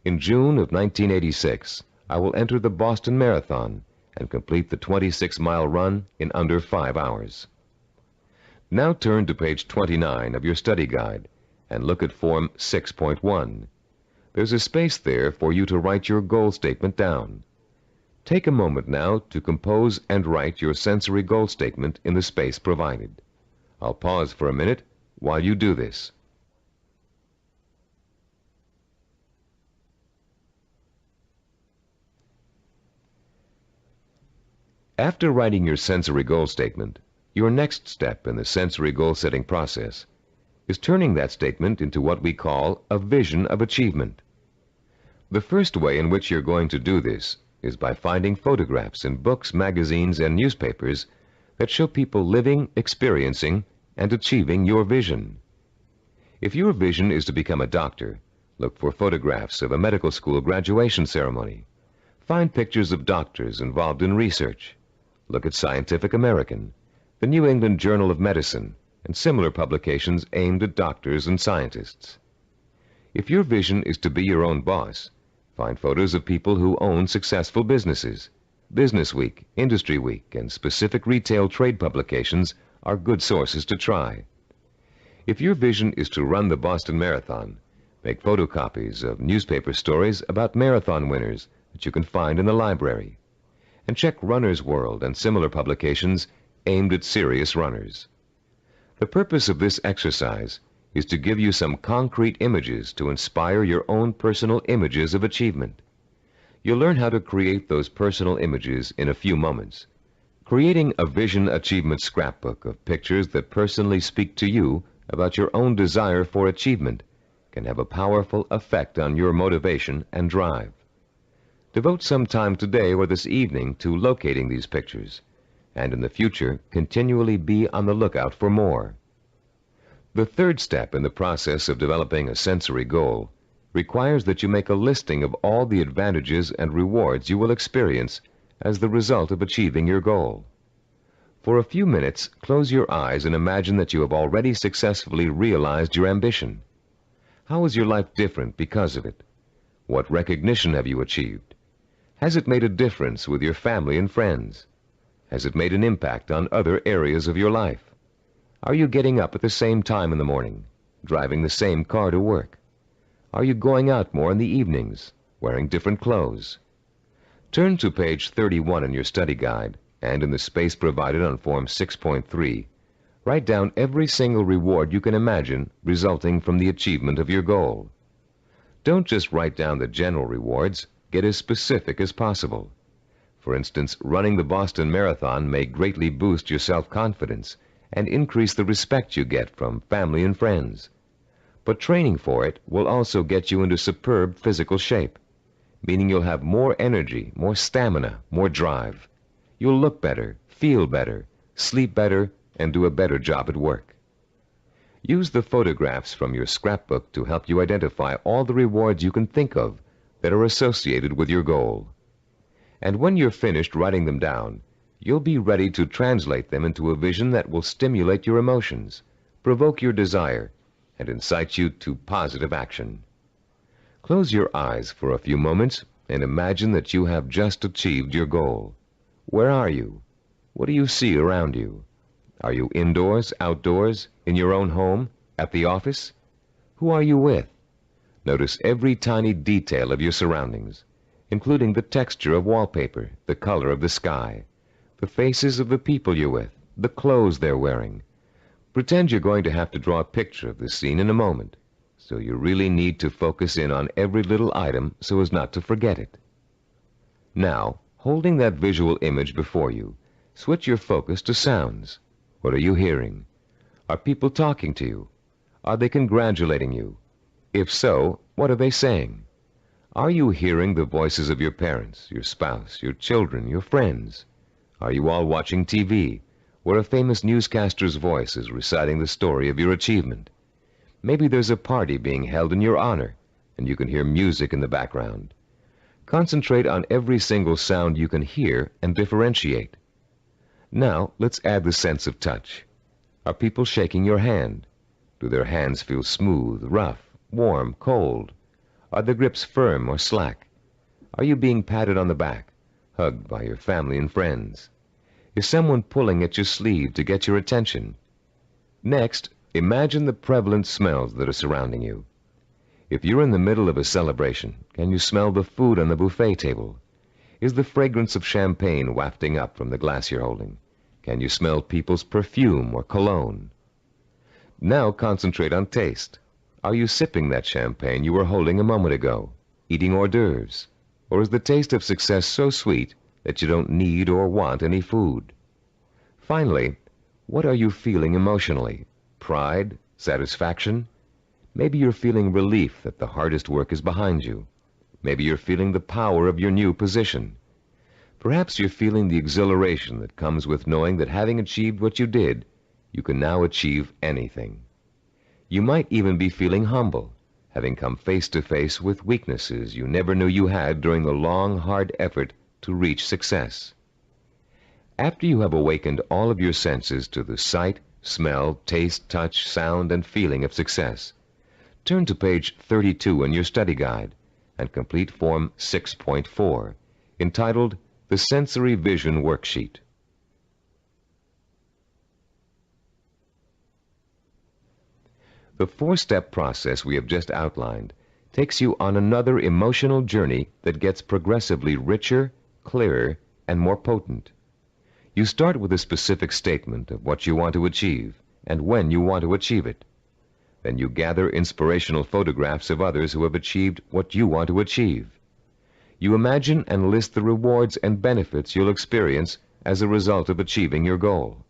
"In June of 1986, I will enter the Boston Marathon and complete the 26-mile run in under 5 hours." Now turn to page 29 of your study guide and look at Form 6.1. There's a space there for you to write your goal statement down. Take a moment now to compose and write your sensory goal statement in the space provided. I'll pause for a minute while you do this. After writing your sensory goal statement, your next step in the sensory goal setting process is turning that statement into what we call a vision of achievement. The first way in which you're going to do this is by finding photographs in books, magazines, and newspapers that show people living, experiencing, and achieving your vision. If your vision is to become a doctor, look for photographs of a medical school graduation ceremony. Find pictures of doctors involved in research. Look at Scientific American, the New England Journal of Medicine, and similar publications aimed at doctors and scientists. If your vision is to be your own boss, find photos of people who own successful businesses. Business Week, Industry Week, and specific retail trade publications are good sources to try. If your vision is to run the Boston Marathon, make photocopies of newspaper stories about marathon winners that you can find in the library, and check Runner's World and similar publications aimed at serious runners. The purpose of this exercise is to give you some concrete images to inspire your own personal images of achievement. You'll learn how to create those personal images in a few moments. Creating a vision achievement scrapbook of pictures that personally speak to you about your own desire for achievement can have a powerful effect on your motivation and drive. Devote some time today or this evening to locating these pictures, and in the future continually be on the lookout for more. The third step in the process of developing a sensory goal requires that you make a listing of all the advantages and rewards you will experience as the result of achieving your goal. For a few minutes, close your eyes and imagine that you have already successfully realized your ambition. How is your life different because of it? What recognition have you achieved? Has it made a difference with your family and friends? Has it made an impact on other areas of your life? Are you getting up at the same time in the morning, driving the same car to work? Are you going out more in the evenings, wearing different clothes? Turn to page 31 in your study guide, and in the space provided on Form 6.3, write down every single reward you can imagine resulting from the achievement of your goal. Don't just write down the general rewards, get as specific as possible. For instance, running the Boston Marathon may greatly boost your self-confidence and increase the respect you get from family and friends. But training for it will also get you into superb physical shape, meaning you'll have more energy, more stamina, more drive. You'll look better, feel better, sleep better, and do a better job at work. Use the photographs from your scrapbook to help you identify all the rewards you can think of that are associated with your goal. And when you're finished writing them down, you'll be ready to translate them into a vision that will stimulate your emotions, provoke your desire, and incite you to positive action. Close your eyes for a few moments and imagine that you have just achieved your goal. Where are you? What do you see around you? Are you indoors, outdoors, in your own home, at the office? Who are you with? Notice every tiny detail of your surroundings, including the texture of wallpaper, the color of the sky, the faces of the people you're with, the clothes they're wearing. Pretend you're going to have to draw a picture of this scene in a moment, so you really need to focus in on every little item so as not to forget it. Now, holding that visual image before you, switch your focus to sounds. What are you hearing? Are people talking to you? Are they congratulating you? If so, what are they saying? Are you hearing the voices of your parents, your spouse, your children, your friends? Are you all watching TV, where a famous newscaster's voice is reciting the story of your achievement? Maybe there's a party being held in your honor, and you can hear music in the background. Concentrate on every single sound you can hear and differentiate. Now, let's add the sense of touch. Are people shaking your hand? Do their hands feel smooth, rough, warm, cold? Are the grips firm or slack? Are you being patted on the back, hugged by your family and friends? Is someone pulling at your sleeve to get your attention? Next, imagine the prevalent smells that are surrounding you. If you're in the middle of a celebration, can you smell the food on the buffet table? Is the fragrance of champagne wafting up from the glass you're holding? Can you smell people's perfume or cologne? Now concentrate on taste. Are you sipping that champagne you were holding a moment ago, eating hors d'oeuvres? Or is the taste of success so sweet that you don't need or want any food? Finally, what are you feeling emotionally? Pride? Satisfaction? Maybe you're feeling relief that the hardest work is behind you. Maybe you're feeling the power of your new position. Perhaps you're feeling the exhilaration that comes with knowing that having achieved what you did, you can now achieve anything. You might even be feeling humble, having come face to face with weaknesses you never knew you had during the long, hard effort to reach success. After you have awakened all of your senses to the sight, smell, taste, touch, sound, and feeling of success, turn to page 32 in your study guide and complete Form 6.4, entitled The Sensory Vision Worksheet. The four-step process we have just outlined takes you on another emotional journey that gets progressively richer, clearer, and more potent. You start with a specific statement of what you want to achieve and when you want to achieve it. Then you gather inspirational photographs of others who have achieved what you want to achieve. You imagine and list the rewards and benefits you'll experience as a result of achieving your goal.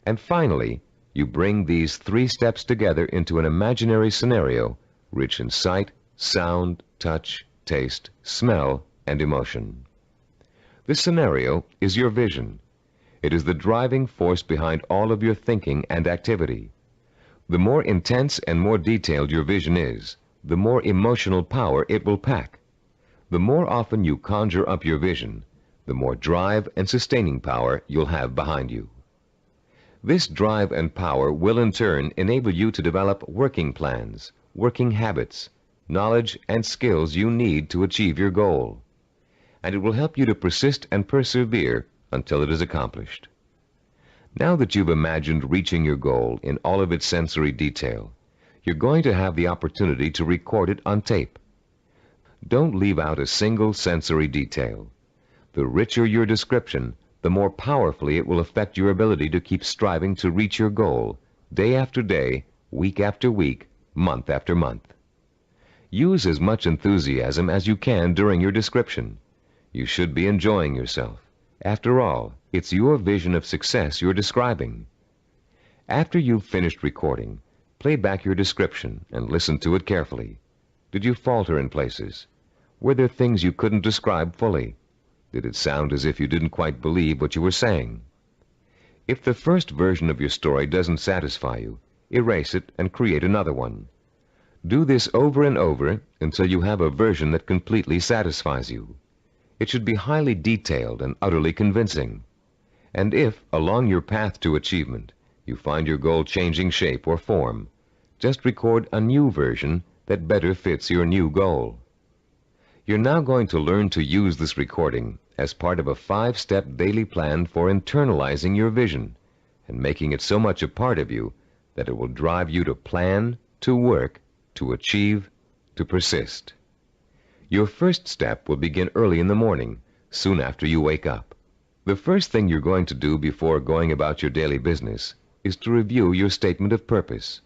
And finally, you bring these three steps together into an imaginary scenario rich in sight, sound, touch, taste, smell, and emotion. This scenario is your vision. It is the driving force behind all of your thinking and activity. The more intense and more detailed your vision is, the more emotional power it will pack. The more often you conjure up your vision, the more drive and sustaining power you'll have behind you. This drive and power will in turn enable you to develop working plans, working habits, knowledge and skills you need to achieve your goal. And it will help you to persist and persevere until it is accomplished. Now that you've imagined reaching your goal in all of its sensory detail, you're going to have the opportunity to record it on tape. Don't leave out a single sensory detail. The richer your description, the more powerfully it will affect your ability to keep striving to reach your goal, day after day, week after week, month after month. Use as much enthusiasm as you can during your description. You should be enjoying yourself. After all, it's your vision of success you're describing. After you've finished recording, play back your description and listen to it carefully. Did you falter in places? Were there things you couldn't describe fully? Did it sound as if you didn't quite believe what you were saying? If the first version of your story doesn't satisfy you, erase it and create another one. Do this over and over until you have a version that completely satisfies you. It should be highly detailed and utterly convincing. And if, along your path to achievement, you find your goal changing shape or form, just record a new version that better fits your new goal. You're now going to learn to use this recording as part of a 5-step daily plan for internalizing your vision and making it so much a part of you that it will drive you to plan, to work, to achieve, to persist. Your first step will begin early in the morning, soon after you wake up. The first thing you're going to do before going about your daily business is to review your statement of purpose,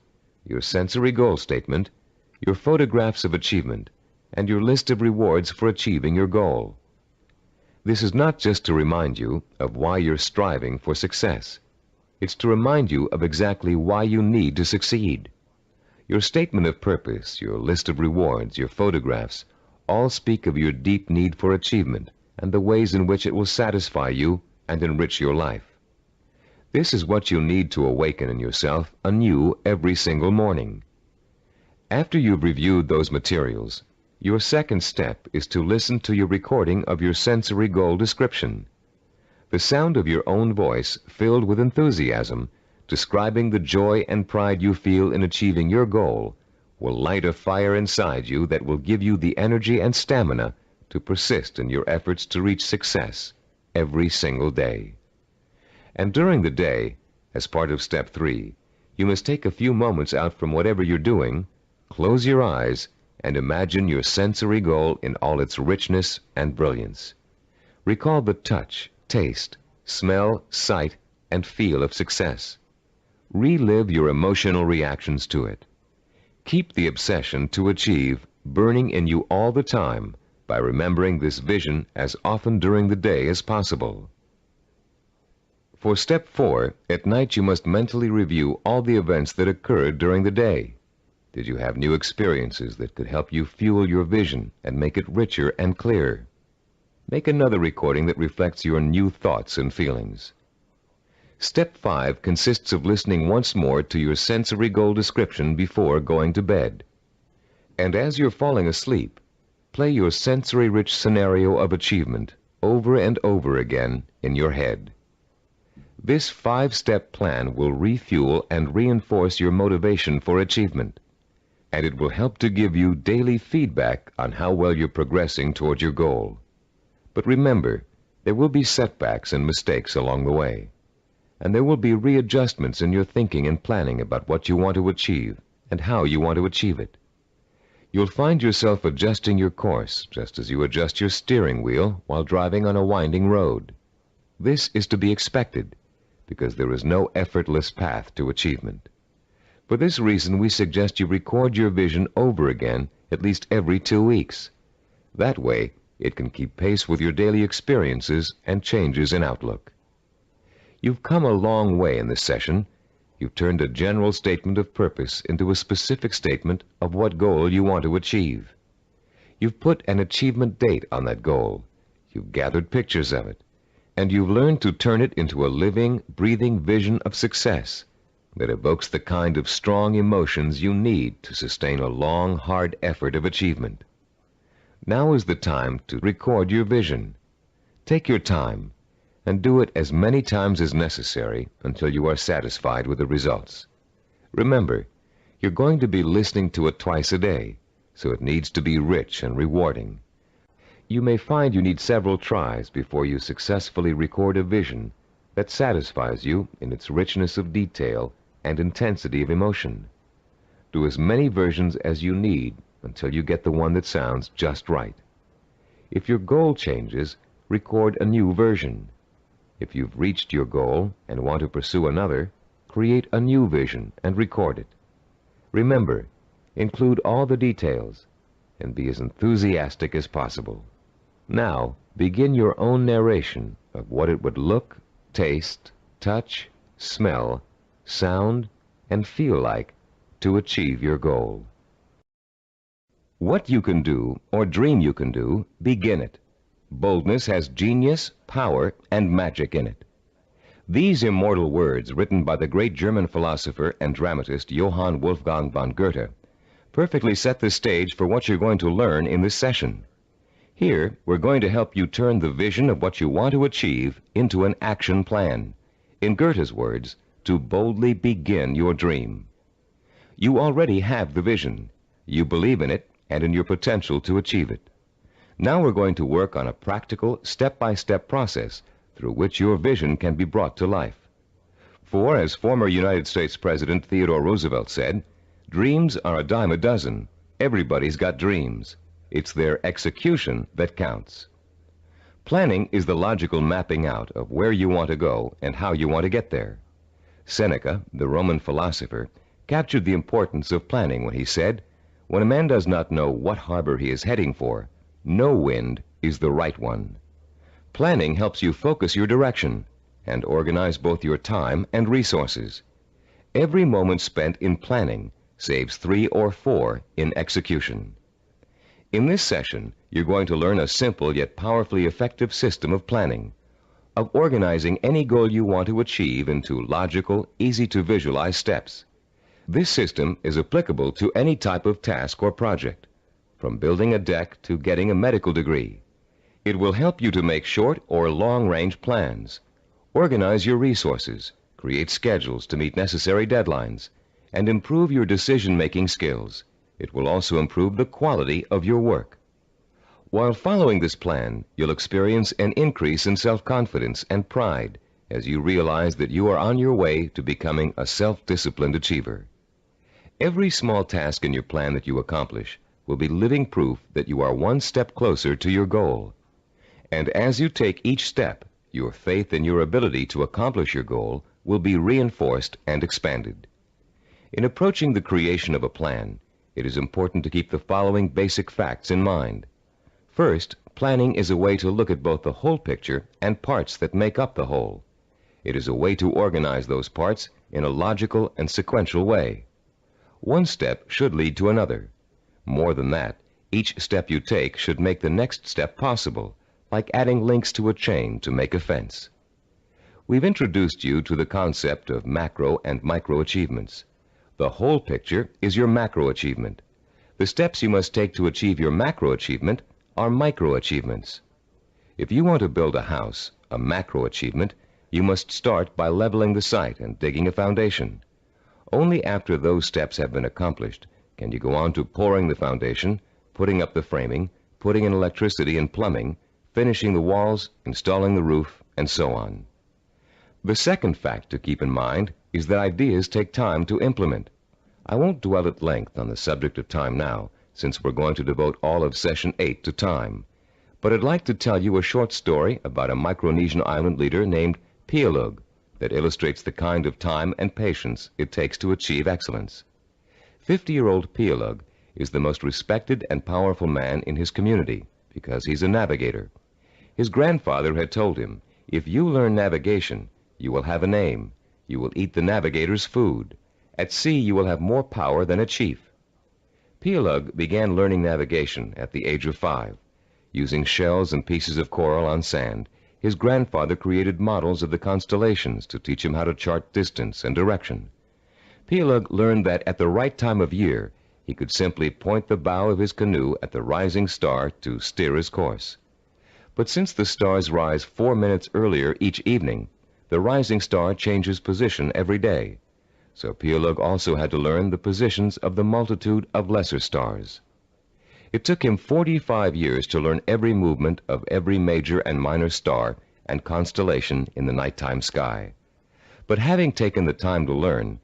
your sensory goal statement, your photographs of achievement, and your list of rewards for achieving your goal. This is not just to remind you of why you're striving for success. It's to remind you of exactly why you need to succeed. Your statement of purpose, your list of rewards, your photographs, all speak of your deep need for achievement and the ways in which it will satisfy you and enrich your life. This is what you need to awaken in yourself anew every single morning. After you've reviewed those materials, your second step is to listen to your recording of your sensory goal description. The sound of your own voice, filled with enthusiasm, describing the joy and pride you feel in achieving your goal, will light a fire inside you that will give you the energy and stamina to persist in your efforts to reach success every single day. And during the day, as part of step 3, you must take a few moments out from whatever you're doing, close your eyes, and imagine your sensory goal in all its richness and brilliance. Recall the touch, taste, smell, sight, and feel of success. Relive your emotional reactions to it. Keep the obsession to achieve burning in you all the time by remembering this vision as often during the day as possible. For step 4, at night you must mentally review all the events that occurred during the day. Did you have new experiences that could help you fuel your vision and make it richer and clearer? Make another recording that reflects your new thoughts and feelings. Step 5 consists of listening once more to your sensory goal description before going to bed. And as you're falling asleep, play your sensory-rich scenario of achievement over and over again in your head. This 5-step plan will refuel and reinforce your motivation for achievement, and it will help to give you daily feedback on how well you're progressing toward your goal. But remember, there will be setbacks and mistakes along the way, and there will be readjustments in your thinking and planning about what you want to achieve and how you want to achieve it. You'll find yourself adjusting your course just as you adjust your steering wheel while driving on a winding road. This is to be expected because there is no effortless path to achievement. For this reason, we suggest you record your vision over again at least every 2 weeks. That way, it can keep pace with your daily experiences and changes in outlook. You've come a long way in this session. You've turned a general statement of purpose into a specific statement of what goal you want to achieve. You've put an achievement date on that goal. You've gathered pictures of it. And you've learned to turn it into a living, breathing vision of success that evokes the kind of strong emotions you need to sustain a long, hard effort of achievement. Now is the time to record your vision. Take your time and do it as many times as necessary until you are satisfied with the results. Remember, you're going to be listening to it twice a day, so it needs to be rich and rewarding. You may find you need several tries before you successfully record a vision that satisfies you in its richness of detail and intensity of emotion. Do as many versions as you need until you get the one that sounds just right. If your goal changes, record a new version. If you've reached your goal and want to pursue another, create a new vision and record it. Remember, include all the details and be as enthusiastic as possible. Now, begin your own narration of what it would look, taste, touch, smell, sound, and feel like to achieve your goal. What you can do, or dream you can do, begin it. Boldness has genius, power, and magic in it. These immortal words, written by the great German philosopher and dramatist Johann Wolfgang von Goethe, perfectly set the stage for what you're going to learn in this session. Here, we're going to help you turn the vision of what you want to achieve into an action plan. In Goethe's words, to boldly begin your dream. You already have the vision. You believe in it and in your potential to achieve it. Now we're going to work on a practical, step-by-step process through which your vision can be brought to life. For, as former United States President Theodore Roosevelt said, dreams are a dime a dozen. Everybody's got dreams. It's their execution that counts. Planning is the logical mapping out of where you want to go and how you want to get there. Seneca, the Roman philosopher, captured the importance of planning when he said, "When a man does not know what harbor he is heading for, no wind is the right one." Planning helps you focus your direction and organize both your time and resources. Every moment spent in planning saves 3 or 4 in execution. In this session, you're going to learn a simple yet powerfully effective system of planning, of organizing any goal you want to achieve into logical, easy-to-visualize steps. This system is applicable to any type of task or project, from building a deck to getting a medical degree. It will help you to make short or long-range plans, organize your resources, create schedules to meet necessary deadlines, and improve your decision-making skills. It will also improve the quality of your work. While following this plan, you'll experience an increase in self-confidence and pride as you realize that you are on your way to becoming a self-disciplined achiever. Every small task in your plan that you accomplish will be living proof that you are one step closer to your goal. And as you take each step, your faith in your ability to accomplish your goal will be reinforced and expanded. In approaching the creation of a plan, it is important to keep the following basic facts in mind. First, planning is a way to look at both the whole picture and parts that make up the whole. It is a way to organize those parts in a logical and sequential way. One step should lead to another. More than that, each step you take should make the next step possible, like adding links to a chain to make a fence. We've introduced you to the concept of macro and micro achievements. The whole picture is your macro achievement. The steps you must take to achieve your macro achievement are micro achievements. If you want to build a house, a macro achievement, you must start by leveling the site and digging a foundation. Only after those steps have been accomplished can you go on to pouring the foundation, putting up the framing, putting in electricity and plumbing, finishing the walls, installing the roof, and so on. The second fact to keep in mind is that ideas take time to implement. I won't dwell at length on the subject of time now, since we're going to devote all of Session 8 to time. But I'd like to tell you a short story about a Micronesian island leader named Pialug that illustrates the kind of time and patience it takes to achieve excellence. 50-year-old Pialug is the most respected and powerful man in his community because he's a navigator. His grandfather had told him, "If you learn navigation, you will have a name. You will eat the navigator's food. At sea, you will have more power than a chief." Pialug began learning navigation at the age of 5. Using shells and pieces of coral on sand, his grandfather created models of the constellations to teach him how to chart distance and direction. Pialug learned that at the right time of year, he could simply point the bow of his canoe at the rising star to steer his course. But since the stars rise 4 minutes earlier each evening, the rising star changes position every day. So Pialug also had to learn the positions of the multitude of lesser stars. It took him 45 years to learn every movement of every major and minor star and constellation in the nighttime sky. But having taken the time to learn,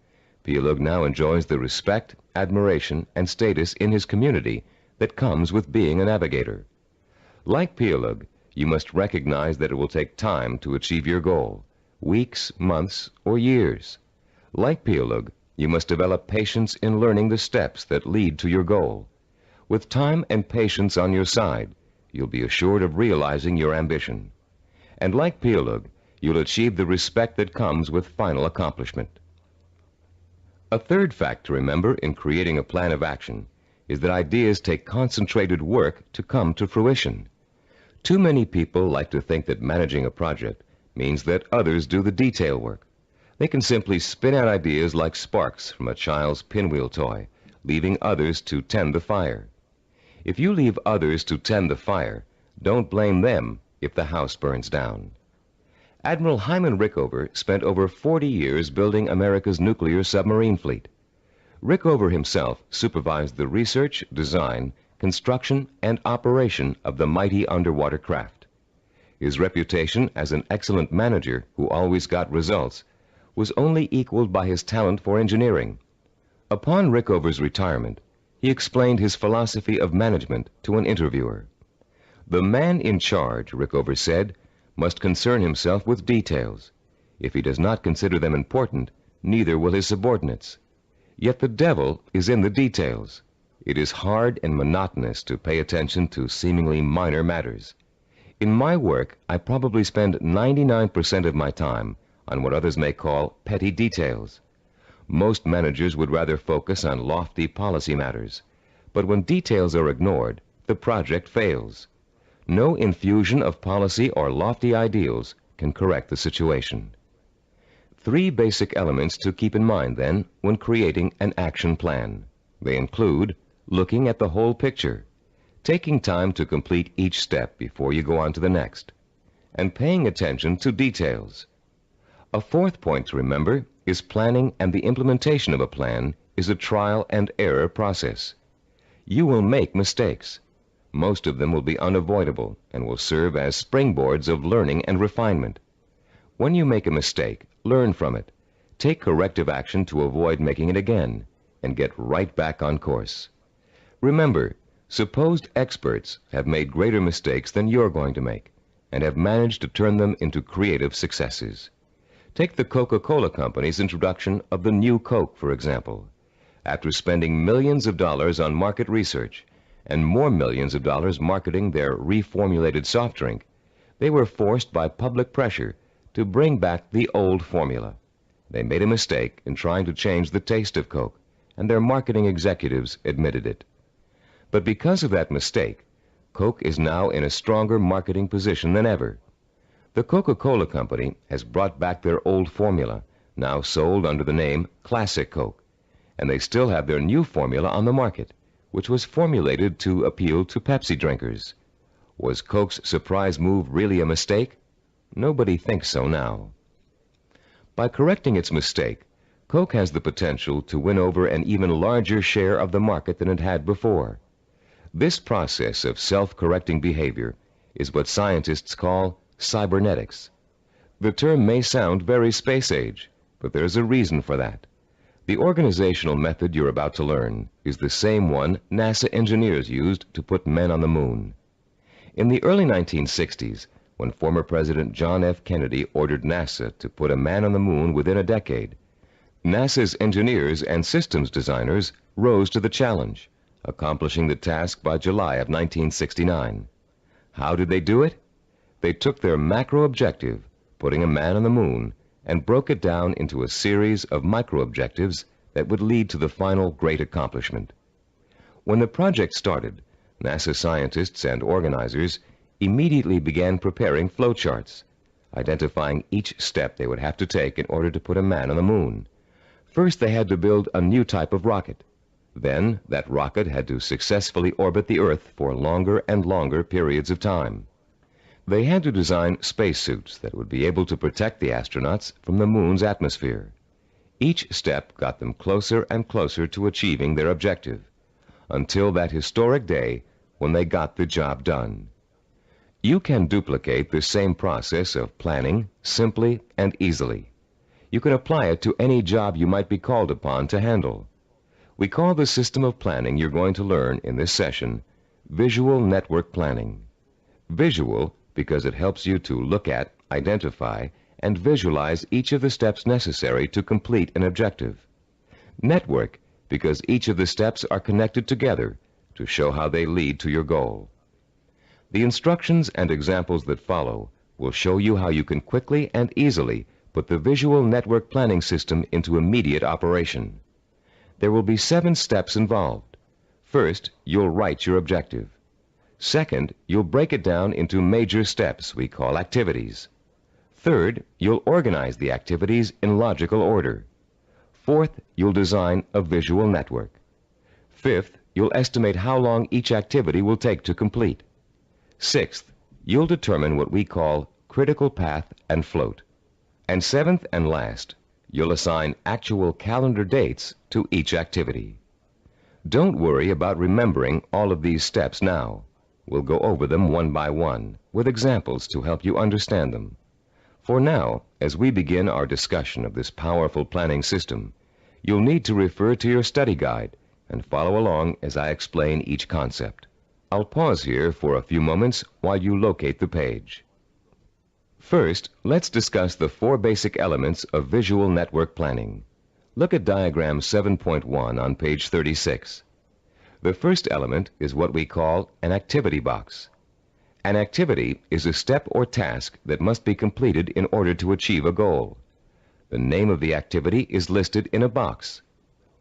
Pialug now enjoys the respect, admiration, and status in his community that comes with being a navigator. Like Pialug, you must recognize that it will take time to achieve your goal, weeks, months, or years. Like Pialug, you must develop patience in learning the steps that lead to your goal. With time and patience on your side, you'll be assured of realizing your ambition. And like Pialug, you'll achieve the respect that comes with final accomplishment. A third fact to remember in creating a plan of action is that ideas take concentrated work to come to fruition. Too many people like to think that managing a project means that others do the detail work. They can simply spin out ideas like sparks from a child's pinwheel toy, leaving others to tend the fire. If you leave others to tend the fire, don't blame them if the house burns down. Admiral Hyman Rickover spent over 40 years building America's nuclear submarine fleet. Rickover himself supervised the research, design, construction, and operation of the mighty underwater craft. His reputation as an excellent manager who always got results was only equaled by his talent for engineering. Upon Rickover's retirement, he explained his philosophy of management to an interviewer. "The man in charge," Rickover said, "must concern himself with details. If he does not consider them important, neither will his subordinates. Yet the devil is in the details. It is hard and monotonous to pay attention to seemingly minor matters. In my work, I probably spend 99% of my time on what others may call petty details. Most managers would rather focus on lofty policy matters, but when details are ignored, the project fails. No infusion of policy or lofty ideals can correct the situation." 3 basic elements to keep in mind, then, when creating an action plan. They include looking at the whole picture, taking time to complete each step before you go on to the next, and paying attention to details. A 4th point to remember is planning, and the implementation of a plan is a trial and error process. You will make mistakes. Most of them will be unavoidable and will serve as springboards of learning and refinement. When you make a mistake, learn from it. Take corrective action to avoid making it again, and get right back on course. Remember, supposed experts have made greater mistakes than you're going to make, and have managed to turn them into creative successes. Take the Coca-Cola Company's introduction of the new Coke, for example. After spending millions of dollars on market research, and more millions of dollars marketing their reformulated soft drink, they were forced by public pressure to bring back the old formula. They made a mistake in trying to change the taste of Coke, and their marketing executives admitted it. But because of that mistake, Coke is now in a stronger marketing position than ever. The Coca-Cola Company has brought back their old formula, now sold under the name Classic Coke, and they still have their new formula on the market, which was formulated to appeal to Pepsi drinkers. Was Coke's surprise move really a mistake? Nobody thinks so now. By correcting its mistake, Coke has the potential to win over an even larger share of the market than it had before. This process of self-correcting behavior is what scientists call cybernetics. The term may sound very space age, but there's a reason for that. The organizational method you're about to learn is the same one NASA engineers used to put men on the moon. In the early 1960s, when former President John F. Kennedy ordered NASA to put a man on the moon within a decade, NASA's engineers and systems designers rose to the challenge, accomplishing the task by July of 1969. How did they do it? They took their macro objective, putting a man on the moon, and broke it down into a series of micro-objectives that would lead to the final great accomplishment. When the project started, NASA scientists and organizers immediately began preparing flowcharts, identifying each step they would have to take in order to put a man on the moon. First, they had to build a new type of rocket. Then, that rocket had to successfully orbit the Earth for longer and longer periods of time. They had to design spacesuits that would be able to protect the astronauts from the moon's atmosphere. Each step got them closer and closer to achieving their objective, until that historic day when they got the job done. You can duplicate the same process of planning simply and easily. You can apply it to any job you might be called upon to handle. We call the system of planning you're going to learn in this session visual network planning. Visual because it helps you to look at, identify, and visualize each of the steps necessary to complete an objective. Network because each of the steps are connected together to show how they lead to your goal. The instructions and examples that follow will show you how you can quickly and easily put the visual network planning system into immediate operation. There will be 7 steps involved. First, you'll write your objective. Second, you'll break it down into major steps we call activities. Third, you'll organize the activities in logical order. Fourth, you'll design a visual network. Fifth, you'll estimate how long each activity will take to complete. Sixth, you'll determine what we call critical path and float. And seventh and last, you'll assign actual calendar dates to each activity. Don't worry about remembering all of these steps now. We'll go over them one by one with examples to help you understand them. For now, as we begin our discussion of this powerful planning system, you'll need to refer to your study guide and follow along as I explain each concept. I'll pause here for a few moments while you locate the page. First, let's discuss the 4 basic elements of visual network planning. Look at diagram 7.1 on page 36. The first element is what we call an activity box. An activity is a step or task that must be completed in order to achieve a goal. The name of the activity is listed in a box.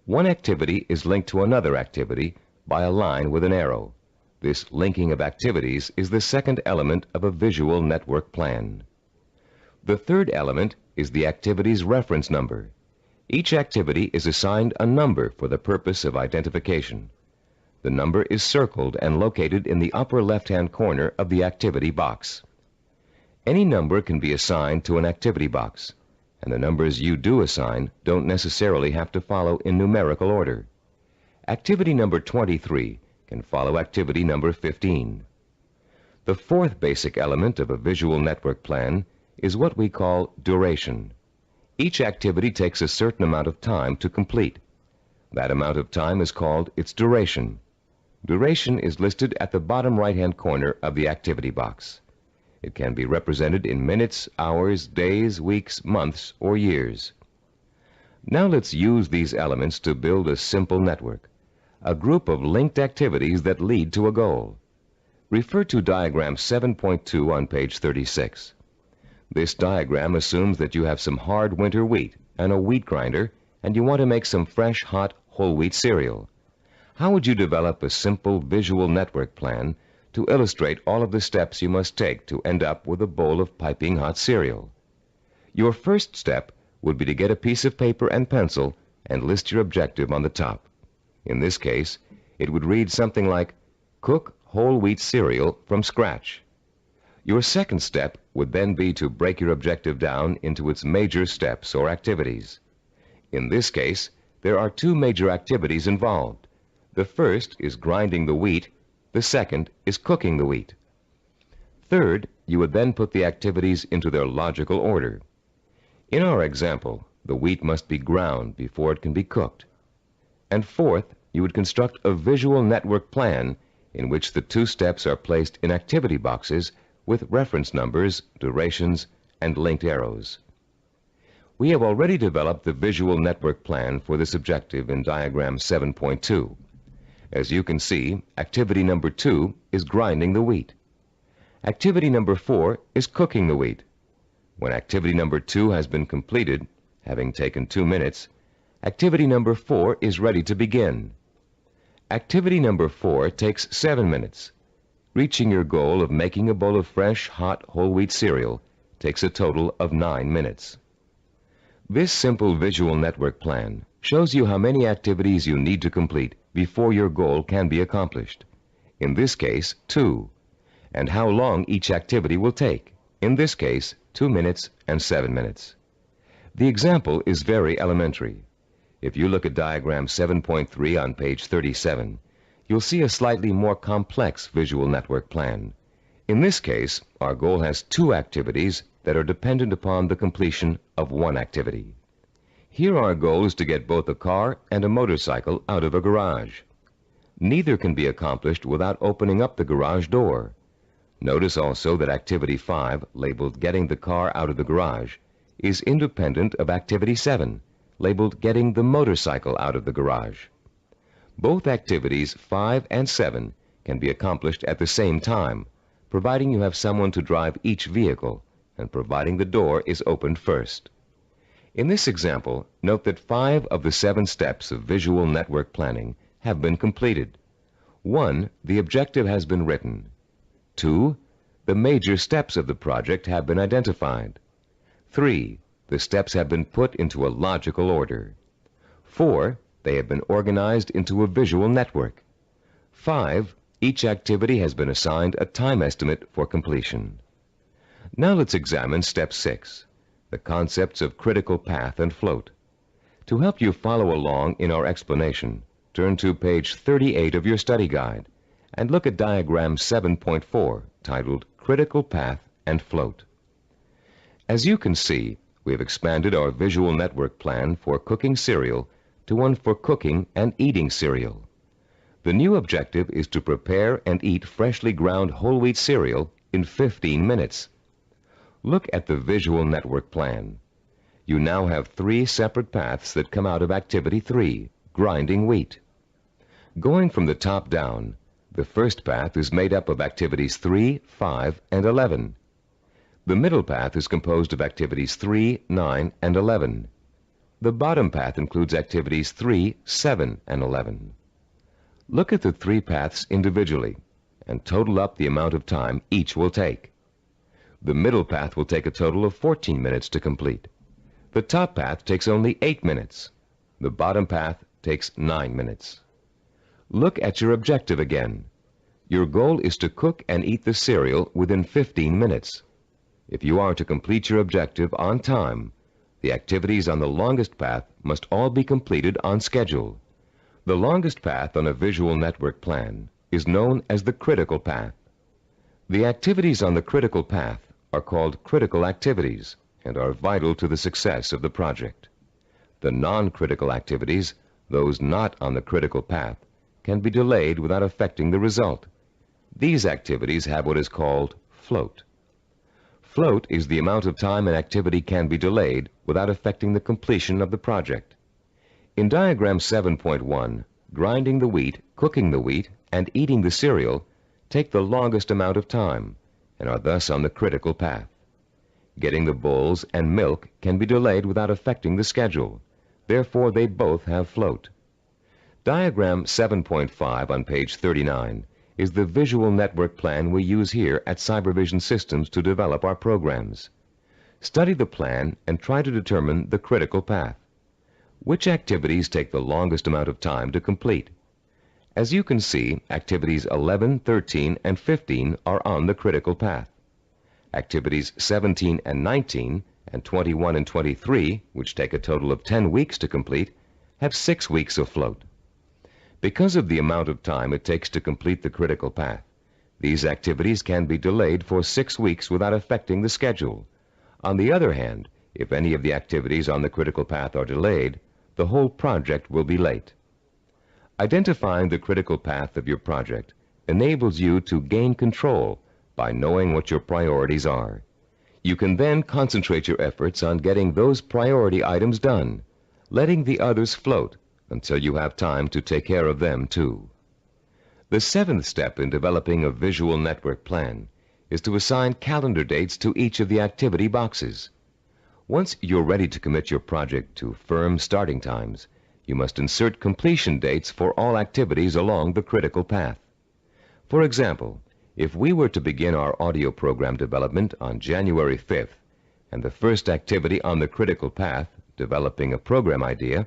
One activity is linked to another activity by a line with an arrow. This linking of activities is the second element of a visual network plan. The third element is the activity's reference number. Each activity is assigned a number for the purpose of identification. The number is circled and located in the upper left-hand corner of the activity box. Any number can be assigned to an activity box, and the numbers you do assign don't necessarily have to follow in numerical order. Activity number 23 can follow activity number 15. The fourth basic element of a visual network plan is what we call duration. Each activity takes a certain amount of time to complete. That amount of time is called its duration. Duration is listed at the bottom right-hand corner of the activity box. It can be represented in minutes, hours, days, weeks, months, or years. Now let's use these elements to build a simple network, a group of linked activities that lead to a goal. Refer to diagram 7.2 on page 36. This diagram assumes that you have some hard winter wheat and a wheat grinder, and you want to make some fresh, hot, whole wheat cereal. How would you develop a simple visual network plan to illustrate all of the steps you must take to end up with a bowl of piping hot cereal? Your first step would be to get a piece of paper and pencil and list your objective on the top. In this case, it would read something like, cook whole wheat cereal from scratch. Your second step would then be to break your objective down into its major steps or activities. In this case, there are 2 major activities involved. The first is grinding the wheat. The second is cooking the wheat. Third, you would then put the activities into their logical order. In our example, the wheat must be ground before it can be cooked. And fourth, you would construct a visual network plan in which the 2 steps are placed in activity boxes with reference numbers, durations, and linked arrows. We have already developed the visual network plan for this objective in diagram 7.2. As you can see, activity number 2 is grinding the wheat. Activity number 4 is cooking the wheat. When activity number 2 has been completed, having taken 2 minutes, activity number 4 is ready to begin. Activity number 4 takes 7 minutes. Reaching your goal of making a bowl of fresh, hot, whole wheat cereal takes a total of 9 minutes. This simple visual network plan shows you how many activities you need to complete before your goal can be accomplished. In this case, 2. and how long each activity will take. In this case, 2 minutes and 7 minutes. The example is very elementary. If you look at diagram 7.3 on page 37, you'll see a slightly more complex visual network plan. In this case, our goal has 2 activities that are dependent upon the completion of 1 activity. Here our goal is to get both a car and a motorcycle out of a garage. Neither can be accomplished without opening up the garage door. Notice also that activity 5, labeled Getting the Car Out of the Garage, is independent of activity 7, labeled Getting the Motorcycle Out of the Garage. Both activities 5 and 7 can be accomplished at the same time, providing you have someone to drive each vehicle and providing the door is opened first. In this example, note that 5 of the 7 steps of visual network planning have been completed. 1, the objective has been written. 2, the major steps of the project have been identified. 3, the steps have been put into a logical order. 4, they have been organized into a visual network. 5, each activity has been assigned a time estimate for completion. Now let's examine step 6, the concepts of critical path and float. To help you follow along in our explanation, turn to page 38 of your study guide and look at diagram 7.4, titled Critical Path and Float. As you can see, we have expanded our visual network plan for cooking cereal to one for cooking and eating cereal. The new objective is to prepare and eat freshly ground whole wheat cereal in 15 minutes. Look at the visual network plan. You now have 3 separate paths that come out of activity 3, grinding wheat. Going from the top down, the first path is made up of activities 3, 5, and 11. The middle path is composed of activities 3, 9, and 11. The bottom path includes activities 3, 7, and 11. Look at the 3 paths individually and total up the amount of time each will take. The middle path will take a total of 14 minutes to complete. The top path takes only 8 minutes. The bottom path takes 9 minutes. Look at your objective again. Your goal is to cook and eat the cereal within 15 minutes. If you are to complete your objective on time, the activities on the longest path must all be completed on schedule. The longest path on a visual network plan is known as the critical path. The activities on the critical path are called critical activities and are vital to the success of the project. The non-critical activities, those not on the critical path, can be delayed without affecting the result. These activities have what is called float. Float is the amount of time an activity can be delayed without affecting the completion of the project. In diagram 7.1, grinding the wheat, cooking the wheat, and eating the cereal take the longest amount of time and are thus on the critical path. Getting the bowls and milk can be delayed without affecting the schedule. Therefore, they both have float. Diagram 7.5 on page 39 is the visual network plan we use here at Cybervision Systems to develop our programs. Study the plan and try to determine the critical path. Which activities take the longest amount of time to complete? As you can see, activities 11, 13, and 15 are on the critical path. Activities 17 and 19, and 21 and 23, which take a total of 10 weeks to complete, have 6 weeks of float. Because of the amount of time it takes to complete the critical path, these activities can be delayed for 6 weeks without affecting the schedule. On the other hand, if any of the activities on the critical path are delayed, the whole project will be late. Identifying the critical path of your project enables you to gain control by knowing what your priorities are. You can then concentrate your efforts on getting those priority items done, letting the others float until you have time to take care of them too. The 7th step in developing a visual network plan is to assign calendar dates to each of the activity boxes. Once you're ready to commit your project to firm starting times, you must insert completion dates for all activities along the critical path. For example, if we were to begin our audio program development on January 5th, and the first activity on the critical path, developing a program idea,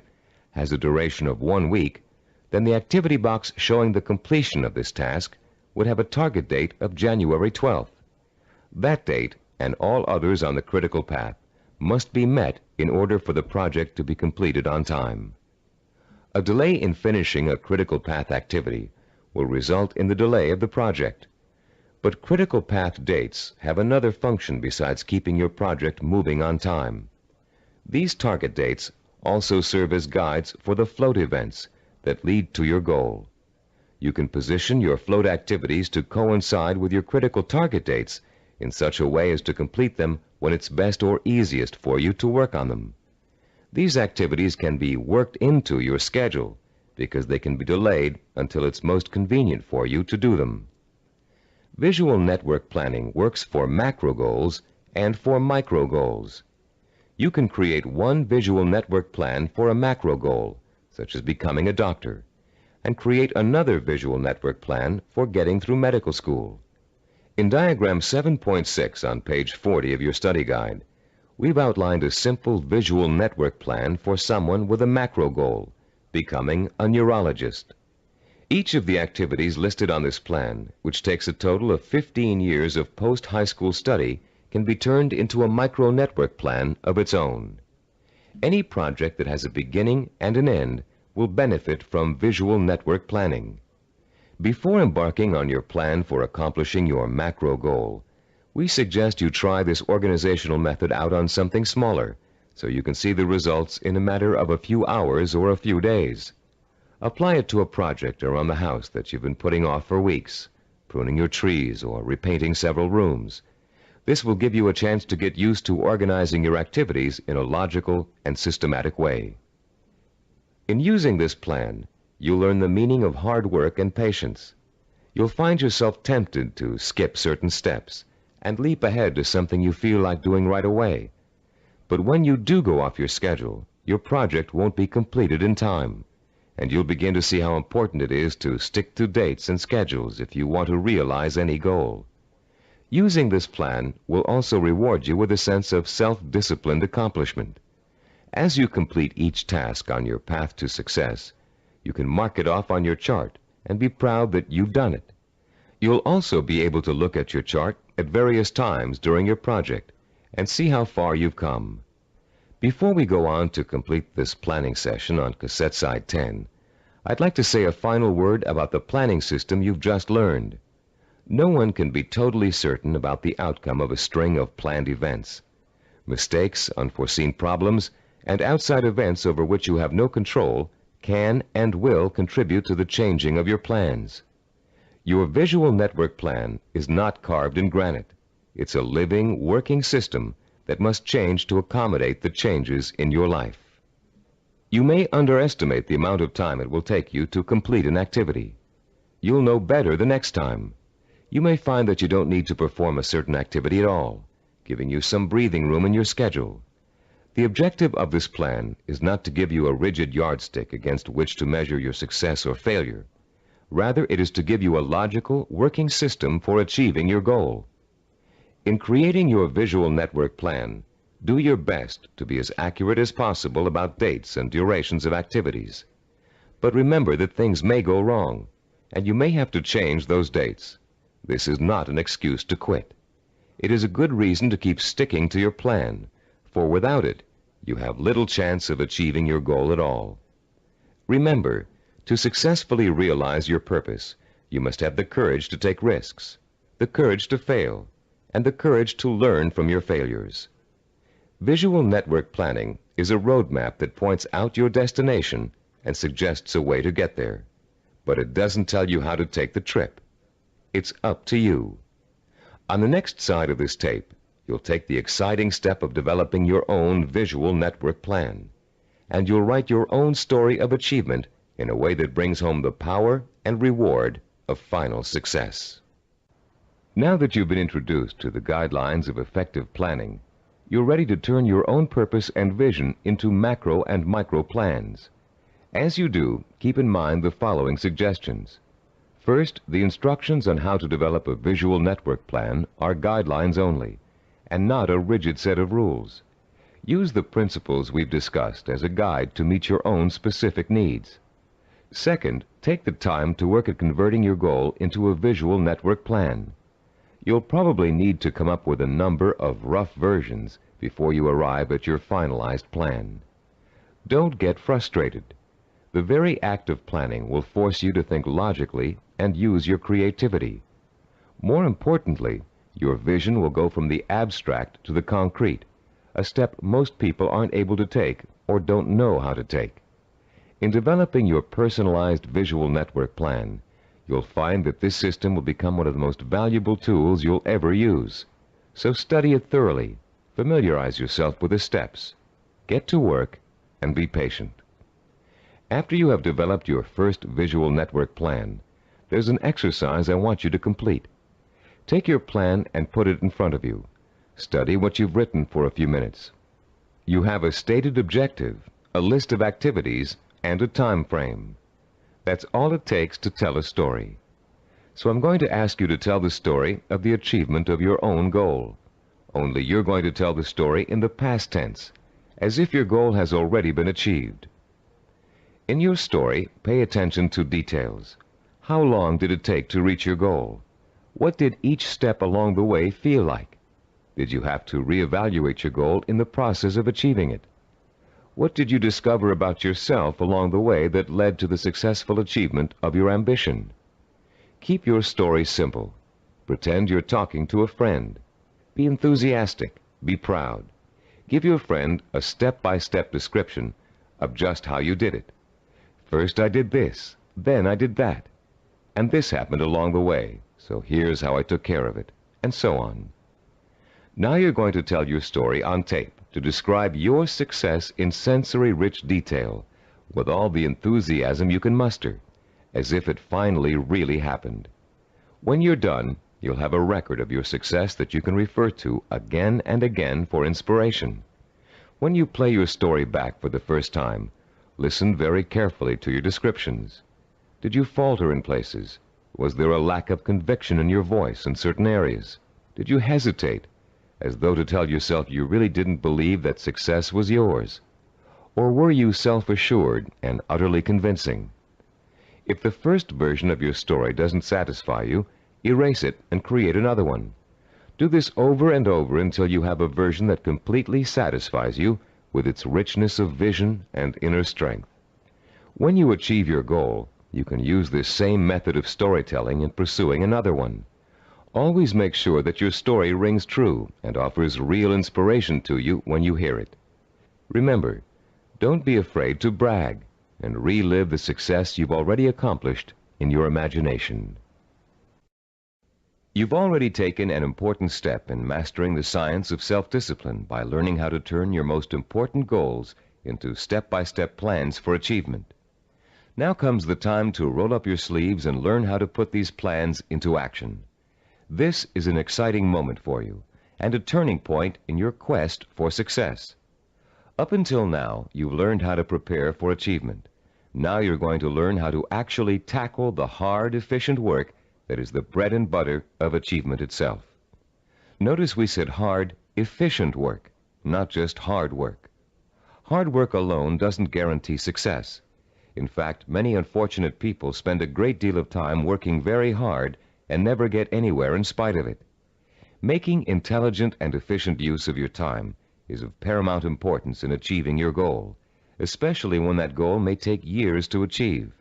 has a duration of 1 week, then the activity box showing the completion of this task would have a target date of January 12th. That date, and all others on the critical path, must be met in order for the project to be completed on time. A delay in finishing a critical path activity will result in the delay of the project. But critical path dates have another function besides keeping your project moving on time. These target dates also serve as guides for the float events that lead to your goal. You can position your float activities to coincide with your critical target dates in such a way as to complete them when it's best or easiest for you to work on them. These activities can be worked into your schedule because they can be delayed until it's most convenient for you to do them. Visual network planning works for macro goals and for micro goals. You can create one visual network plan for a macro goal, such as becoming a doctor, and create another visual network plan for getting through medical school. In diagram 7.6 on page 40 of your study guide, we've outlined a simple visual network plan for someone with a macro goal, becoming a neurologist. Each of the activities listed on this plan, which takes a total of 15 years of post-high school study, can be turned into a micro-network plan of its own. Any project that has a beginning and an end will benefit from visual network planning. Before embarking on your plan for accomplishing your macro goal, we suggest you try this organizational method out on something smaller, so you can see the results in a matter of a few hours or a few days. Apply it to a project around the house that you've been putting off for weeks, pruning your trees or repainting several rooms. This will give you a chance to get used to organizing your activities in a logical and systematic way. In using this plan, you'll learn the meaning of hard work and patience. You'll find yourself tempted to skip certain steps and leap ahead to something you feel like doing right away. But when you do go off your schedule, your project won't be completed in time, and you'll begin to see how important it is to stick to dates and schedules if you want to realize any goal. Using this plan will also reward you with a sense of self-disciplined accomplishment. As you complete each task on your path to success, you can mark it off on your chart and be proud that you've done it. You'll also be able to look at your chart at various times during your project and see how far you've come. Before we go on to complete this planning session on cassette side 10, I'd like to say a final word about the planning system you've just learned. No one can be totally certain about the outcome of a string of planned events. Mistakes, unforeseen problems, and outside events over which you have no control can and will contribute to the changing of your plans. Your visual network plan is not carved in granite. It's a living, working system that must change to accommodate the changes in your life. You may underestimate the amount of time it will take you to complete an activity. You'll know better the next time. You may find that you don't need to perform a certain activity at all, giving you some breathing room in your schedule. The objective of this plan is not to give you a rigid yardstick against which to measure your success or failure. Rather, it is to give you a logical, working system for achieving your goal. In creating your visual network plan, do your best to be as accurate as possible about dates and durations of activities. But remember that things may go wrong, and you may have to change those dates. This is not an excuse to quit. It is a good reason to keep sticking to your plan, for without it, you have little chance of achieving your goal at all. Remember, to successfully realize your purpose, you must have the courage to take risks, the courage to fail, and the courage to learn from your failures. Visual network planning is a roadmap that points out your destination and suggests a way to get there, but it doesn't tell you how to take the trip. It's up to you. On the next side of this tape, you'll take the exciting step of developing your own visual network plan, and you'll write your own story of achievement in a way that brings home the power and reward of final success. Now that you've been introduced to the guidelines of effective planning, you're ready to turn your own purpose and vision into macro and micro plans. As you do, keep in mind the following suggestions. First, the instructions on how to develop a visual network plan are guidelines only, and not a rigid set of rules. Use the principles we've discussed as a guide to meet your own specific needs. Second, take the time to work at converting your goal into a visual network plan. You'll probably need to come up with a number of rough versions before you arrive at your finalized plan. Don't get frustrated. The very act of planning will force you to think logically and use your creativity. More importantly, your vision will go from the abstract to the concrete, a step most people aren't able to take or don't know how to take. In developing your personalized visual network plan, you'll find that this system will become one of the most valuable tools you'll ever use. So study it thoroughly, familiarize yourself with the steps, get to work, and be patient. After you have developed your first visual network plan, there's an exercise I want you to complete. Take your plan and put it in front of you. Study what you've written for a few minutes. You have a stated objective, a list of activities, and a time frame. That's all it takes to tell a story. So I'm going to ask you to tell the story of the achievement of your own goal. Only you're going to tell the story in the past tense, as if your goal has already been achieved. In your story, pay attention to details. How long did it take to reach your goal? What did each step along the way feel like? Did you have to reevaluate your goal in the process of achieving it? What did you discover about yourself along the way that led to the successful achievement of your ambition? Keep your story simple. Pretend you're talking to a friend. Be enthusiastic. Be proud. Give your friend a step-by-step description of just how you did it. First I did this, then I did that, and this happened along the way, so here's how I took care of it, and so on. Now you're going to tell your story on tape to describe your success in sensory-rich detail, with all the enthusiasm you can muster, as if it finally really happened. When you're done, you'll have a record of your success that you can refer to again and again for inspiration. When you play your story back for the first time, listen very carefully to your descriptions. Did you falter in places? Was there a lack of conviction in your voice in certain areas? Did you hesitate, as though to tell yourself you really didn't believe that success was yours? Or were you self-assured and utterly convincing? If the first version of your story doesn't satisfy you, erase it and create another one. Do this over and over until you have a version that completely satisfies you with its richness of vision and inner strength. When you achieve your goal, you can use this same method of storytelling in pursuing another one. Always make sure that your story rings true and offers real inspiration to you when you hear it. Remember, don't be afraid to brag and relive the success you've already accomplished in your imagination. You've already taken an important step in mastering the science of self-discipline by learning how to turn your most important goals into step-by-step plans for achievement. Now comes the time to roll up your sleeves and learn how to put these plans into action. This is an exciting moment for you and a turning point in your quest for success. Up until now, you've learned how to prepare for achievement. Now you're going to learn how to actually tackle the hard, efficient work that is the bread and butter of achievement itself. Notice we said hard, efficient work, not just hard work. Hard work alone doesn't guarantee success. In fact, many unfortunate people spend a great deal of time working very hard and never get anywhere in spite of it. Making intelligent and efficient use of your time is of paramount importance in achieving your goal, especially when that goal may take years to achieve.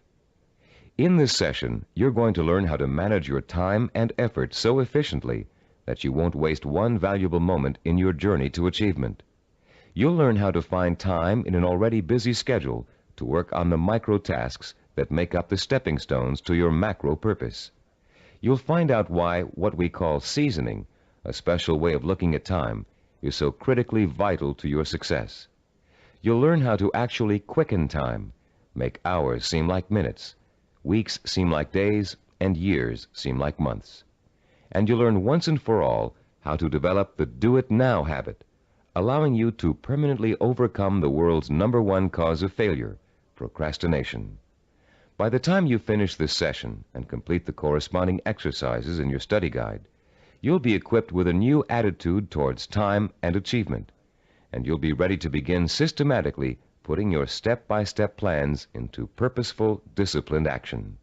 In this session, you're going to learn how to manage your time and effort so efficiently that you won't waste one valuable moment in your journey to achievement. You'll learn how to find time in an already busy schedule to work on the micro tasks that make up the stepping stones to your macro purpose. You'll find out why what we call seasoning, a special way of looking at time, is so critically vital to your success. You'll learn how to actually quicken time, make hours seem like minutes, weeks seem like days, and years seem like months. And you'll learn once and for all how to develop the do-it-now habit, allowing you to permanently overcome the world's #1 cause of failure, procrastination. By the time you finish this session and complete the corresponding exercises in your study guide, you'll be equipped with a new attitude towards time and achievement, and you'll be ready to begin systematically putting your step-by-step plans into purposeful, disciplined action.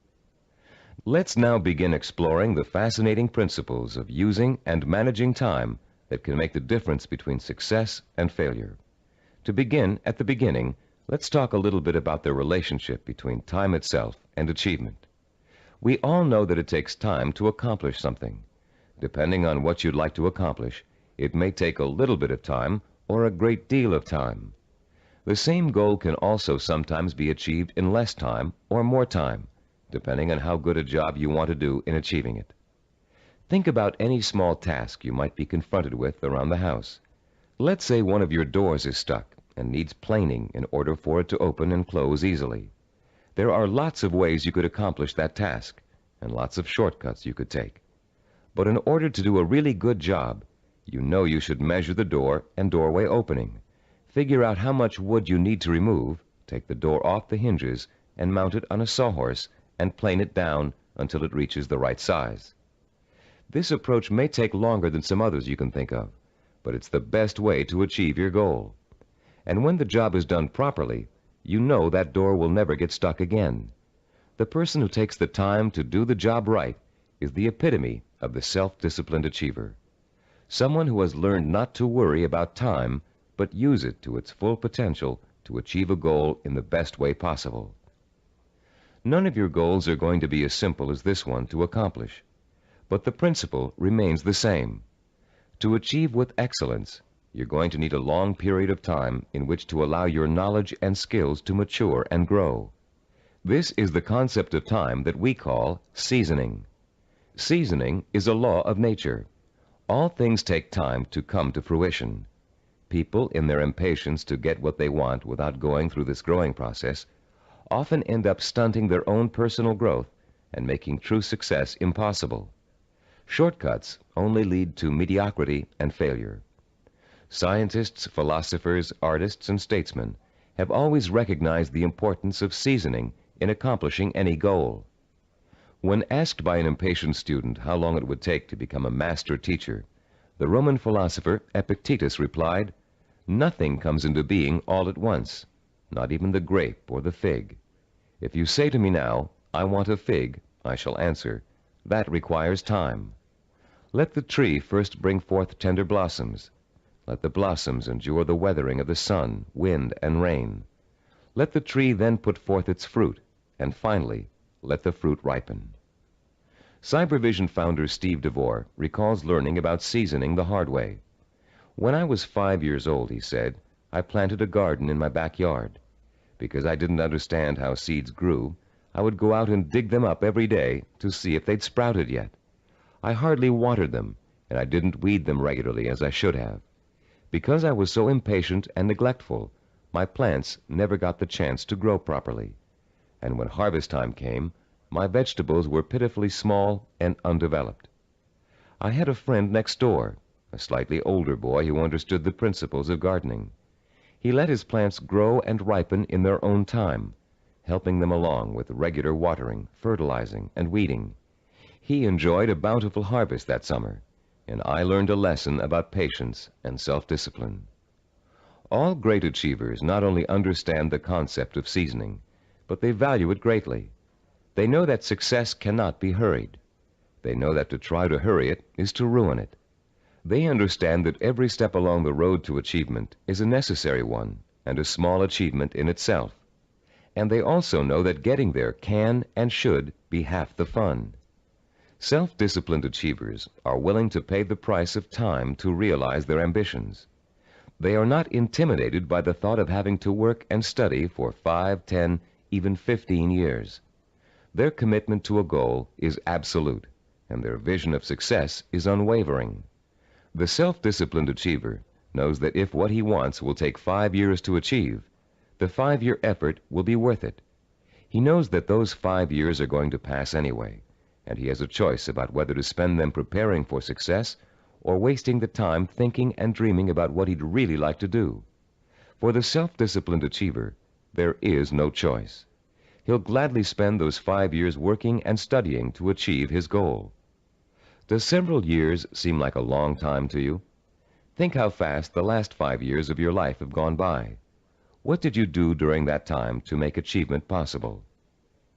Let's now begin exploring the fascinating principles of using and managing time that can make the difference between success and failure. To begin at the beginning, let's talk a little bit about the relationship between time itself and achievement. We all know that it takes time to accomplish something. Depending on what you'd like to accomplish, it may take a little bit of time or a great deal of time. The same goal can also sometimes be achieved in less time or more time, depending on how good a job you want to do in achieving it. Think about any small task you might be confronted with around the house. Let's say one of your doors is stuck and needs planing in order for it to open and close easily. There are lots of ways you could accomplish that task and lots of shortcuts you could take. But in order to do a really good job, you know you should measure the door and doorway opening, figure out how much wood you need to remove, take the door off the hinges, and mount it on a sawhorse and plane it down until it reaches the right size. This approach may take longer than some others you can think of, but it's the best way to achieve your goal. And when the job is done properly, you know that door will never get stuck again. The person who takes the time to do the job right is the epitome of the self-disciplined achiever. Someone who has learned not to worry about time, but use it to its full potential to achieve a goal in the best way possible. None of your goals are going to be as simple as this one to accomplish, but the principle remains the same. To achieve with excellence, you're going to need a long period of time in which to allow your knowledge and skills to mature and grow. This is the concept of time that we call seasoning. Seasoning is a law of nature. All things take time to come to fruition. People, in their impatience to get what they want without going through this growing process, often end up stunting their own personal growth and making true success impossible. Shortcuts only lead to mediocrity and failure. Scientists, philosophers, artists, and statesmen have always recognized the importance of seasoning in accomplishing any goal. When asked by an impatient student how long it would take to become a master teacher, the Roman philosopher Epictetus replied, "Nothing comes into being all at once, not even the grape or the fig. If you say to me now, 'I want a fig,' I shall answer, 'That requires time.' Let the tree first bring forth tender blossoms. Let the blossoms endure the weathering of the sun, wind, and rain. Let the tree then put forth its fruit, and finally, let the fruit ripen." Cybervision founder Steve DeVore recalls learning about seasoning the hard way. "When I was 5 years old," he said, "I planted a garden in my backyard. Because I didn't understand how seeds grew, I would go out and dig them up every day to see if they'd sprouted yet. I hardly watered them, and I didn't weed them regularly as I should have. Because I was so impatient and neglectful, my plants never got the chance to grow properly. And when harvest time came, my vegetables were pitifully small and undeveloped. I had a friend next door, a slightly older boy who understood the principles of gardening. He let his plants grow and ripen in their own time, helping them along with regular watering, fertilizing, and weeding. He enjoyed a bountiful harvest that summer, and I learned a lesson about patience and self-discipline." All great achievers not only understand the concept of seasoning, but they value it greatly. They know that success cannot be hurried. They know that to try to hurry it is to ruin it. They understand that every step along the road to achievement is a necessary one and a small achievement in itself. And they also know that getting there can and should be half the fun. Self-disciplined achievers are willing to pay the price of time to realize their ambitions. They are not intimidated by the thought of having to work and study for 5, 10, even 15 years. Their commitment to a goal is absolute, and their vision of success is unwavering. The self-disciplined achiever knows that if what he wants will take 5 years to achieve, the 5-year effort will be worth it. He knows that those 5 years are going to pass anyway, and he has a choice about whether to spend them preparing for success or wasting the time thinking and dreaming about what he'd really like to do. For the self-disciplined achiever, there is no choice. He'll gladly spend those 5 years working and studying to achieve his goal. Does several years seem like a long time to you? Think how fast the last 5 years of your life have gone by. What did you do during that time to make achievement possible?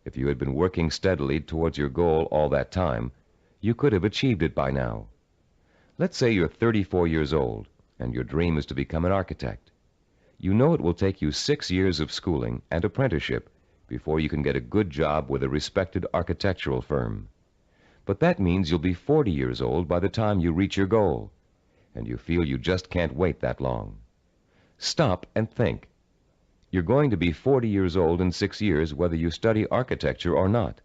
If you had been working steadily towards your goal all that time, you could have achieved it by now. Let's say you're 34 years old and your dream is to become an architect. You know it will take you 6 years of schooling and apprenticeship before you can get a good job with a respected architectural firm. But that means you'll be 40 years old by the time you reach your goal, and you feel you just can't wait that long. Stop and think. You're going to be 40 years old in 6 years whether you study architecture or not.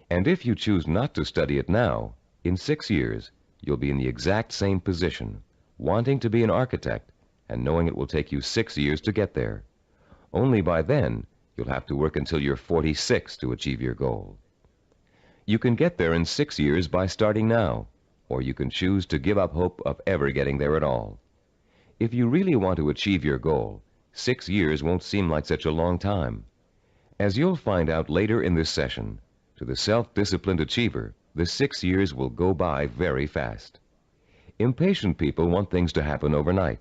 And if you choose not to study it now, in 6 years, you'll be in the exact same position, wanting to be an architect and knowing it will take you 6 years to get there. Only by then, you'll have to work until you're 46 to achieve your goal. You can get there in 6 years by starting now, or you can choose to give up hope of ever getting there at all. If you really want to achieve your goal, 6 years won't seem like such a long time. As you'll find out later in this session, to the self-disciplined achiever, the 6 years will go by very fast. Impatient people want things to happen overnight.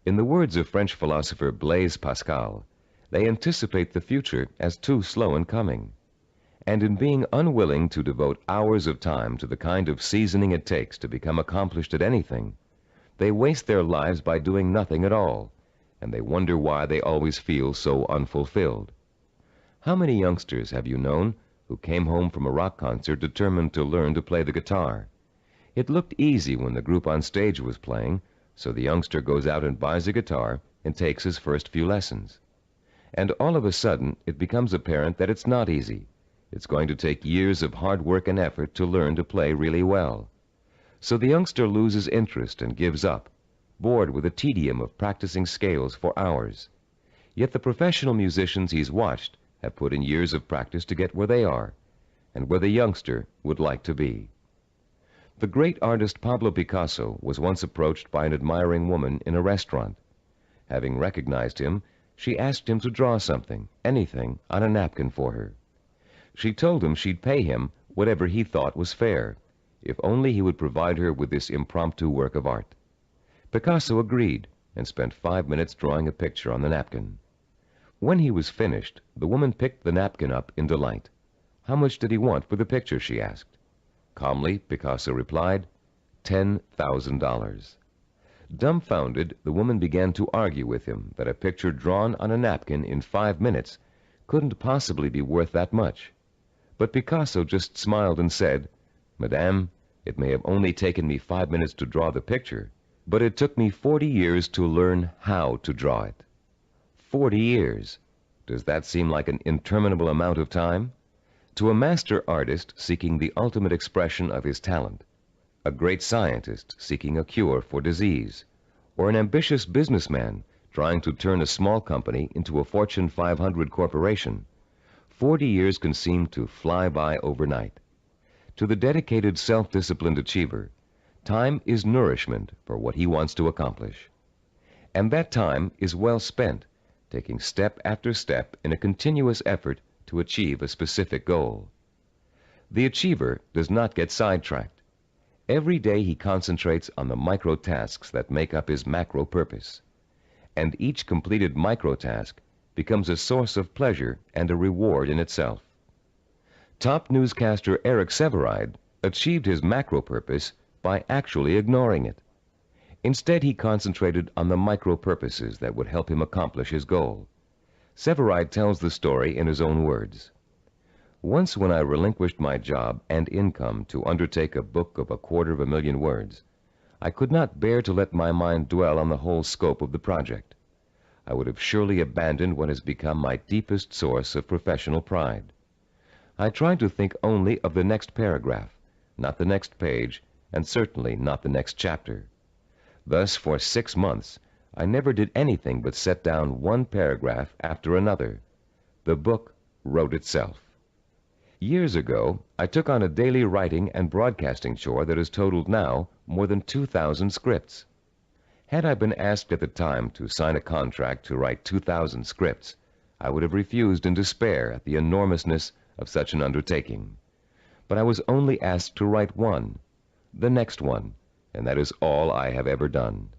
In the words of French philosopher Blaise Pascal, they anticipate the future as too slow in coming. And in being unwilling to devote hours of time to the kind of seasoning it takes to become accomplished at anything, they waste their lives by doing nothing at all, and they wonder why they always feel so unfulfilled. How many youngsters have you known who came home from a rock concert determined to learn to play the guitar? It looked easy when the group on stage was playing, so the youngster goes out and buys a guitar and takes his first few lessons. And all of a sudden, it becomes apparent that it's not easy. It's going to take years of hard work and effort to learn to play really well. So the youngster loses interest and gives up, bored with the tedium of practicing scales for hours. Yet the professional musicians he's watched have put in years of practice to get where they are, and where the youngster would like to be. The great artist Pablo Picasso was once approached by an admiring woman in a restaurant. Having recognized him, she asked him to draw something, anything, on a napkin for her. She told him she'd pay him whatever he thought was fair, if only he would provide her with this impromptu work of art. Picasso agreed and spent 5 minutes drawing a picture on the napkin. When he was finished, the woman picked the napkin up in delight. How much did he want for the picture, she asked. Calmly, Picasso replied, $10,000. Dumbfounded, the woman began to argue with him that a picture drawn on a napkin in 5 minutes couldn't possibly be worth that much. But Picasso just smiled and said, Madame, it may have only taken me 5 minutes to draw the picture, but it took me 40 years to learn how to draw it. 40 years. Does that seem like an interminable amount of time? To a master artist seeking the ultimate expression of his talent, a great scientist seeking a cure for disease, or an ambitious businessman trying to turn a small company into a Fortune 500 corporation, 40 years can seem to fly by overnight. To the dedicated, self-disciplined achiever, time is nourishment for what he wants to accomplish. And that time is well spent, taking step after step in a continuous effort to achieve a specific goal. The achiever does not get sidetracked. Every day he concentrates on the micro tasks that make up his macro purpose. And each completed micro task becomes a source of pleasure and a reward in itself. Top newscaster Eric Sevareid achieved his macro purpose by actually ignoring it. Instead, he concentrated on the micro purposes that would help him accomplish his goal. Sevareid tells the story in his own words. Once when I relinquished my job and income to undertake a book of 250,000 words, I could not bear to let my mind dwell on the whole scope of the project. I would have surely abandoned what has become my deepest source of professional pride. I tried to think only of the next paragraph, not the next page, and certainly not the next chapter. Thus, for 6 months, I never did anything but set down one paragraph after another. The book wrote itself. Years ago, I took on a daily writing and broadcasting chore that has totaled now more than 2,000 scripts. Had I been asked at the time to sign a contract to write 2,000 scripts, I would have refused in despair at the enormousness of such an undertaking. But I was only asked to write one, the next one, and that is all I have ever done.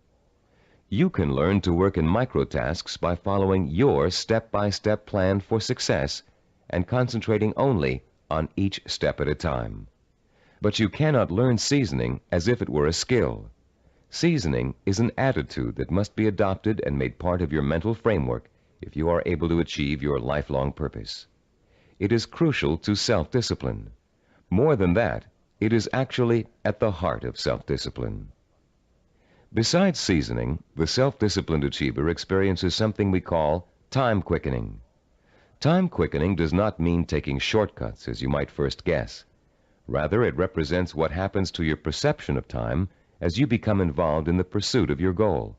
You can learn to work in microtasks by following your step-by-step plan for success and concentrating only on each step at a time. But you cannot learn seasoning as if it were a skill. Seasoning is an attitude that must be adopted and made part of your mental framework if you are able to achieve your lifelong purpose. It is crucial to self-discipline. More than that, it is actually at the heart of self-discipline. Besides seasoning, the self-disciplined achiever experiences something we call time quickening. Time quickening does not mean taking shortcuts, as you might first guess. Rather, it represents what happens to your perception of time as you become involved in the pursuit of your goal.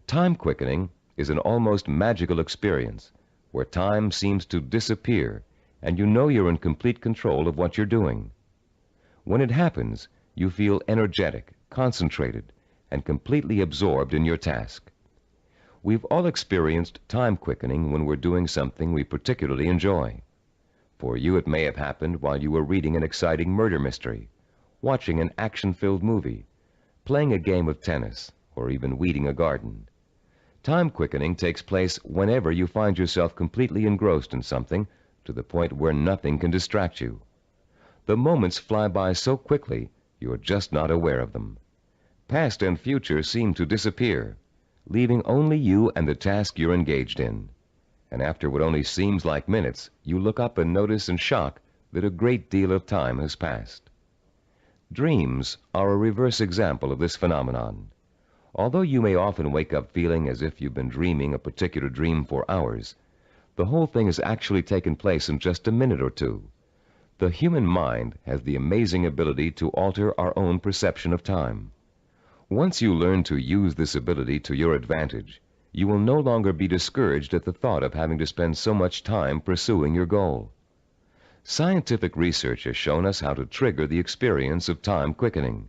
Time quickening is an almost magical experience where time seems to disappear and you know you're in complete control of what you're doing. When it happens, you feel energetic, concentrated, and completely absorbed in your task. We've all experienced time quickening when we're doing something we particularly enjoy. For you, it may have happened while you were reading an exciting murder mystery, watching an action-filled movie, playing a game of tennis, or even weeding a garden. Time quickening takes place whenever you find yourself completely engrossed in something to the point where nothing can distract you. The moments fly by so quickly, you're just not aware of them. Past and future seem to disappear, leaving only you and the task you're engaged in. And after what only seems like minutes, you look up and notice in shock that a great deal of time has passed. Dreams are a reverse example of this phenomenon. Although you may often wake up feeling as if you've been dreaming a particular dream for hours, the whole thing has actually taken place in just a minute or two. The human mind has the amazing ability to alter our own perception of time. Once you learn to use this ability to your advantage, you will no longer be discouraged at the thought of having to spend so much time pursuing your goal. Scientific research has shown us how to trigger the experience of time quickening.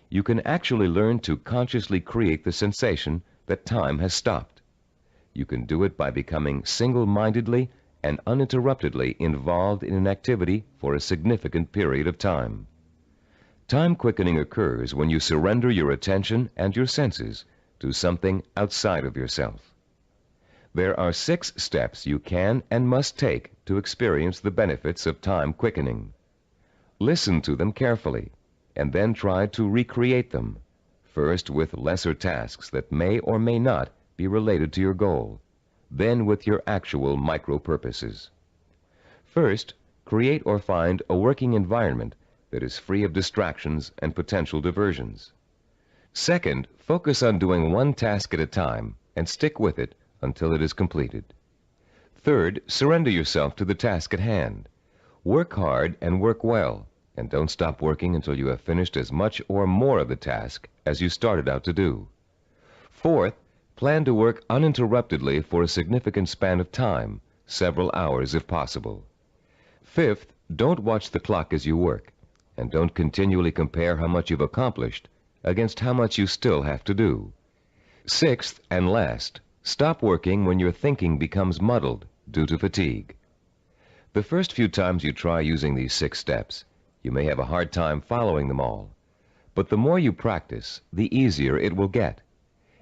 You can actually learn to consciously create the sensation that time has stopped. You can do it by becoming single-mindedly and uninterruptedly involved in an activity for a significant period of time. Time quickening occurs when you surrender your attention and your senses to something outside of yourself. There are 6 steps you can and must take to experience the benefits of time quickening. Listen to them carefully, and then try to recreate them, first with lesser tasks that may or may not be related to your goal, then with your actual micro-purposes. First, create or find a working environment that is free of distractions and potential diversions. Second, focus on doing one task at a time and stick with it until it is completed. Third, surrender yourself to the task at hand. Work hard and work well, and don't stop working until you have finished as much or more of the task as you started out to do. Fourth, plan to work uninterruptedly for a significant span of time, several hours if possible. Fifth, don't watch the clock as you work, and don't continually compare how much you've accomplished against how much you still have to do. Sixth and last, stop working when your thinking becomes muddled due to fatigue. The first few times you try using these 6 steps, you may have a hard time following them all. But the more you practice, the easier it will get.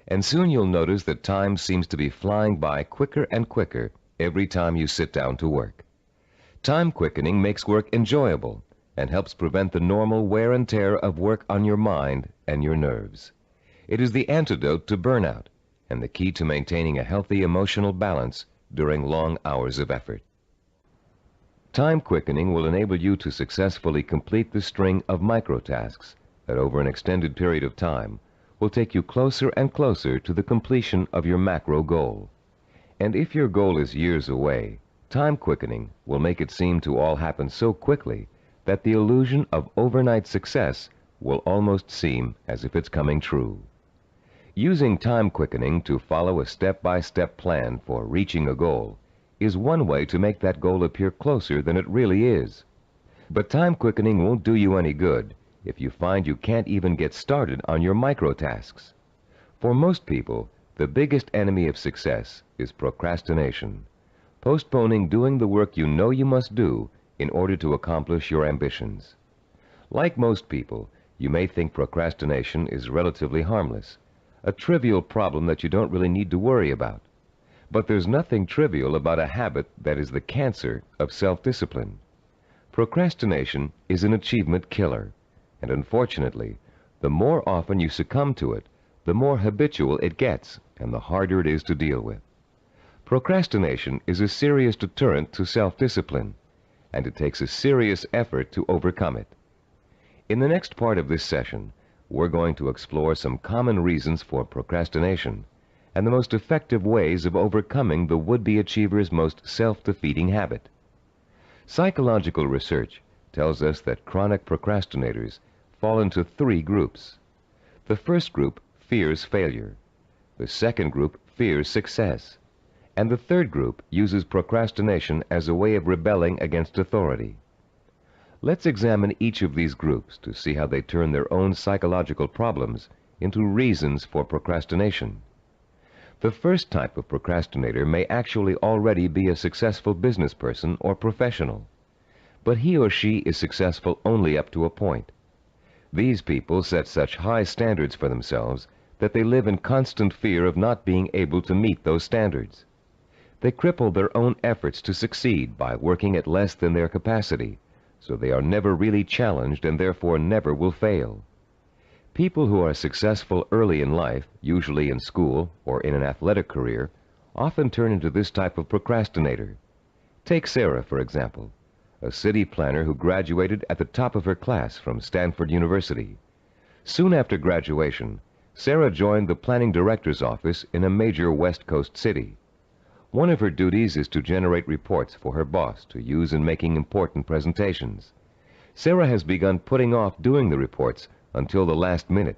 And soon you'll notice that time seems to be flying by quicker and quicker every time you sit down to work. Time quickening makes work enjoyable and helps prevent the normal wear and tear of work on your mind and your nerves. It is the antidote to burnout and the key to maintaining a healthy emotional balance during long hours of effort. Time quickening will enable you to successfully complete the string of microtasks that over an extended period of time will take you closer and closer to the completion of your macro goal. And if your goal is years away, time quickening will make it seem to all happen so quickly that the illusion of overnight success will almost seem as if it's coming true. Using time quickening to follow a step-by-step plan for reaching a goal is one way to make that goal appear closer than it really is. But time quickening won't do you any good if you find you can't even get started on your micro-tasks. For most people, the biggest enemy of success is procrastination, postponing doing the work you know you must do in order to accomplish your ambitions. Like most people, you may think procrastination is relatively harmless, a trivial problem that you don't really need to worry about. But there's nothing trivial about a habit that is the cancer of self-discipline. Procrastination is an achievement killer, and unfortunately, the more often you succumb to it, the more habitual it gets and the harder it is to deal with. Procrastination is a serious deterrent to self-discipline, and it takes a serious effort to overcome it. In the next part of this session, we're going to explore some common reasons for procrastination and the most effective ways of overcoming the would-be achiever's most self-defeating habit. Psychological research tells us that chronic procrastinators fall into three groups. The first group fears failure. The second group fears success. And the third group uses procrastination as a way of rebelling against authority. Let's examine each of these groups to see how they turn their own psychological problems into reasons for procrastination. The first type of procrastinator may actually already be a successful business person or professional, but he or she is successful only up to a point. These people set such high standards for themselves that they live in constant fear of not being able to meet those standards. They cripple their own efforts to succeed by working at less than their capacity, so they are never really challenged and therefore never will fail. People who are successful early in life, usually in school or in an athletic career, often turn into this type of procrastinator. Take Sarah, for example, a city planner who graduated at the top of her class from Stanford University. Soon after graduation, Sarah joined the planning director's office in a major West Coast city. One of her duties is to generate reports for her boss to use in making important presentations. Sarah has begun putting off doing the reports until the last minute.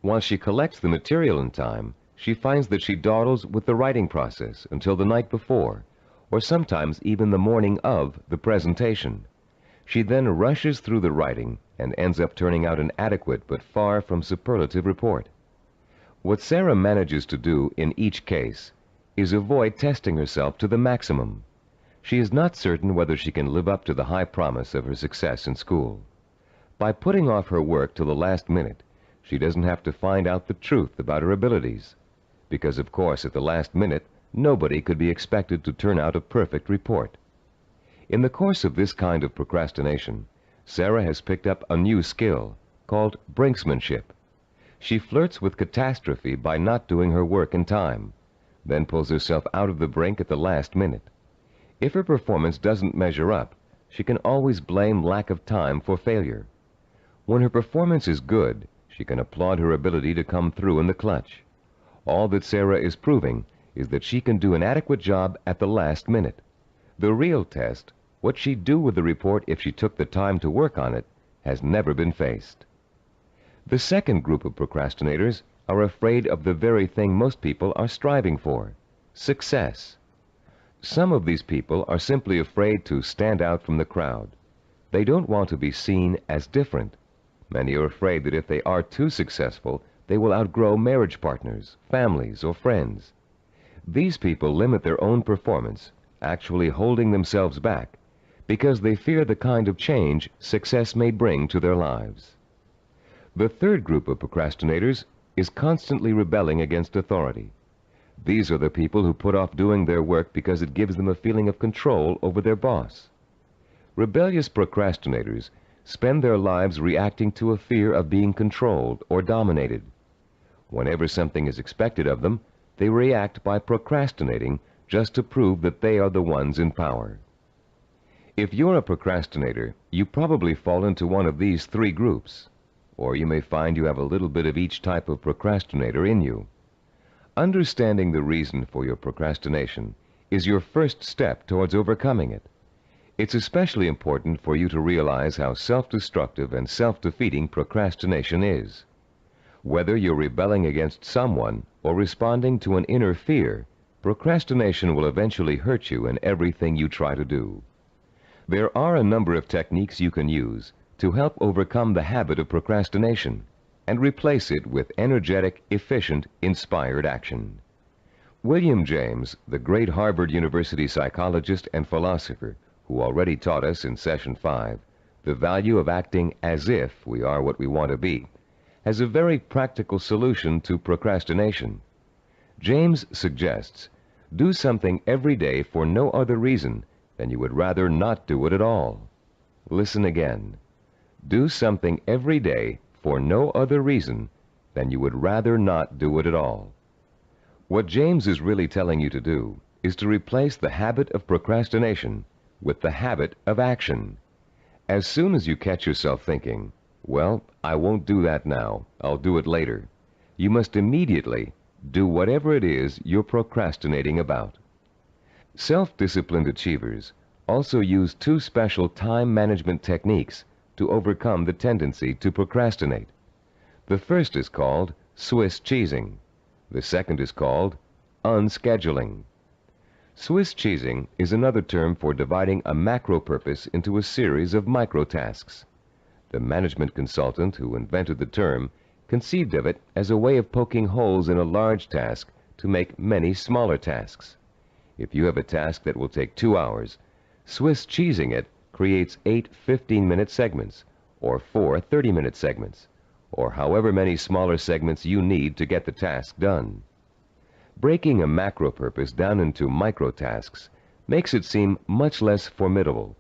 While she collects the material in time, she finds that she dawdles with the writing process until the night before, or sometimes even the morning of the presentation. She then rushes through the writing and ends up turning out an adequate but far from superlative report. What Sarah manages to do in each case is avoid testing herself to the maximum. She is not certain whether she can live up to the high promise of her success in school. By putting off her work till the last minute, she doesn't have to find out the truth about her abilities, because of course at the last minute, nobody could be expected to turn out a perfect report. In the course of this kind of procrastination, Sarah has picked up a new skill called brinksmanship. She flirts with catastrophe by not doing her work in time, then pulls herself out of the brink at the last minute. If her performance doesn't measure up, she can always blame lack of time for failure. When her performance is good, she can applaud her ability to come through in the clutch. All that Sarah is proving is that she can do an adequate job at the last minute. The real test, what she'd do with the report if she took the time to work on it, has never been faced. The second group of procrastinators are afraid of the very thing most people are striving for: success. Some of these people are simply afraid to stand out from the crowd. They don't want to be seen as different. Many are afraid that if they are too successful, they will outgrow marriage partners, families, or friends. These people limit their own performance, actually holding themselves back, because they fear the kind of change success may bring to their lives. The third group of procrastinators is constantly rebelling against authority. These are the people who put off doing their work because it gives them a feeling of control over their boss. Rebellious procrastinators spend their lives reacting to a fear of being controlled or dominated. Whenever something is expected of them, they react by procrastinating just to prove that they are the ones in power. If you're a procrastinator, you probably fall into one of these three groups, or you may find you have a little bit of each type of procrastinator in you. Understanding the reason for your procrastination is your first step towards overcoming it. It's especially important for you to realize how self-destructive and self-defeating procrastination is. Whether you're rebelling against someone or responding to an inner fear, procrastination will eventually hurt you in everything you try to do. There are a number of techniques you can use to help overcome the habit of procrastination and replace it with energetic, efficient, inspired action. William James, the great Harvard University psychologist and philosopher, who already taught us in Session 5 the value of acting as if we are what we want to be, has a very practical solution to procrastination. James suggests, do something every day for no other reason than you would rather not do it at all. Listen again. Do something every day for no other reason than you would rather not do it at all. What James is really telling you to do is to replace the habit of procrastination with the habit of action. As soon as you catch yourself thinking, well, I won't do that now, I'll do it later, you must immediately do whatever it is you're procrastinating about. Self-disciplined achievers also use two special time management techniques to overcome the tendency to procrastinate. The first is called Swiss cheesing. The second is called unscheduling. Swiss cheesing is another term for dividing a macro purpose into a series of micro tasks. The management consultant who invented the term conceived of it as a way of poking holes in a large task to make many smaller tasks. If you have a task that will take 2 hours, Swiss cheesing it creates 8 15-minute segments, or 4 30-minute segments, or however many smaller segments you need to get the task done. Breaking a macro purpose down into micro tasks makes it seem much less formidable.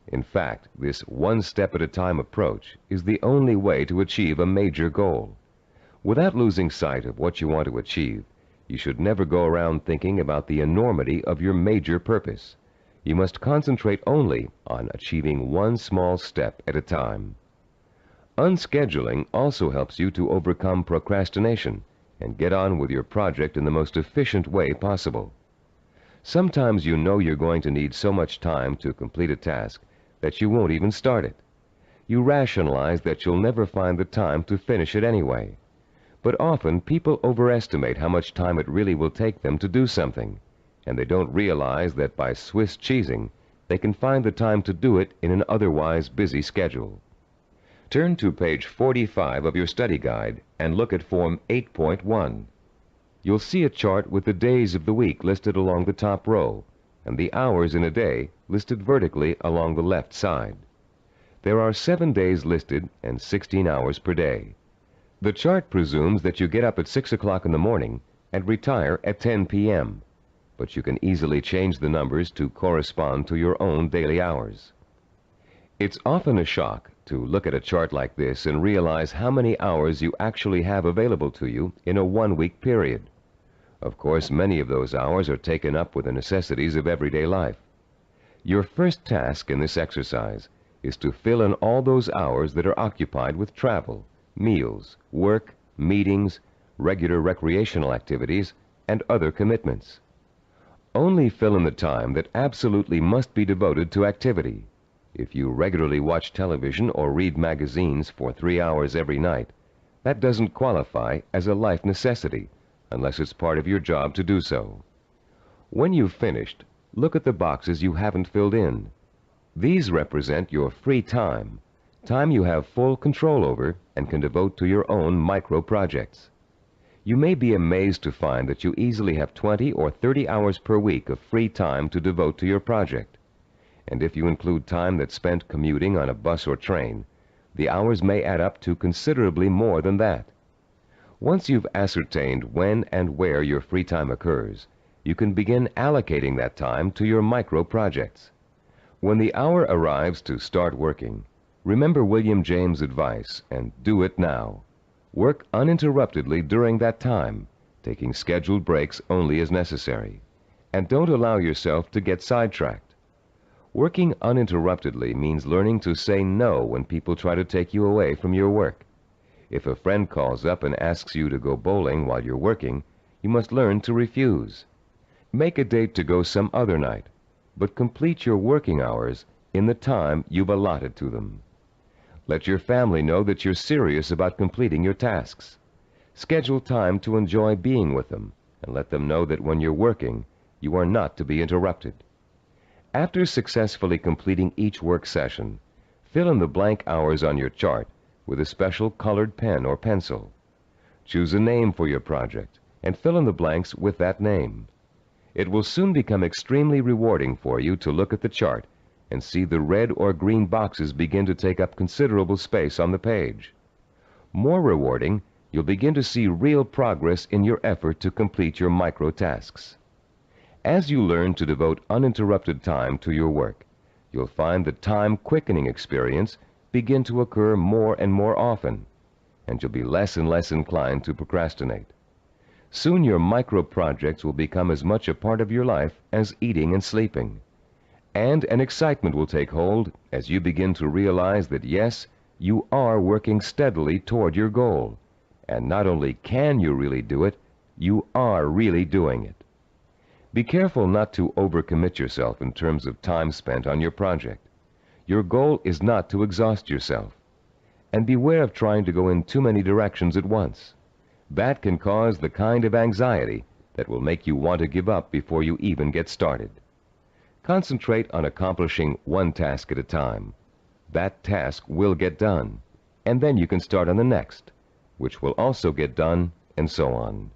In fact, this one-step-at-a-time approach is the only way to achieve a major goal. Without losing sight of what you want to achieve, you should never go around thinking about the enormity of your major purpose. You must concentrate only on achieving one small step at a time. Unscheduling also helps you to overcome procrastination and get on with your project in the most efficient way possible. Sometimes you know you're going to need so much time to complete a task that you won't even start it. You rationalize that you'll never find the time to finish it anyway. But often people overestimate how much time it really will take them to do something, and they don't realize that by Swiss cheesing, they can find the time to do it in an otherwise busy schedule. Turn to page 45 of your study guide and look at Form 8.1. You'll see a chart with the days of the week listed along the top row, and the hours in a day listed vertically along the left side. There are 7 days listed and 16 hours per day. The chart presumes that you get up at 6 o'clock in the morning and retire at 10 p.m., but you can easily change the numbers to correspond to your own daily hours. It's often a shock to look at a chart like this and realize how many hours you actually have available to you in a one-week period. Of course, many of those hours are taken up with the necessities of everyday life. Your first task in this exercise is to fill in all those hours that are occupied with travel, meals, work, meetings, regular recreational activities, and other commitments. Only fill in the time that absolutely must be devoted to activity. If you regularly watch television or read magazines for 3 hours every night, that doesn't qualify as a life necessity unless it's part of your job to do so. When you've finished, look at the boxes you haven't filled in. These represent your free time, time you have full control over and can devote to your own micro projects. You may be amazed to find that you easily have 20 or 30 hours per week of free time to devote to your project. And if you include time that's spent commuting on a bus or train, the hours may add up to considerably more than that. Once you've ascertained when and where your free time occurs, you can begin allocating that time to your micro projects. When the hour arrives to start working, remember William James' advice and do it now. Work uninterruptedly during that time, taking scheduled breaks only as necessary. And don't allow yourself to get sidetracked. Working uninterruptedly means learning to say no when people try to take you away from your work. If a friend calls up and asks you to go bowling while you're working, you must learn to refuse. Make a date to go some other night, but complete your working hours in the time you've allotted to them. Let your family know that you're serious about completing your tasks. Schedule time to enjoy being with them, and let them know that when you're working, you are not to be interrupted. After successfully completing each work session, fill in the blank hours on your chart with a special colored pen or pencil. Choose a name for your project and fill in the blanks with that name. It will soon become extremely rewarding for you to look at the chart and see the red or green boxes begin to take up considerable space on the page. More rewarding, you'll begin to see real progress in your effort to complete your micro tasks. As you learn to devote uninterrupted time to your work, you'll find the time-quickening experience begin to occur more and more often, and you'll be less and less inclined to procrastinate. Soon your micro-projects will become as much a part of your life as eating and sleeping. And an excitement will take hold as you begin to realize that yes, you are working steadily toward your goal. And not only can you really do it, you are really doing it. Be careful not to overcommit yourself in terms of time spent on your project. Your goal is not to exhaust yourself. And beware of trying to go in too many directions at once. That can cause the kind of anxiety that will make you want to give up before you even get started. Concentrate on accomplishing one task at a time. That task will get done, and then you can start on the next, which will also get done, and so on.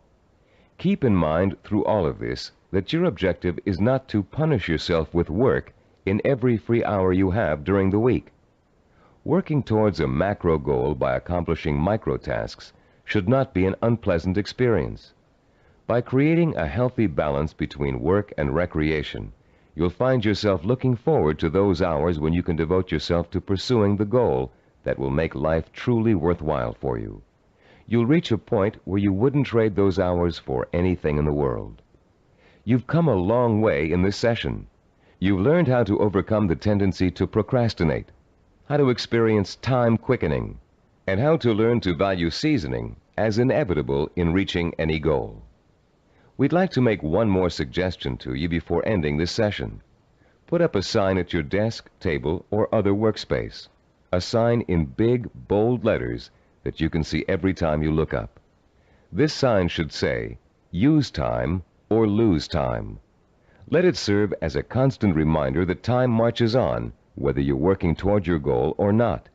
Keep in mind through all of this that your objective is not to punish yourself with work in every free hour you have during the week. Working towards a macro goal by accomplishing micro tasks should not be an unpleasant experience. By creating a healthy balance between work and recreation, you'll find yourself looking forward to those hours when you can devote yourself to pursuing the goal that will make life truly worthwhile for you. You'll reach a point where you wouldn't trade those hours for anything in the world. You've come a long way in this session. You've learned how to overcome the tendency to procrastinate, how to experience time quickening, and how to learn to value seasoning as inevitable in reaching any goal. We'd like to make one more suggestion to you before ending this session. Put up a sign at your desk, table, or other workspace. A sign in big, bold letters that you can see every time you look up. This sign should say, "Use time or lose time." Let it serve as a constant reminder that time marches on, whether you're working toward your goal or not.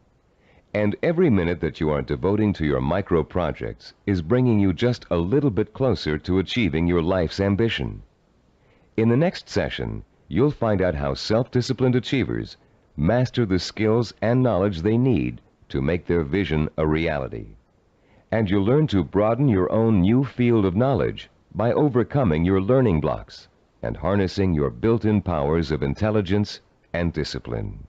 And every minute that you are devoting to your micro projects is bringing you just a little bit closer to achieving your life's ambition. In the next session, you'll find out how self-disciplined achievers master the skills and knowledge they need to make their vision a reality. And you'll learn to broaden your own new field of knowledge by overcoming your learning blocks and harnessing your built-in powers of intelligence and discipline.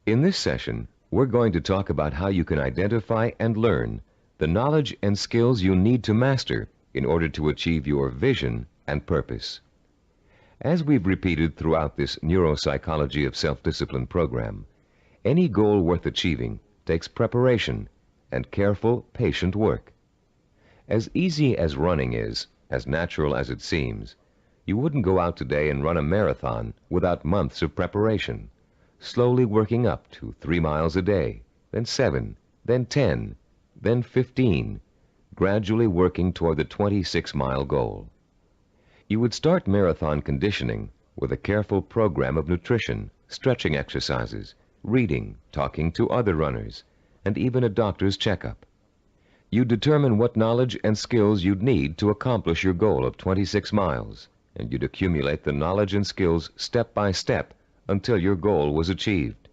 In this session, we're going to talk about how you can identify and learn the knowledge and skills you need to master in order to achieve your vision and purpose. As we've repeated throughout this Neuropsychology of Self-Discipline program, any goal worth achieving takes preparation and careful, patient work. As easy as running is, as natural as it seems, you wouldn't go out today and run a marathon without months of preparation, slowly working up to 3 miles a day, then 7, then 10, then 15, gradually working toward the 26-mile goal. You would start marathon conditioning with a careful program of nutrition, stretching exercises, reading, talking to other runners, and even a doctor's checkup. You'd determine what knowledge and skills you'd need to accomplish your goal of 26 miles, and you'd accumulate the knowledge and skills step by step until your goal was achieved.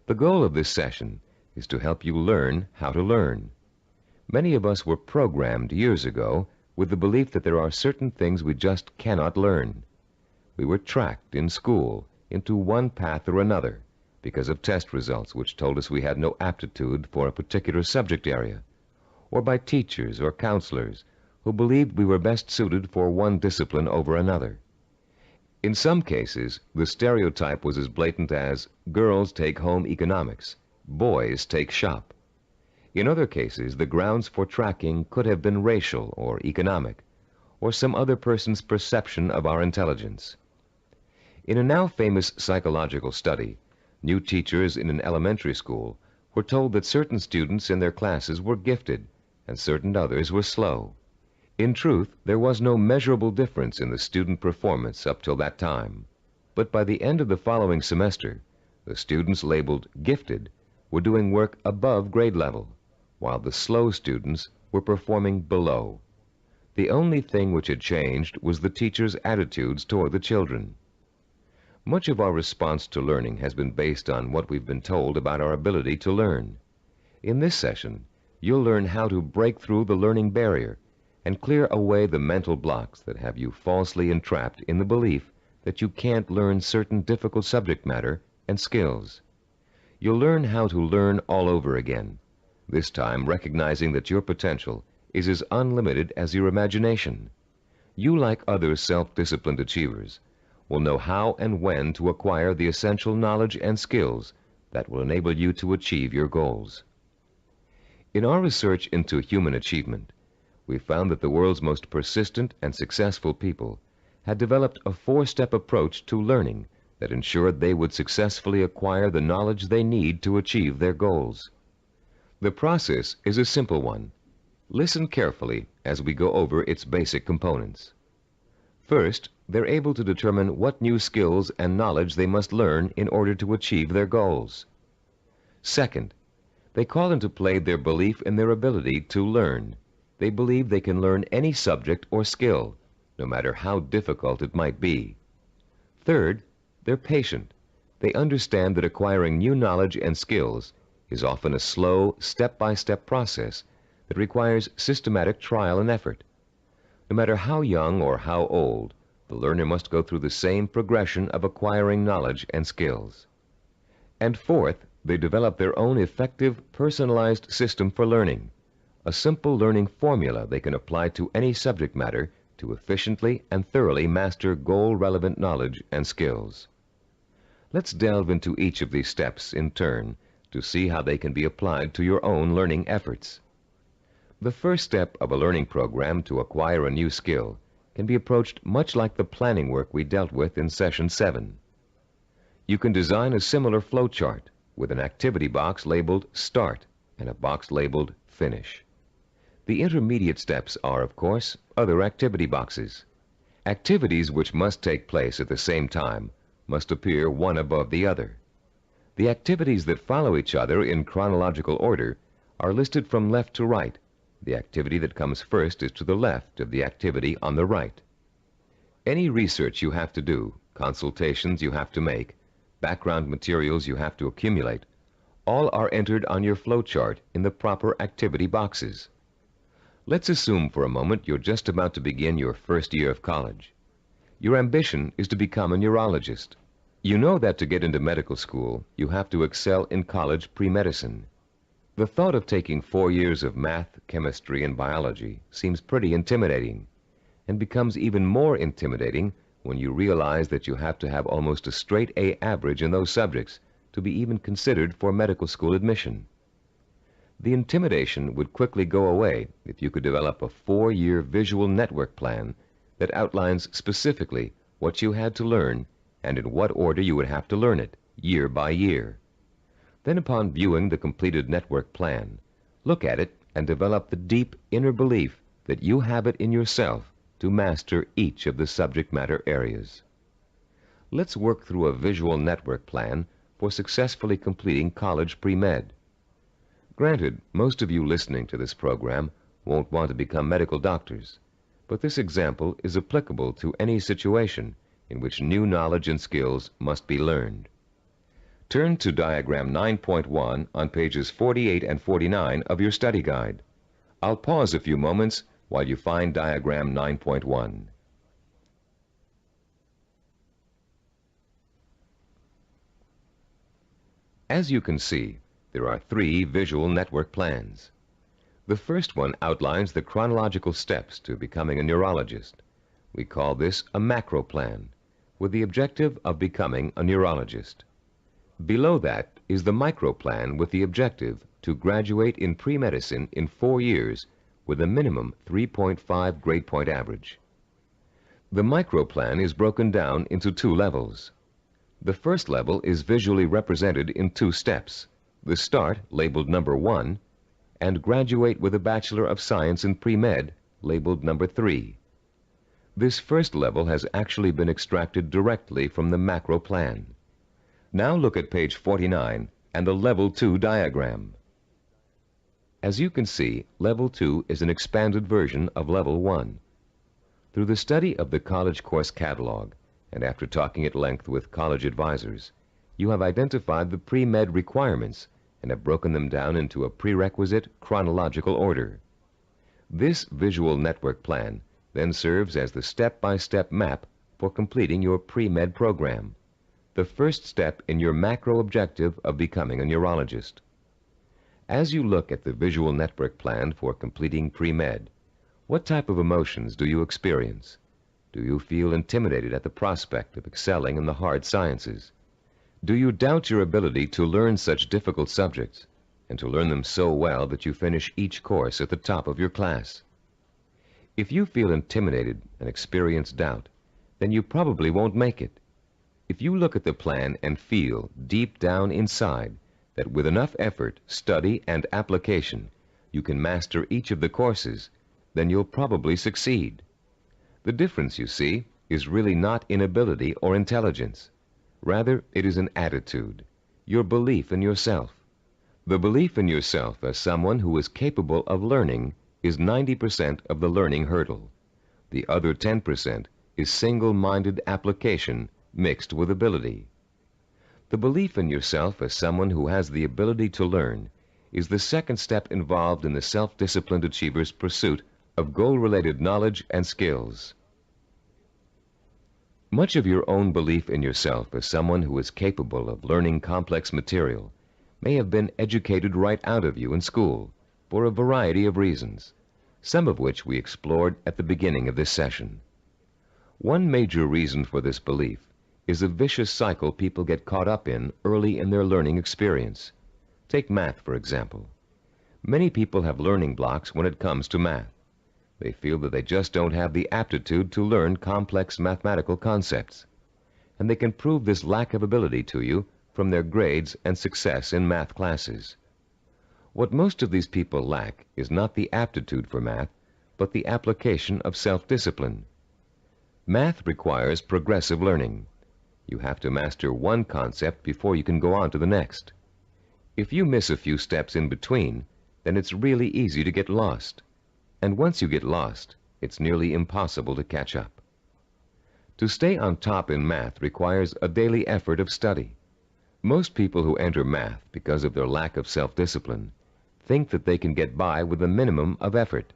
The goal of this session is to help you learn how to learn. Many of us were programmed years ago with the belief that there are certain things we just cannot learn. We were tracked in school into one path or another because of test results which told us we had no aptitude for a particular subject area, or by teachers or counselors who believed we were best suited for one discipline over another. In some cases, the stereotype was as blatant as girls take home economics, boys take shop. In other cases, the grounds for tracking could have been racial or economic, or some other person's perception of our intelligence. In a now famous psychological study, new teachers in an elementary school were told that certain students in their classes were gifted and certain others were slow. In truth, there was no measurable difference in the student performance up till that time. But by the end of the following semester, the students labeled gifted were doing work above grade level, while the slow students were performing below. The only thing which had changed was the teachers' attitudes toward the children. Much of our response to learning has been based on what we've been told about our ability to learn. In this session, you'll learn how to break through the learning barrier and clear away the mental blocks that have you falsely entrapped in the belief that you can't learn certain difficult subject matter and skills. You'll learn how to learn all over again, this time recognizing that your potential is as unlimited as your imagination. You, like other self-disciplined achievers, will know how and when to acquire the essential knowledge and skills that will enable you to achieve your goals. In our research into human achievement, we found that the world's most persistent and successful people had developed a four-step approach to learning that ensured they would successfully acquire the knowledge they need to achieve their goals. The process is a simple one. Listen carefully as we go over its basic components. First, they're able to determine what new skills and knowledge they must learn in order to achieve their goals. Second, they call into play their belief in their ability to learn. They believe they can learn any subject or skill, no matter how difficult it might be. Third, they're patient. They understand that acquiring new knowledge and skills is often a slow, step-by-step process that requires systematic trial and effort. No matter how young or how old, the learner must go through the same progression of acquiring knowledge and skills. And fourth, they develop their own effective, personalized system for learning, a simple learning formula they can apply to any subject matter to efficiently and thoroughly master goal-relevant knowledge and skills. Let's delve into each of these steps in turn to see how they can be applied to your own learning efforts. The first step of a learning program to acquire a new skill can be approached much like the planning work we dealt with in Session 7. You can design a similar flow chart with an activity box labeled Start and a box labeled Finish. The intermediate steps are, of course, other activity boxes. Activities which must take place at the same time must appear one above the other. The activities that follow each other in chronological order are listed from left to right. The activity that comes first is to the left of the activity on the right. Any research you have to do, consultations you have to make, background materials you have to accumulate, all are entered on your flowchart in the proper activity boxes. Let's assume for a moment you're just about to begin your first year of college. Your ambition is to become a neurologist. You know that to get into medical school, you have to excel in college pre-medicine. The thought of taking 4 years of math, chemistry, and biology seems pretty intimidating, and becomes even more intimidating when you realize that you have to have almost a straight A average in those subjects to be even considered for medical school admission. The intimidation would quickly go away if you could develop a 4-year visual network plan that outlines specifically what you had to learn and in what order you would have to learn it, year by year. Then, upon viewing the completed network plan, look at it and develop the deep inner belief that you have it in yourself to master each of the subject matter areas. Let's work through a visual network plan for successfully completing college pre-med. Granted, most of you listening to this program won't want to become medical doctors, but this example is applicable to any situation in which new knowledge and skills must be learned. Turn to Diagram 9.1 on pages 48 and 49 of your study guide. I'll pause a few moments while you find Diagram 9.1. As you can see, there are 3 visual network plans. The first one outlines the chronological steps to becoming a neurologist. We call this a macro plan, with the objective of becoming a neurologist. Below that is the micro plan with the objective to graduate in pre-medicine in 4 years with a minimum 3.5 grade point average. The micro plan is broken down into 2 levels. The first level is visually represented in 2 steps. The Start, labeled number 1, and Graduate with a Bachelor of Science in Pre-Med, labeled number 3. This first level has actually been extracted directly from the macro plan. Now look at page 49 and the Level 2 diagram. As you can see, Level 2 is an expanded version of Level 1. Through the study of the college course catalog and after talking at length with college advisors, you have identified the pre-med requirements and have broken them down into a prerequisite chronological order. This visual network plan then serves as the step-by-step map for completing your pre-med program, the first step in your macro objective of becoming a neurologist. As you look at the visual network plan for completing pre-med, what type of emotions do you experience? Do you feel intimidated at the prospect of excelling in the hard sciences? Do you doubt your ability to learn such difficult subjects and to learn them so well that you finish each course at the top of your class? If you feel intimidated and experience doubt, then you probably won't make it. If you look at the plan and feel deep down inside that with enough effort, study, and application, you can master each of the courses, then you'll probably succeed. The difference, you see, is really not in ability or intelligence. Rather, it is an attitude, your belief in yourself. The belief in yourself as someone who is capable of learning is 90% of the learning hurdle. The other 10% is single-minded application mixed with ability. The belief in yourself as someone who has the ability to learn is the second step involved in the self-disciplined achiever's pursuit of goal-related knowledge and skills. Much of your own belief in yourself as someone who is capable of learning complex material may have been educated right out of you in school for a variety of reasons, some of which we explored at the beginning of this session. One major reason for this belief is a vicious cycle people get caught up in early in their learning experience. Take math, for example. Many people have learning blocks when it comes to math. They feel that they just don't have the aptitude to learn complex mathematical concepts, and they can prove this lack of ability to you from their grades and success in math classes. What most of these people lack is not the aptitude for math, but the application of self-discipline. Math requires progressive learning. You have to master one concept before you can go on to the next. If you miss a few steps in between, then it's really easy to get lost. And once you get lost, it's nearly impossible to catch up. To stay on top in math requires a daily effort of study. Most people who enter math because of their lack of self-discipline think that they can get by with a minimum of effort.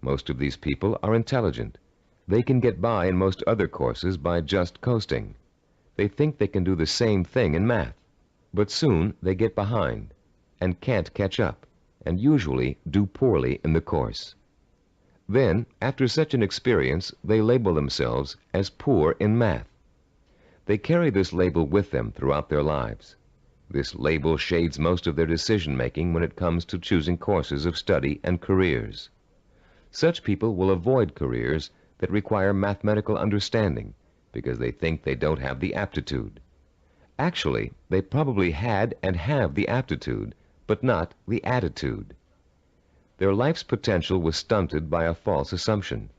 Most of these people are intelligent. They can get by in most other courses by just coasting. They think they can do the same thing in math, but soon they get behind and can't catch up, and usually do poorly in the course. Then, after such an experience, they label themselves as poor in math. They carry this label with them throughout their lives. This label shades most of their decision-making when it comes to choosing courses of study and careers. Such people will avoid careers that require mathematical understanding because they think they don't have the aptitude. Actually, they probably had and have the aptitude, but not the attitude. Their life's potential was stunted by a false assumption.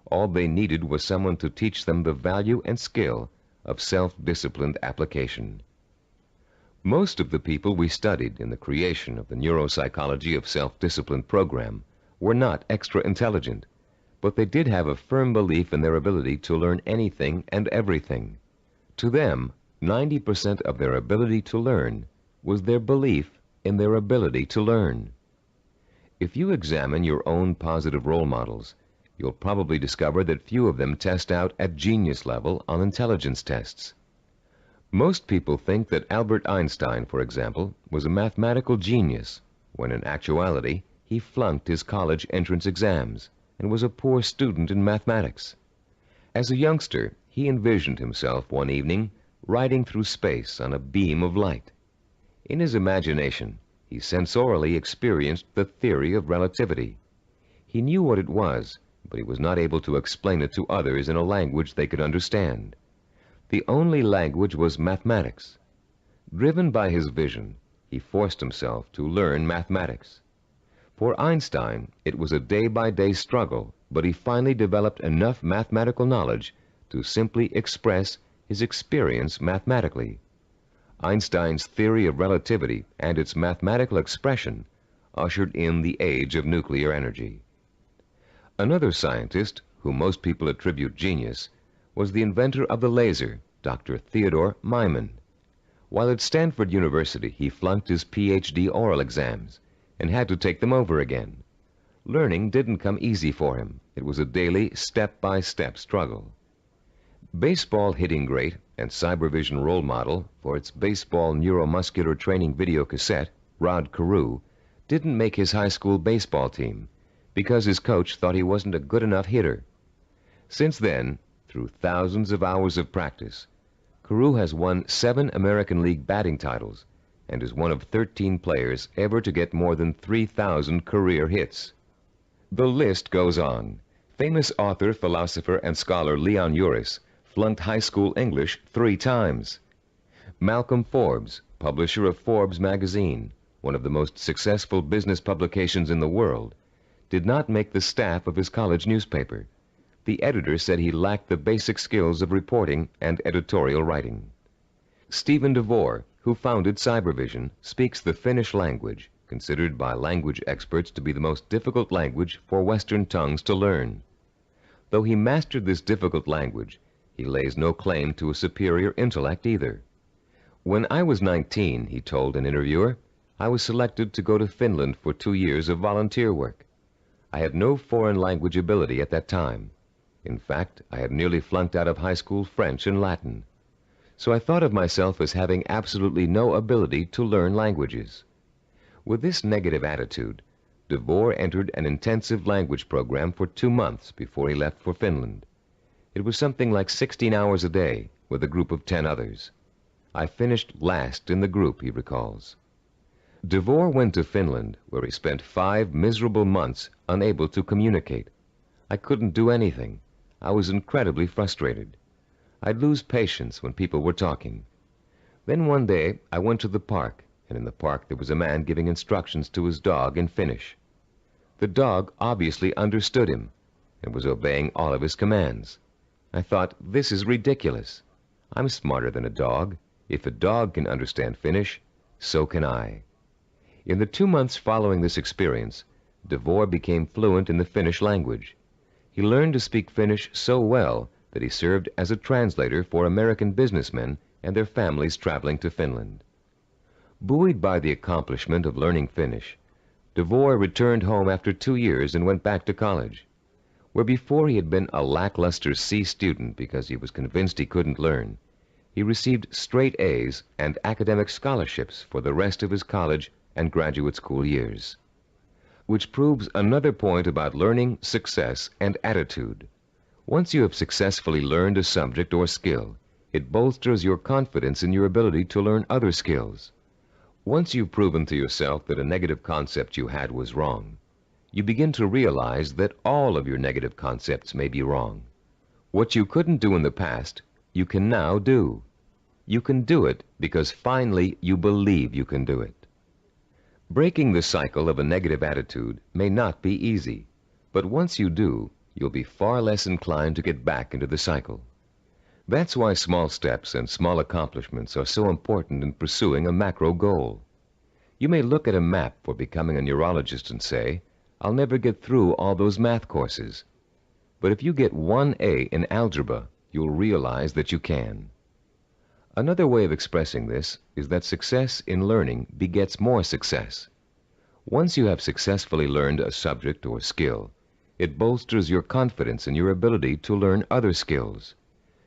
All they needed was someone to teach them the value and skill of self-disciplined application. Most of the people we studied in the creation of the neuropsychology of self-discipline program were not extra intelligent, but they did have a firm belief in their ability to learn anything and everything. To them, 90% of their ability to learn was their belief in their ability to learn. If you examine your own positive role models, you'll probably discover that few of them test out at genius level on intelligence tests. Most people think that Albert Einstein, for example, was a mathematical genius, when in actuality he flunked his college entrance exams and was a poor student in mathematics. As a youngster, he envisioned himself one evening riding through space on a beam of light. In his imagination, he sensorially experienced the theory of relativity. He knew what it was, but he was not able to explain it to others in a language they could understand. The only language was mathematics. Driven by his vision, he forced himself to learn mathematics. For Einstein, it was a day-by-day struggle, but he finally developed enough mathematical knowledge to simply express his experience mathematically. Einstein's theory of relativity and its mathematical expression ushered in the age of nuclear energy. Another scientist, whom most people attribute genius, was the inventor of the laser, Dr. Theodore Myman. While at Stanford University, he flunked his PhD oral exams and had to take them over again. Learning didn't come easy for him. It was a daily, step-by-step struggle. Baseball hitting great and cybervision role model for its baseball neuromuscular training video cassette, Rod Carew, didn't make his high school baseball team because his coach thought he wasn't a good enough hitter. Since then, through thousands of hours of practice, Carew has won 7 American League batting titles and is one of 13 players ever to get more than 3,000 career hits. The list goes on. Famous author, philosopher, and scholar Leon Uris flunked high school English 3 times. Malcolm Forbes, publisher of Forbes magazine, one of the most successful business publications in the world, did not make the staff of his college newspaper. The editor said he lacked the basic skills of reporting and editorial writing. Stephen DeVore, who founded Cybervision, speaks the Finnish language, considered by language experts to be the most difficult language for Western tongues to learn. Though he mastered this difficult language, he lays no claim to a superior intellect either. When I was 19, he told an interviewer, I was selected to go to Finland for 2 years of volunteer work. I had no foreign language ability at that time. In fact, I had nearly flunked out of high school French and Latin. So I thought of myself as having absolutely no ability to learn languages. With this negative attitude, DeVore entered an intensive language program for 2 months before he left for Finland. It was something like 16 hours a day with a group of 10 others. I finished last in the group, he recalls. DeVore went to Finland, where he spent 5 miserable months unable to communicate. I couldn't do anything. I was incredibly frustrated. I'd lose patience when people were talking. Then one day I went to the park, and in the park there was a man giving instructions to his dog in Finnish. The dog obviously understood him and was obeying all of his commands. I thought, this is ridiculous. I'm smarter than a dog. If a dog can understand Finnish, so can I. In the 2 months following this experience, DeVore became fluent in the Finnish language. He learned to speak Finnish so well that he served as a translator for American businessmen and their families traveling to Finland. Buoyed by the accomplishment of learning Finnish, DeVore returned home after 2 years and went back to college. Where before he had been a lackluster C student because he was convinced he couldn't learn, he received straight A's and academic scholarships for the rest of his college and graduate school years. Which proves another point about learning, success, and attitude. Once you have successfully learned a subject or skill, it bolsters your confidence in your ability to learn other skills. Once you've proven to yourself that a negative concept you had was wrong, you begin to realize that all of your negative concepts may be wrong. What you couldn't do in the past, you can now do. You can do it because finally you believe you can do it. Breaking the cycle of a negative attitude may not be easy, but once you do, you'll be far less inclined to get back into the cycle. That's why small steps and small accomplishments are so important in pursuing a macro goal. You may look at a map for becoming a neurologist and say, I'll never get through all those math courses. But if you get 1 A in algebra, you'll realize that you can. Another way of expressing this is that success in learning begets more success. Once you have successfully learned a subject or skill, it bolsters your confidence in your ability to learn other skills.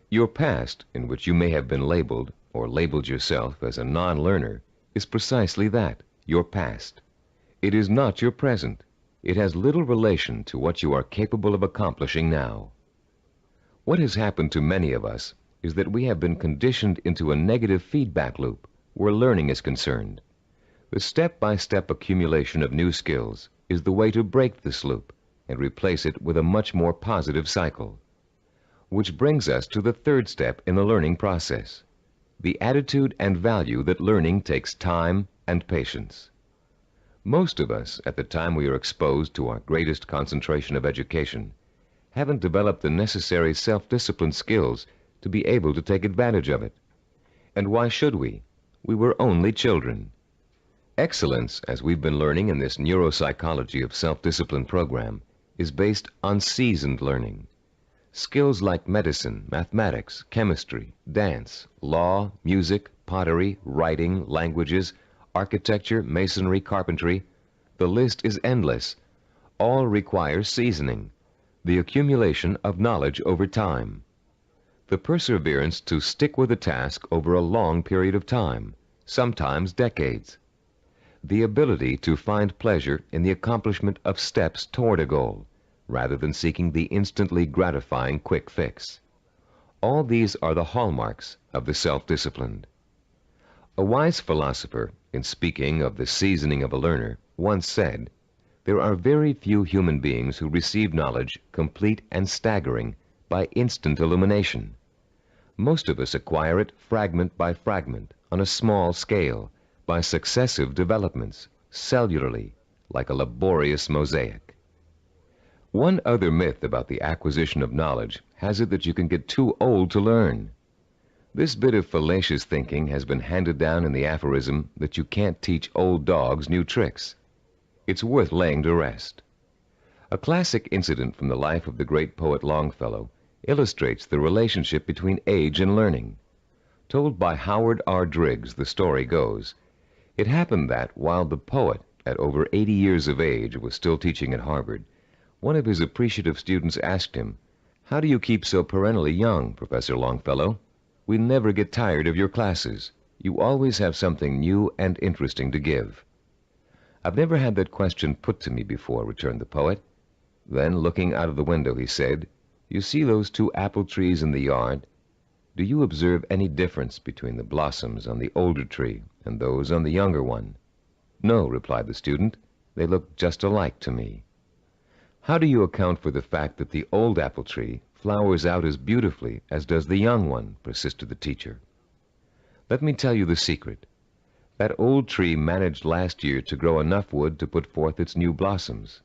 Your past, in which you may have been labeled or labeled yourself as a non-learner, is precisely that, your past. It is not your present. It has little relation to what you are capable of accomplishing now. What has happened to many of us is that we have been conditioned into a negative feedback loop where learning is concerned. The step-by-step accumulation of new skills is the way to break this loop and replace it with a much more positive cycle. Which brings us to the 3rd step in the learning process, the attitude and value that learning takes time and patience. Most of us, at the time we are exposed to our greatest concentration of education, haven't developed the necessary self-discipline skills to be able to take advantage of it. And why should we? We were only children. Excellence, as we've been learning in this neuropsychology of self-discipline program, is based on seasoned learning. Skills like medicine, mathematics, chemistry, dance, law, music, pottery, writing, languages, architecture, masonry, carpentry, the list is endless. All require seasoning, the accumulation of knowledge over time. The perseverance to stick with a task over a long period of time, sometimes decades. The ability to find pleasure in the accomplishment of steps toward a goal, rather than seeking the instantly gratifying quick fix. All these are the hallmarks of the self-disciplined. A wise philosopher, in speaking of the seasoning of a learner, once said, "There are very few human beings who receive knowledge complete and staggering by instant illumination. Most of us acquire it fragment by fragment, on a small scale, by successive developments, cellularly, like a laborious mosaic." One other myth about the acquisition of knowledge has it that you can get too old to learn. This bit of fallacious thinking has been handed down in the aphorism that you can't teach old dogs new tricks. It's worth laying to rest. A classic incident from the life of the great poet Longfellow illustrates the relationship between age and learning. Told by Howard R. Driggs, the story goes, it happened that while the poet, at over 80 years of age, was still teaching at Harvard, one of his appreciative students asked him, "How do you keep so perennially young, Professor Longfellow? We never get tired of your classes. You always have something new and interesting to give." "I've never had that question put to me before," returned the poet. Then, looking out of the window, he said, "You see those 2 apple trees in the yard? Do you observe any difference between the blossoms on the older tree and those on the younger one?" "No," replied the student. "They look just alike to me." "How do you account for the fact that the old apple tree flowers out as beautifully as does the young one?" persisted the teacher. "Let me tell you the secret. That old tree managed last year to grow enough wood to put forth its new blossoms.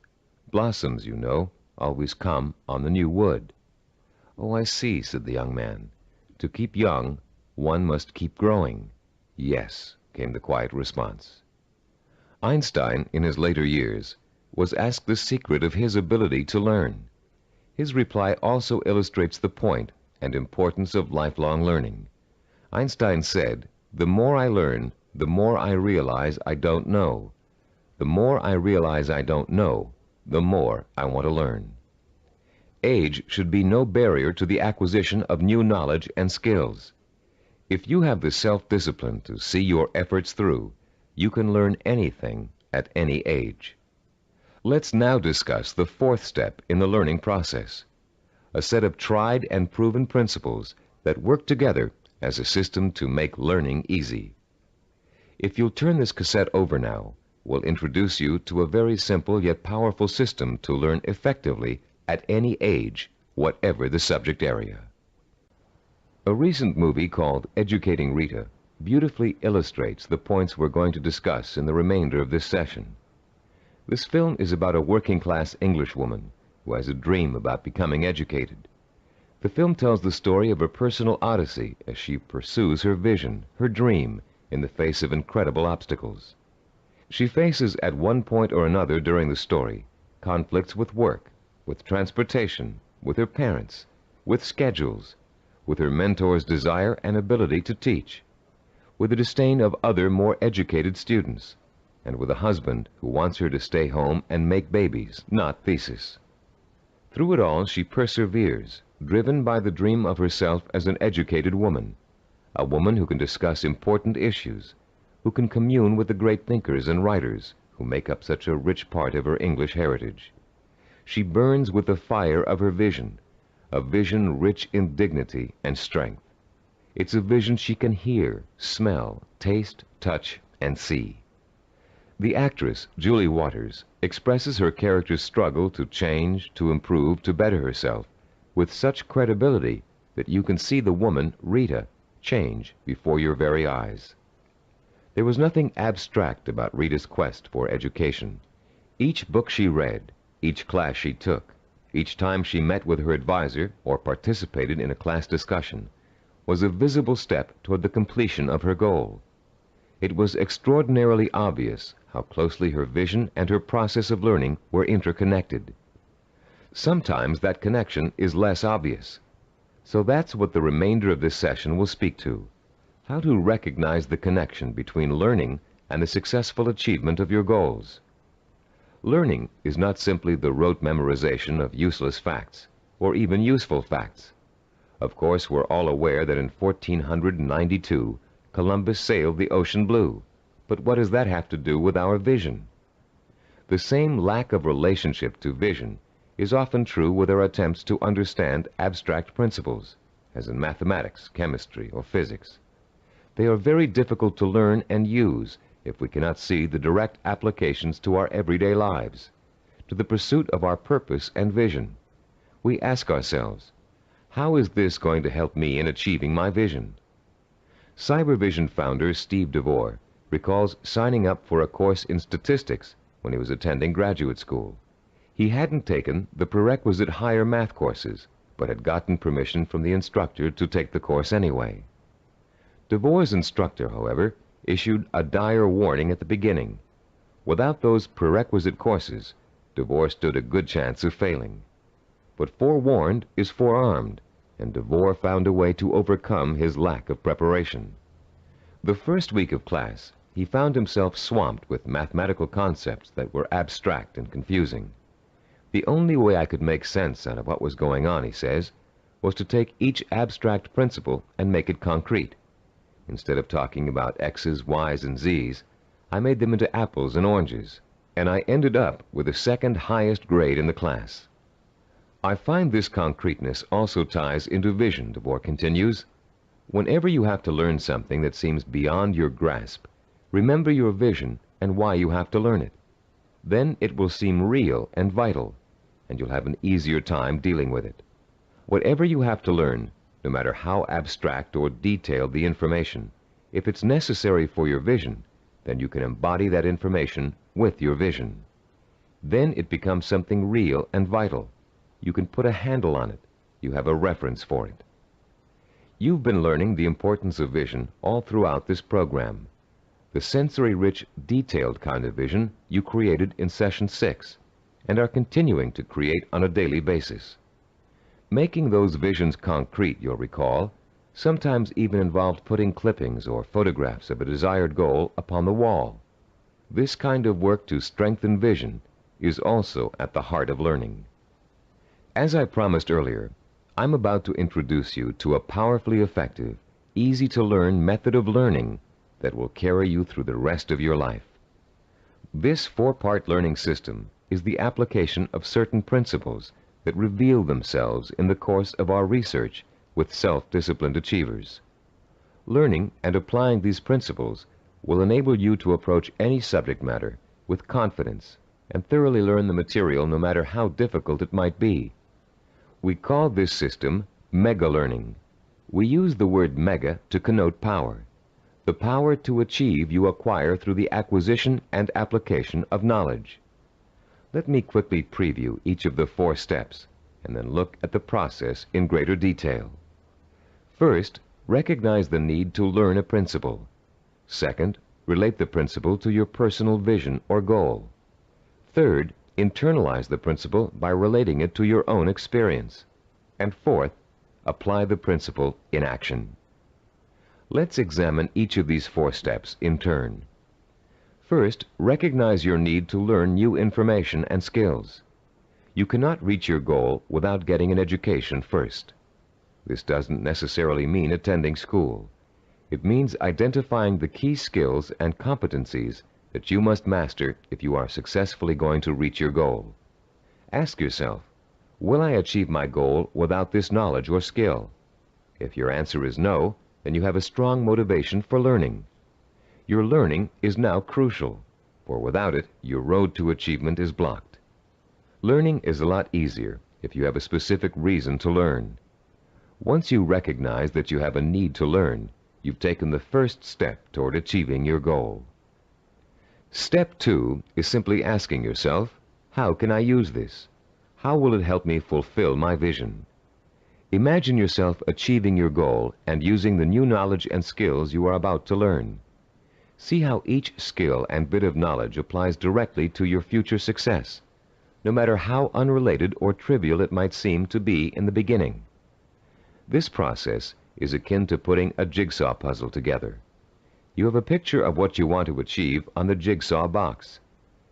Blossoms, you know, always come on the new wood." "Oh, I see," said the young man. "To keep young, one must keep growing." "Yes," came the quiet response. Einstein, in his later years, was asked the secret of his ability to learn. His reply also illustrates the point and importance of lifelong learning. Einstein said, "The more I learn, the more I realize I don't know. The more I realize I don't know, the more I want to learn." Age should be no barrier to the acquisition of new knowledge and skills. If you have the self-discipline to see your efforts through, you can learn anything at any age. Let's now discuss the 4th step in the learning process, a set of tried and proven principles that work together as a system to make learning easy. If you'll turn this cassette over now, we'll introduce you to a very simple yet powerful system to learn effectively at any age, whatever the subject area. A recent movie called Educating Rita beautifully illustrates the points we're going to discuss in the remainder of this session. This film is about a working-class Englishwoman who has a dream about becoming educated. The film tells the story of a personal odyssey as she pursues her vision, her dream, in the face of incredible obstacles. She faces at one point or another during the story conflicts with work, with transportation, with her parents, with schedules, with her mentor's desire and ability to teach, with the disdain of other more educated students, and with a husband who wants her to stay home and make babies, not thesis. Through it all, she perseveres, driven by the dream of herself as an educated woman, a woman who can discuss important issues, who can commune with the great thinkers and writers who make up such a rich part of her English heritage. She burns with the fire of her vision, a vision rich in dignity and strength. It's a vision she can hear, smell, taste, touch, and see. The actress, Julie Waters, expresses her character's struggle to change, to improve, to better herself, with such credibility that you can see the woman, Rita, change before your very eyes. There was nothing abstract about Rita's quest for education. Each book she read, each class she took, each time she met with her advisor or participated in a class discussion, was a visible step toward the completion of her goal. It was extraordinarily obvious how closely her vision and her process of learning were interconnected. Sometimes that connection is less obvious. So that's what the remainder of this session will speak to: how to recognize the connection between learning and the successful achievement of your goals. Learning is not simply the rote memorization of useless facts, or even useful facts. Of course, we're all aware that in 1492, Columbus sailed the ocean blue. But what does that have to do with our vision? The same lack of relationship to vision is often true with our attempts to understand abstract principles, as in mathematics, chemistry, or physics. They are very difficult to learn and use if we cannot see the direct applications to our everyday lives, to the pursuit of our purpose and vision. We ask ourselves, how is this going to help me in achieving my vision? Cybervision founder Steve DeVore recalls signing up for a course in statistics when he was attending graduate school. He hadn't taken the prerequisite higher math courses, but had gotten permission from the instructor to take the course anyway. DeVore's instructor, however, issued a dire warning at the beginning. Without those prerequisite courses, DeVore stood a good chance of failing. But forewarned is forearmed, and DeVore found a way to overcome his lack of preparation. The first week of class, he found himself swamped with mathematical concepts that were abstract and confusing. The only way I could make sense out of what was going on, he says, was to take each abstract principle and make it concrete. Instead of talking about X's, Y's, and Z's, I made them into apples and oranges, and I ended up with the second highest grade in the class. I find this concreteness also ties into vision, DeVore continues. Whenever you have to learn something that seems beyond your grasp, remember your vision and why you have to learn it. Then it will seem real and vital, and you'll have an easier time dealing with it. Whatever you have to learn, no matter how abstract or detailed the information, if it's necessary for your vision, then you can embody that information with your vision. Then it becomes something real and vital. You can put a handle on it. You have a reference for it. You've been learning the importance of vision all throughout this program. The sensory-rich, detailed kind of vision you created in Session 6 and are continuing to create on a daily basis. Making those visions concrete, you'll recall, sometimes even involved putting clippings or photographs of a desired goal upon the wall. This kind of work to strengthen vision is also at the heart of learning. As I promised earlier, I'm about to introduce you to a powerfully effective, easy-to-learn method of learning that will carry you through the rest of your life. This four-part learning system is the application of certain principles that reveal themselves in the course of our research with self-disciplined achievers. Learning and applying these principles will enable you to approach any subject matter with confidence and thoroughly learn the material no matter how difficult it might be. We call this system mega learning. We use the word mega to connote power. The power to achieve you acquire through the acquisition and application of knowledge. Let me quickly preview each of the 4 steps and then look at the process in greater detail. First, recognize the need to learn a principle. Second, relate the principle to your personal vision or goal. Third, internalize the principle by relating it to your own experience. And fourth, apply the principle in action. Let's examine each of these 4 steps in turn. First, recognize your need to learn new information and skills. You cannot reach your goal without getting an education first. This doesn't necessarily mean attending school. It means identifying the key skills and competencies that you must master if you are successfully going to reach your goal. Ask yourself, will I achieve my goal without this knowledge or skill? If your answer is no, then you have a strong motivation for learning. Your learning is now crucial, for without it, your road to achievement is blocked. Learning is a lot easier if you have a specific reason to learn. Once you recognize that you have a need to learn, you've taken the first step toward achieving your goal. Step 2 is simply asking yourself, how can I use this? How will it help me fulfill my vision? Imagine yourself achieving your goal and using the new knowledge and skills you are about to learn. See how each skill and bit of knowledge applies directly to your future success. no matter how unrelated or trivial it might seem to be in the beginning. This process is akin to putting a jigsaw puzzle together. You have a picture of what you want to achieve on the jigsaw box.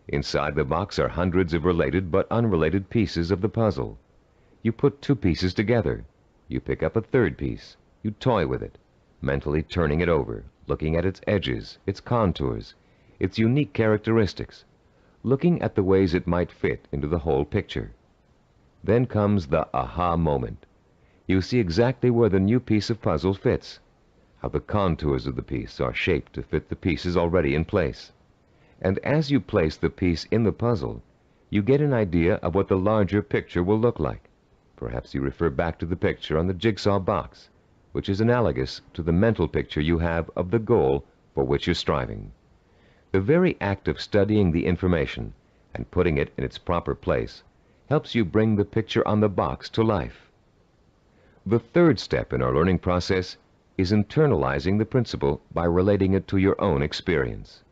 Inside the box are hundreds of related but unrelated pieces of the puzzle. You put two pieces together. You pick up a third piece. You toy with it, mentally turning it over, looking at its edges, its contours, its unique characteristics, looking at the ways it might fit into the whole picture. Then comes the aha moment. You see exactly where the new piece of puzzle fits, how the contours of the piece are shaped to fit the pieces already in place. And as you place the piece in the puzzle, you get an idea of what the larger picture will look like. Perhaps you refer back to the picture on the jigsaw box, which is analogous to the mental picture you have of the goal for which you're striving. The very act of studying the information and putting it in its proper place helps you bring the picture on the box to life. The third step in our learning process is internalizing the principle by relating it to your own experience.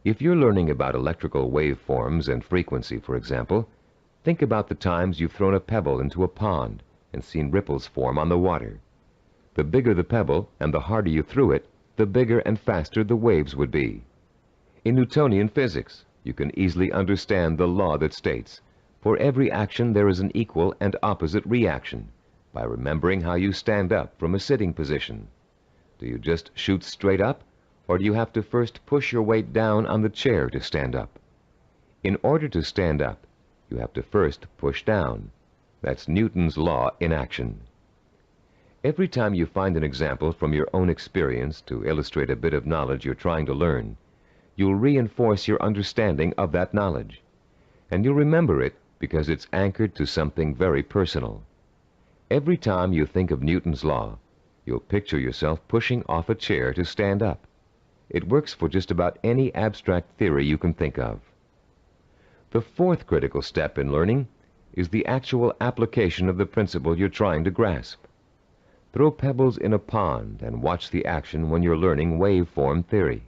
If you're learning about electrical waveforms and frequency, for example, think about the times you've thrown a pebble into a pond and seen ripples form on the water. The bigger the pebble and the harder you threw it, the bigger and faster the waves would be. In Newtonian physics, you can easily understand the law that states, for every action there is an equal and opposite reaction, by remembering how you stand up from a sitting position. Do you just shoot straight up, or do you have to first push your weight down on the chair to stand up? In order to stand up, you have to first push down. That's Newton's law in action. Every time you find an example from your own experience to illustrate a bit of knowledge you're trying to learn, you'll reinforce your understanding of that knowledge. And you'll remember it because it's anchored to something very personal. Every time you think of Newton's law, you'll picture yourself pushing off a chair to stand up. It works for just about any abstract theory you can think of. The fourth critical step in learning is the actual application of the principle you're trying to grasp. Throw pebbles in a pond and watch the action when you're learning waveform theory.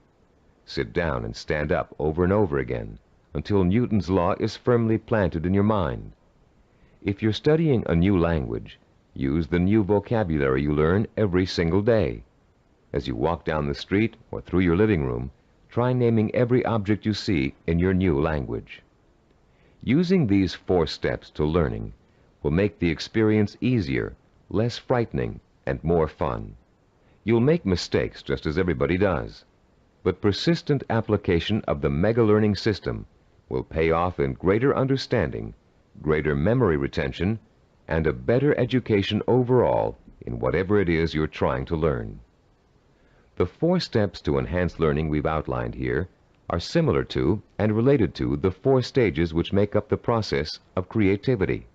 Sit down and stand up over and over again until Newton's law is firmly planted in your mind. If you're studying a new language, use the new vocabulary you learn every single day. As you walk down the street or through your living room, try naming every object you see in your new language. Using these 4 steps to learning will make the experience easier, less frightening, and more fun. You'll make mistakes just as everybody does, but persistent application of the mega-learning system will pay off in greater understanding, greater memory retention, and a better education overall in whatever it is you're trying to learn. The 4 steps to enhance learning we've outlined here are similar to and related to the 4 stages which make up the process of creativity.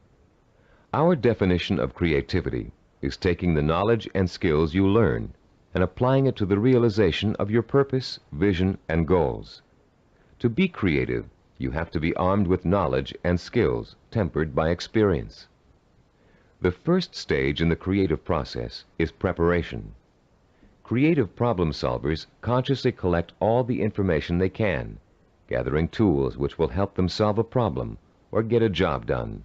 Our definition of creativity is taking the knowledge and skills you learn and applying it to the realization of your purpose, vision, and goals. To be creative, you have to be armed with knowledge and skills tempered by experience. The first stage in the creative process is preparation. Creative problem solvers consciously collect all the information they can, gathering tools which will help them solve a problem or get a job done.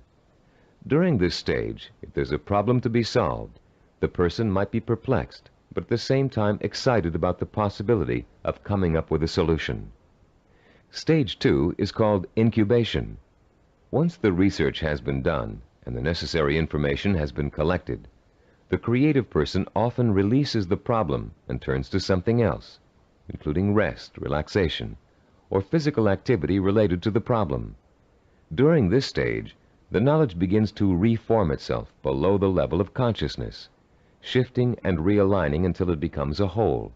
During this stage, if there's a problem to be solved, the person might be perplexed, but at the same time excited about the possibility of coming up with a solution. Stage 2 is called incubation. Once the research has been done and the necessary information has been collected, the creative person often releases the problem and turns to something else, including rest, relaxation, or physical activity related to the problem. During this stage, the knowledge begins to reform itself below the level of consciousness, shifting and realigning until it becomes a whole.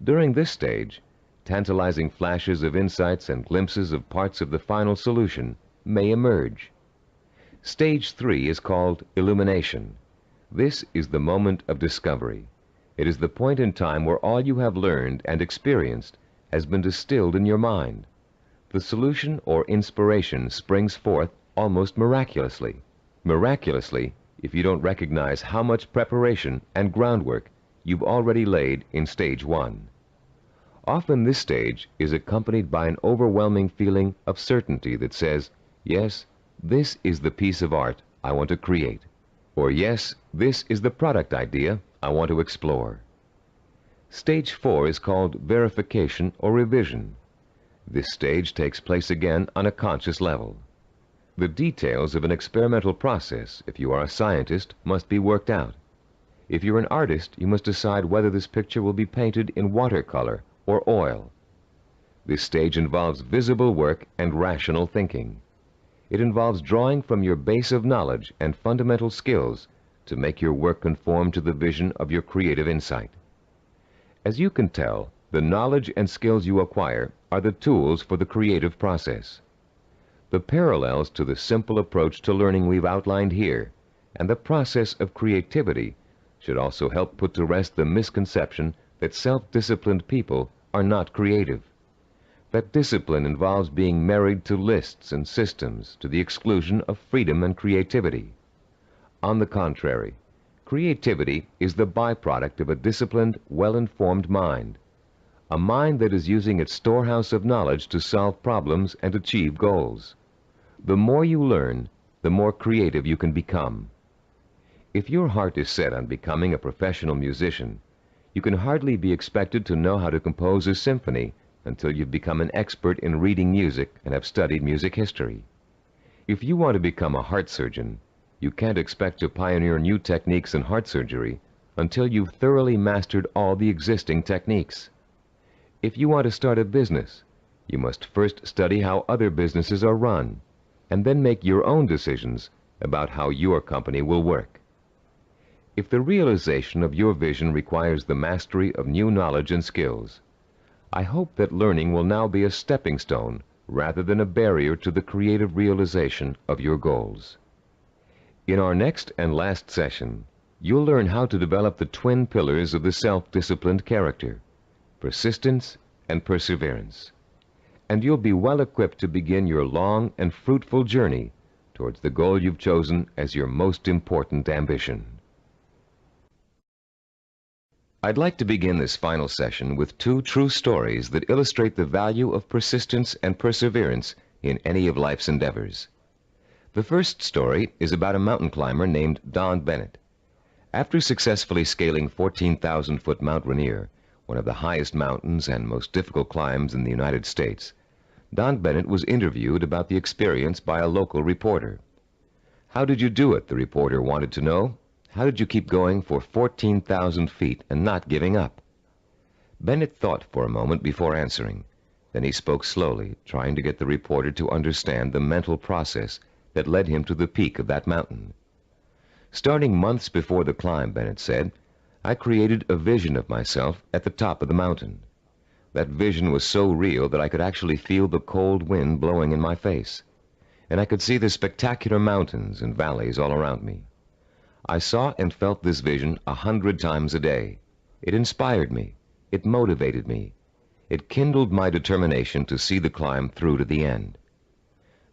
During this stage, tantalizing flashes of insights and glimpses of parts of the final solution may emerge. Stage 3 is called illumination. This is the moment of discovery. It is the point in time where all you have learned and experienced has been distilled in your mind. The solution or inspiration springs forth almost miraculously. Miraculously, if you don't recognize how much preparation and groundwork you've already laid in stage 1. Often this stage is accompanied by an overwhelming feeling of certainty that says, yes, This is the piece of art I want to create. Or yes, this is the product idea I want to explore. Stage 4 is called verification or revision. This stage takes place again on a conscious level. The details of an experimental process, if you are a scientist, must be worked out. If you're an artist, you must decide whether this picture will be painted in watercolor or oil. This stage involves visible work and rational thinking. It involves drawing from your base of knowledge and fundamental skills to make your work conform to the vision of your creative insight. As you can tell, the knowledge and skills you acquire are the tools for the creative process. The parallels to the simple approach to learning we've outlined here and the process of creativity should also help put to rest the misconception that self-disciplined people are not creative. That discipline involves being married to lists and systems to the exclusion of freedom and creativity. On the contrary, creativity is the byproduct of a disciplined, well-informed mind. A mind that is using its storehouse of knowledge to solve problems and achieve goals. The more you learn, the more creative you can become. If your heart is set on becoming a professional musician, you can hardly be expected to know how to compose a symphony until you've become an expert in reading music and have studied music history. If you want to become a heart surgeon, you can't expect to pioneer new techniques in heart surgery until you've thoroughly mastered all the existing techniques. If you want to start a business, you must first study how other businesses are run, and then make your own decisions about how your company will work. If the realization of your vision requires the mastery of new knowledge and skills, I hope that learning will now be a stepping stone rather than a barrier to the creative realization of your goals. In our next and last session, you'll learn how to develop the twin pillars of the self-disciplined character, persistence and perseverance. And you'll be well equipped to begin your long and fruitful journey towards the goal you've chosen as your most important ambition. I'd like to begin this final session with two true stories that illustrate the value of persistence and perseverance in any of life's endeavors. The first story is about a mountain climber named Don Bennett. After successfully scaling 14,000-foot Mount Rainier, one of the highest mountains and most difficult climbs in the United States, Don Bennett was interviewed about the experience by a local reporter. "How did you do it?" the reporter wanted to know. "How did you keep going for 14,000 feet and not giving up?" Bennett thought for a moment before answering. Then he spoke slowly, trying to get the reporter to understand the mental process that led him to the peak of that mountain. "Starting months before the climb," Bennett said, "I created a vision of myself at the top of the mountain. That vision was so real that I could actually feel the cold wind blowing in my face, and I could see the spectacular mountains and valleys all around me. I saw and felt this vision 100 times a day. It inspired me. It motivated me. It kindled my determination to see the climb through to the end.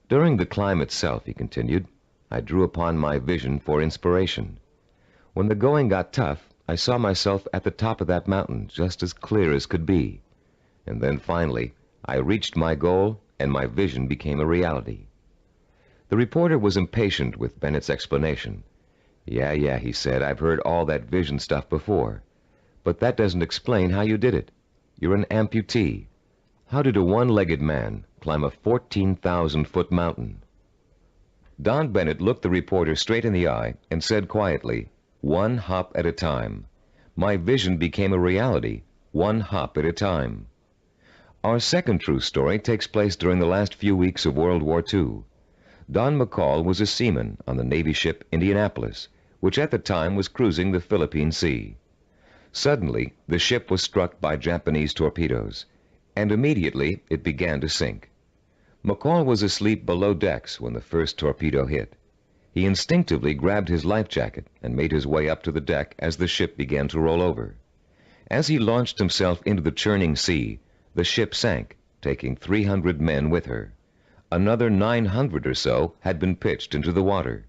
During the climb itself," he continued, "I drew upon my vision for inspiration. When the going got tough, I saw myself at the top of that mountain just as clear as could be. And then finally, I reached my goal and my vision became a reality." The reporter was impatient with Bennett's explanation. Yeah, he said, "I've heard all that vision stuff before. But that doesn't explain how you did it. You're an amputee. How did a one-legged man climb a 14,000-foot mountain?" Don Bennett looked the reporter straight in the eye and said quietly, "One hop at a time. My vision became a reality, one hop at a time." Our second true story takes place during the last few weeks of World War II. Don McCall was a seaman on the Navy ship Indianapolis, which at the time was cruising the Philippine Sea. Suddenly, the ship was struck by Japanese torpedoes, and immediately it began to sink. McCall was asleep below decks when the first torpedo hit. He instinctively grabbed his life jacket and made his way up to the deck as the ship began to roll over. As he launched himself into the churning sea, the ship sank, taking 300 men with her. Another 900 or so had been pitched into the water.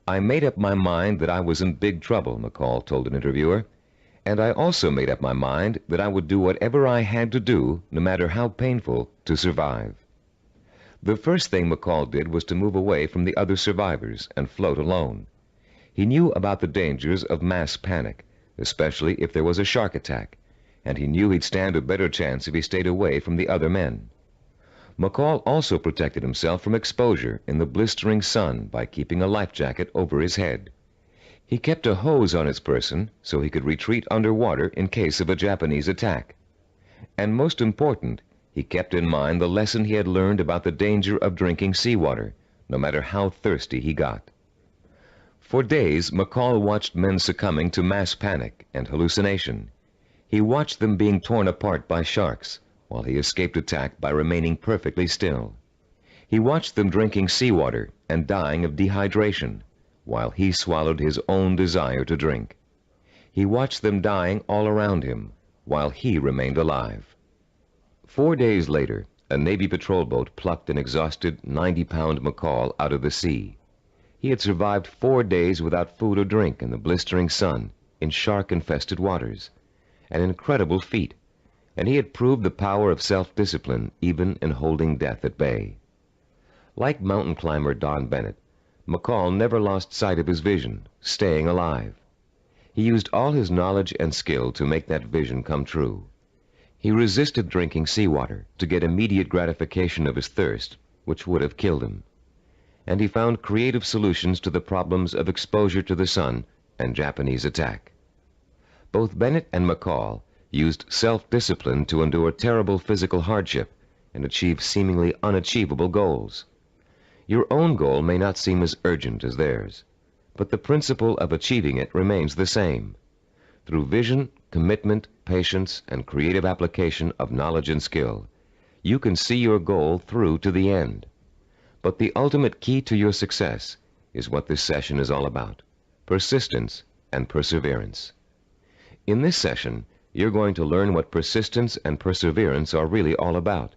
"I made up my mind that I was in big trouble," McCall told an interviewer, "and I also made up my mind that I would do whatever I had to do, no matter how painful, to survive." The first thing McCall did was to move away from the other survivors and float alone. He knew about the dangers of mass panic, especially if there was a shark attack, and he knew he'd stand a better chance if he stayed away from the other men. McCall also protected himself from exposure in the blistering sun by keeping a life jacket over his head. He kept a hose on his person so he could retreat underwater in case of a Japanese attack. And most important, he kept in mind the lesson he had learned about the danger of drinking seawater, no matter how thirsty he got. For days, McCall watched men succumbing to mass panic and hallucination. He watched them being torn apart by sharks, while he escaped attack by remaining perfectly still. He watched them drinking seawater and dying of dehydration, while he swallowed his own desire to drink. He watched them dying all around him, while he remained alive. 4 days later, a Navy patrol boat plucked an exhausted 90-pound McCall out of the sea. He had survived 4 days without food or drink in the blistering sun, in shark-infested waters. An incredible feat, and he had proved the power of self-discipline even in holding death at bay. Like mountain climber Don Bennett, McCall never lost sight of his vision, staying alive. He used all his knowledge and skill to make that vision come true. He resisted drinking seawater to get immediate gratification of his thirst, which would have killed him. And he found creative solutions to the problems of exposure to the sun and Japanese attack. Both Bennett and McCall used self-discipline to endure terrible physical hardship and achieve seemingly unachievable goals. Your own goal may not seem as urgent as theirs, but the principle of achieving it remains the same. Through vision, commitment, patience, and creative application of knowledge and skill, you can see your goal through to the end. But the ultimate key to your success is what this session is all about: persistence and perseverance. In this session, you're going to learn what persistence and perseverance are really all about.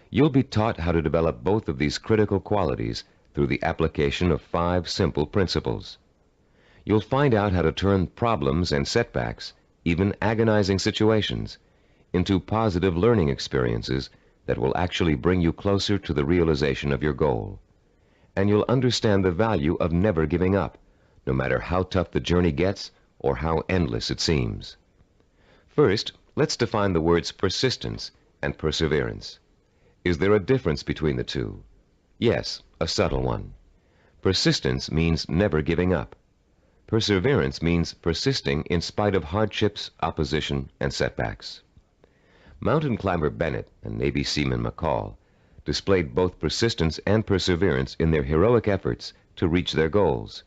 You'll be taught how to develop both of these critical qualities through the application of 5 simple principles. You'll find out how to turn problems and setbacks, even agonizing situations, into positive learning experiences that will actually bring you closer to the realization of your goal. And you'll understand the value of never giving up, no matter how tough the journey gets or how endless it seems. First, let's define the words persistence and perseverance. Is there a difference between the two? Yes, a subtle one. Persistence means never giving up. Perseverance means persisting in spite of hardships, opposition, and setbacks. Mountain climber Bennett and Navy seaman McCall displayed both persistence and perseverance in their heroic efforts to reach their goals.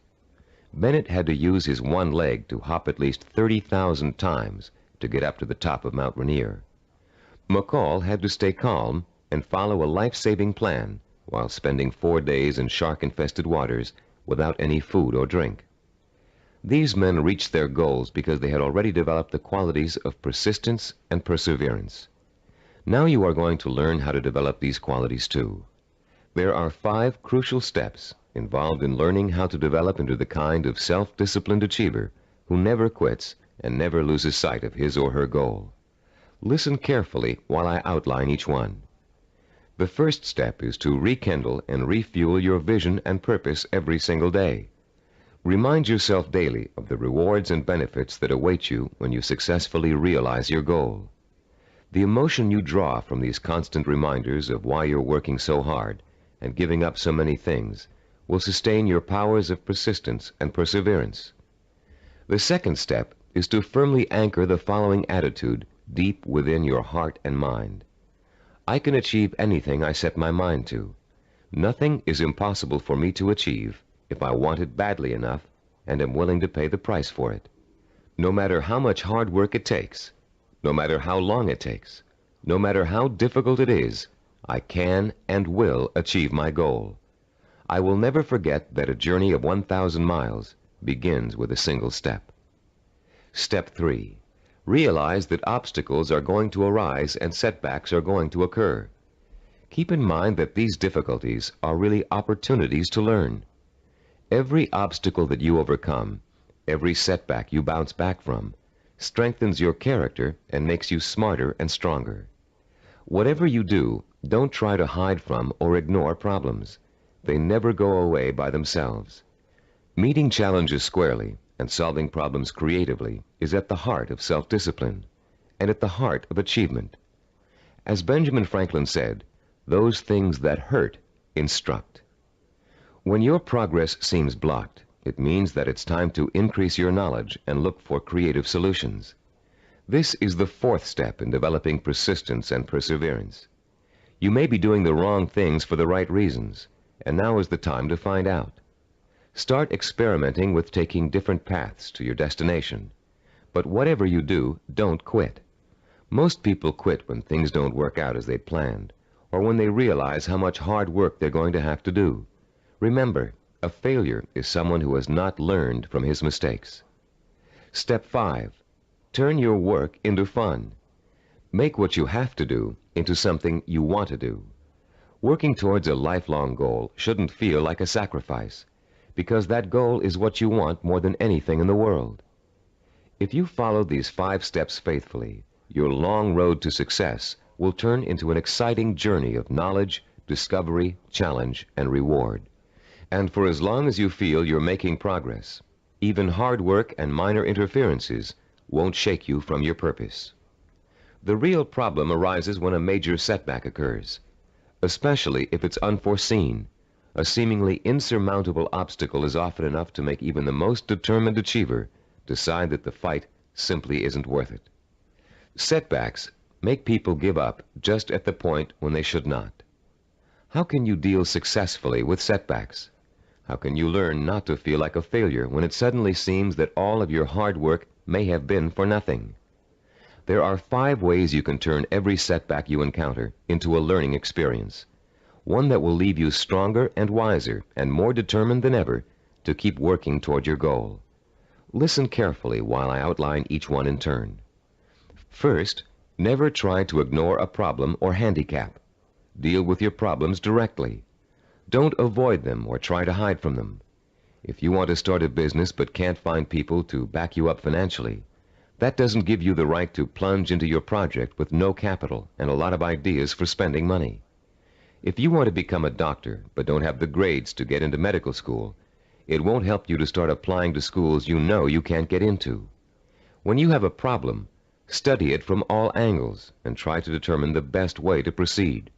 Bennett had to use his one leg to hop at least 30,000 times to get up to the top of Mount Rainier. McCall had to stay calm and follow a life-saving plan while spending 4 days in shark-infested waters without any food or drink. These men reached their goals because they had already developed the qualities of persistence and perseverance. Now you are going to learn how to develop these qualities too. There are 5 crucial steps involved in learning how to develop into the kind of self-disciplined achiever who never quits and never loses sight of his or her goal. Listen carefully while I outline each one. The first step is to rekindle and refuel your vision and purpose every single day. Remind yourself daily of the rewards and benefits that await you when you successfully realize your goal. The emotion you draw from these constant reminders of why you're working so hard and giving up so many things will sustain your powers of persistence and perseverance. The second step is to firmly anchor the following attitude deep within your heart and mind. I can achieve anything I set my mind to. Nothing is impossible for me to achieve if I want it badly enough and am willing to pay the price for it. No matter how much hard work it takes, no matter how long it takes, no matter how difficult it is, I can and will achieve my goal. I will never forget that a journey of 1,000 miles begins with a single step. Step 3. Realize that obstacles are going to arise and setbacks are going to occur. Keep in mind that these difficulties are really opportunities to learn. Every obstacle that you overcome, every setback you bounce back from, strengthens your character and makes you smarter and stronger. Whatever you do, don't try to hide from or ignore problems. They never go away by themselves. Meeting challenges squarely and solving problems creatively is at the heart of self-discipline and at the heart of achievement. As Benjamin Franklin said, those things that hurt instruct. When your progress seems blocked, it means that it's time to increase your knowledge and look for creative solutions. This is the fourth step in developing persistence and perseverance. You may be doing the wrong things for the right reasons, and now is the time to find out. Start experimenting with taking different paths to your destination. But whatever you do, don't quit. Most people quit when things don't work out as they planned, or when they realize how much hard work they're going to have to do. Remember, a failure is someone who has not learned from his mistakes. Step 5. Turn your work into fun. Make what you have to do into something you want to do. Working towards a lifelong goal shouldn't feel like a sacrifice, because that goal is what you want more than anything in the world. If you follow these 5 steps faithfully, your long road to success will turn into an exciting journey of knowledge, discovery, challenge, and reward. And for as long as you feel you're making progress, even hard work and minor interferences won't shake you from your purpose. The real problem arises when a major setback occurs, especially if it's unforeseen. A seemingly insurmountable obstacle is often enough to make even the most determined achiever decide that the fight simply isn't worth it. Setbacks make people give up just at the point when they should not. How can you deal successfully with setbacks? How can you learn not to feel like a failure when it suddenly seems that all of your hard work may have been for nothing? There are 5 ways you can turn every setback you encounter into a learning experience, one that will leave you stronger and wiser and more determined than ever to keep working toward your goal. Listen carefully while I outline each one in turn. First, never try to ignore a problem or handicap. Deal with your problems directly. Don't avoid them or try to hide from them. If you want to start a business but can't find people to back you up financially, that doesn't give you the right to plunge into your project with no capital and a lot of ideas for spending money. If you want to become a doctor but don't have the grades to get into medical school, it won't help you to start applying to schools you know you can't get into. When you have a problem, study it from all angles and try to determine the best way to proceed.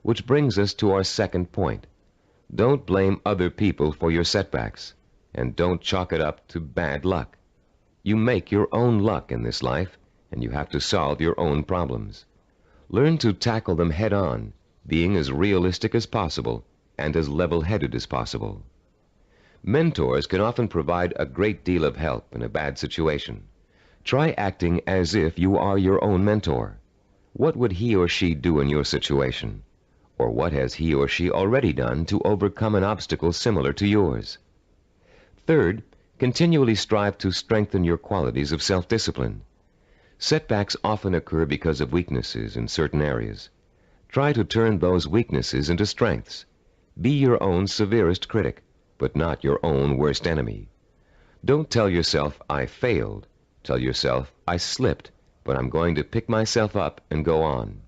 Which brings us to our second point. Don't blame other people for your setbacks, and don't chalk it up to bad luck. You make your own luck in this life, and you have to solve your own problems. Learn to tackle them head on, being as realistic as possible and as level-headed as possible. Mentors can often provide a great deal of help in a bad situation. Try acting as if you are your own mentor. What would he or she do in your situation? Or what has he or she already done to overcome an obstacle similar to yours? Third, continually strive to strengthen your qualities of self-discipline. Setbacks often occur because of weaknesses in certain areas. Try to turn those weaknesses into strengths. Be your own severest critic, but not your own worst enemy. Don't tell yourself, I failed. Tell yourself, I slipped, but I'm going to pick myself up and go on.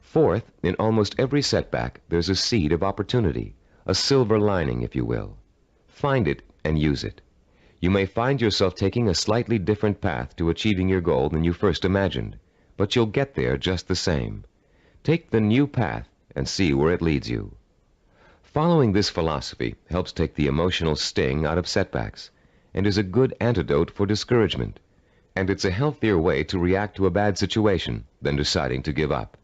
Fourth, in almost every setback, there's a seed of opportunity, a silver lining, if you will. Find it and use it. You may find yourself taking a slightly different path to achieving your goal than you first imagined, but you'll get there just the same. Take the new path and see where it leads you. Following this philosophy helps take the emotional sting out of setbacks and is a good antidote for discouragement, and it's a healthier way to react to a bad situation than deciding to give up.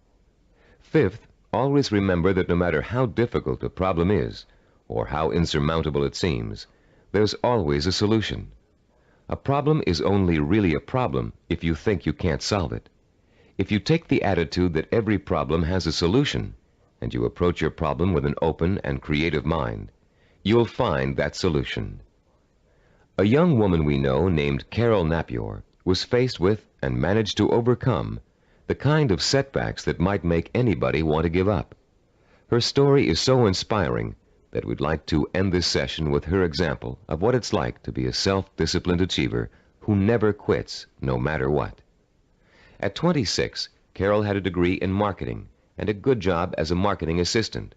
Fifth, always remember that no matter how difficult a problem is, or how insurmountable it seems, there's always a solution. A problem is only really a problem if you think you can't solve it. If you take the attitude that every problem has a solution, and you approach your problem with an open and creative mind, you'll find that solution. A young woman we know named Carol Napier was faced with and managed to overcome the kind of setbacks that might make anybody want to give up. Her story is so inspiring that we'd like to end this session with her example of what it's like to be a self-disciplined achiever who never quits no matter what. At 26, Carol had a degree in marketing and a good job as a marketing assistant.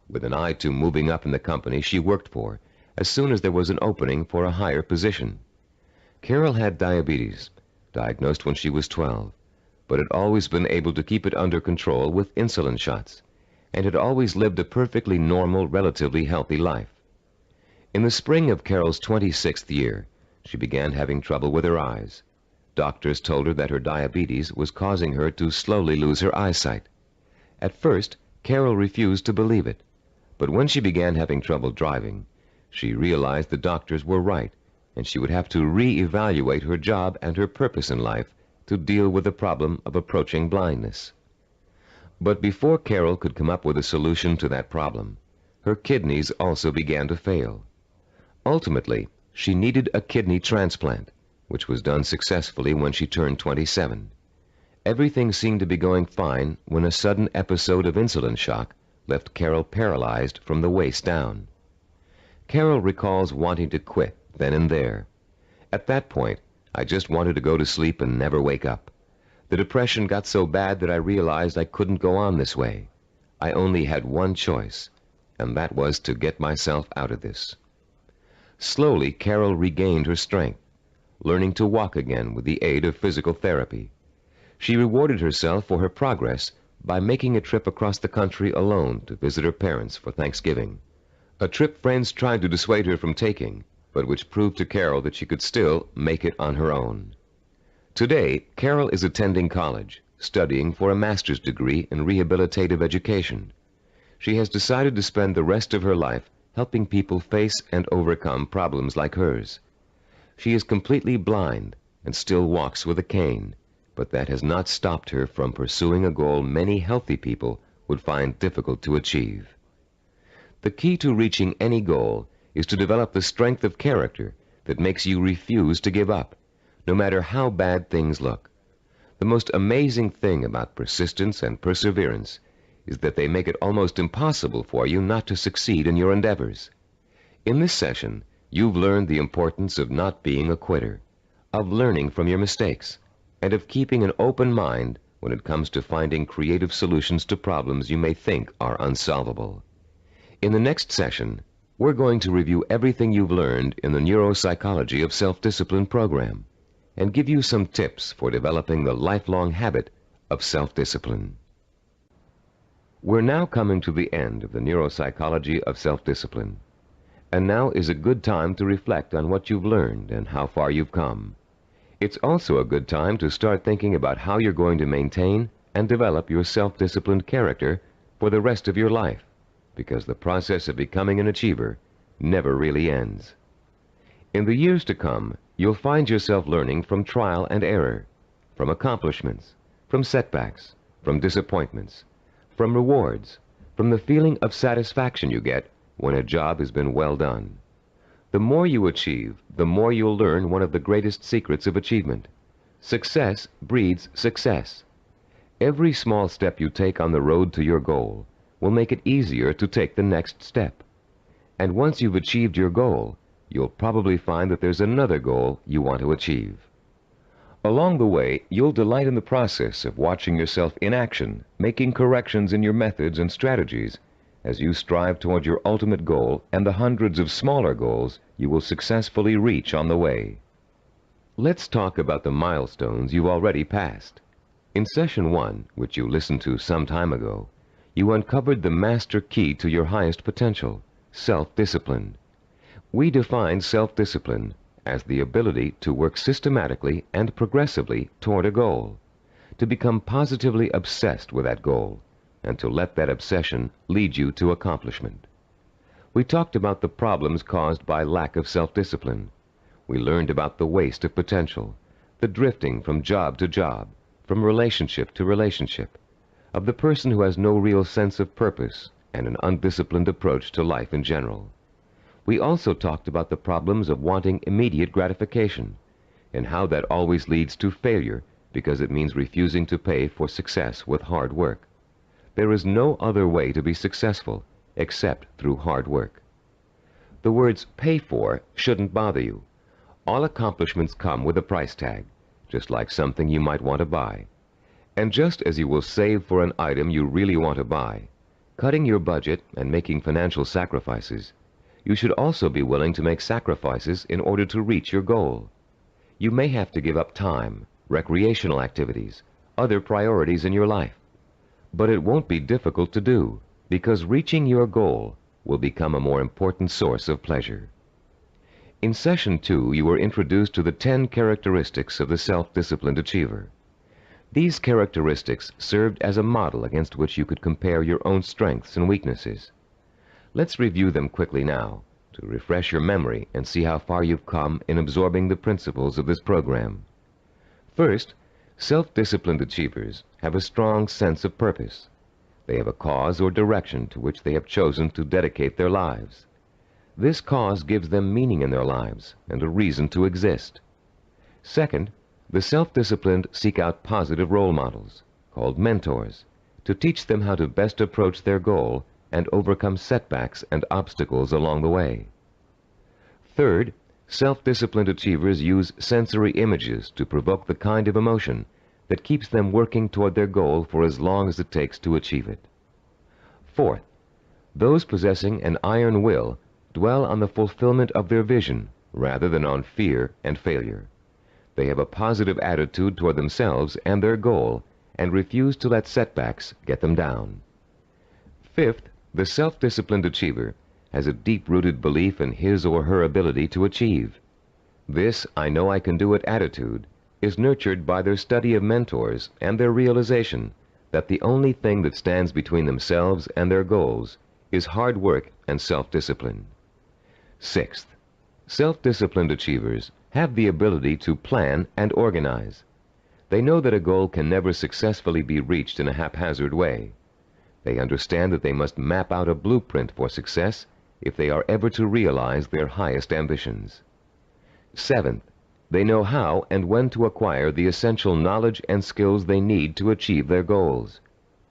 With an eye to moving up in the company she worked for as soon as there was an opening for a higher position. Carol had diabetes, diagnosed when she was 12, but had always been able to keep it under control with insulin shots, and had always lived a perfectly normal, relatively healthy life. In the spring of Carol's 26th year, she began having trouble with her eyes. Doctors told her that her diabetes was causing her to slowly lose her eyesight. At first, Carol refused to believe it, but when she began having trouble driving, she realized the doctors were right, and she would have to re-evaluate her job and her purpose in life to deal with the problem of approaching blindness. But before Carol could come up with a solution to that problem, her kidneys also began to fail. Ultimately, she needed a kidney transplant, which was done successfully when she turned 27. Everything seemed to be going fine when a sudden episode of insulin shock left Carol paralyzed from the waist down. Carol recalls wanting to quit then and there. At that point, I just wanted to go to sleep and never wake up. The depression got so bad that I realized I couldn't go on this way. I only had one choice, and that was to get myself out of this. Slowly, Carol regained her strength, learning to walk again with the aid of physical therapy. She rewarded herself for her progress by making a trip across the country alone to visit her parents for Thanksgiving. A trip friends tried to dissuade her from taking, but which proved to Carol that she could still make it on her own. Today, Carol is attending college, studying for a master's degree in rehabilitative education. She has decided to spend the rest of her life helping people face and overcome problems like hers. She is completely blind and still walks with a cane, but that has not stopped her from pursuing a goal many healthy people would find difficult to achieve. The key to reaching any goal is to develop the strength of character that makes you refuse to give up, no matter how bad things look. The most amazing thing about persistence and perseverance is that they make it almost impossible for you not to succeed in your endeavors. In this session, you've learned the importance of not being a quitter, of learning from your mistakes, and of keeping an open mind when it comes to finding creative solutions to problems you may think are unsolvable. In the next session, we're going to review everything you've learned in the Neuropsychology of Self-Discipline program and give you some tips for developing the lifelong habit of self-discipline. We're now coming to the end of the Neuropsychology of Self-Discipline, and now is a good time to reflect on what you've learned and how far you've come. It's also a good time to start thinking about how you're going to maintain and develop your self-disciplined character for the rest of your life, because the process of becoming an achiever never really ends. In the years to come, you'll find yourself learning from trial and error, from accomplishments, from setbacks, from disappointments, from rewards, from the feeling of satisfaction you get when a job has been well done. The more you achieve, the more you'll learn one of the greatest secrets of achievement. Success breeds success. Every small step you take on the road to your goal will make it easier to take the next step. And once you've achieved your goal, you'll probably find that there's another goal you want to achieve. Along the way, you'll delight in the process of watching yourself in action, making corrections in your methods and strategies as you strive toward your ultimate goal and the hundreds of smaller goals you will successfully reach on the way. Let's talk about the milestones you've already passed. In Session 1, which you listened to some time ago, you uncovered the master key to your highest potential, self-discipline. We defined self-discipline as the ability to work systematically and progressively toward a goal, to become positively obsessed with that goal, and to let that obsession lead you to accomplishment. We talked about the problems caused by lack of self-discipline. We learned about the waste of potential, the drifting from job to job, from relationship to relationship, of the person who has no real sense of purpose and an undisciplined approach to life in general. We also talked about the problems of wanting immediate gratification and how that always leads to failure because it means refusing to pay for success with hard work. There is no other way to be successful except through hard work. The words "pay for" shouldn't bother you. All accomplishments come with a price tag, just like something you might want to buy. And just as you will save for an item you really want to buy, cutting your budget and making financial sacrifices, you should also be willing to make sacrifices in order to reach your goal. You may have to give up time, recreational activities, other priorities in your life. But it won't be difficult to do, because reaching your goal will become a more important source of pleasure. In Session 2, you were introduced to the 10 characteristics of the self-disciplined achiever. These characteristics served as a model against which you could compare your own strengths and weaknesses. Let's review them quickly now, to refresh your memory and see how far you've come in absorbing the principles of this program. First, self-disciplined achievers have a strong sense of purpose. They have a cause or direction to which they have chosen to dedicate their lives. This cause gives them meaning in their lives and a reason to exist. Second, the self-disciplined seek out positive role models, called mentors, to teach them how to best approach their goal and overcome setbacks and obstacles along the way. Third, self-disciplined achievers use sensory images to provoke the kind of emotion that keeps them working toward their goal for as long as it takes to achieve it. Fourth, those possessing an iron will dwell on the fulfillment of their vision rather than on fear and failure. They have a positive attitude toward themselves and their goal and refuse to let setbacks get them down. Fifth, the self-disciplined achiever has a deep-rooted belief in his or her ability to achieve. This "I know I can do it" attitude is nurtured by their study of mentors and their realization that the only thing that stands between themselves and their goals is hard work and self-discipline. Sixth, self-disciplined achievers have the ability to plan and organize. They know that a goal can never successfully be reached in a haphazard way. They understand that they must map out a blueprint for success if they are ever to realize their highest ambitions. Seventh, they know how and when to acquire the essential knowledge and skills they need to achieve their goals.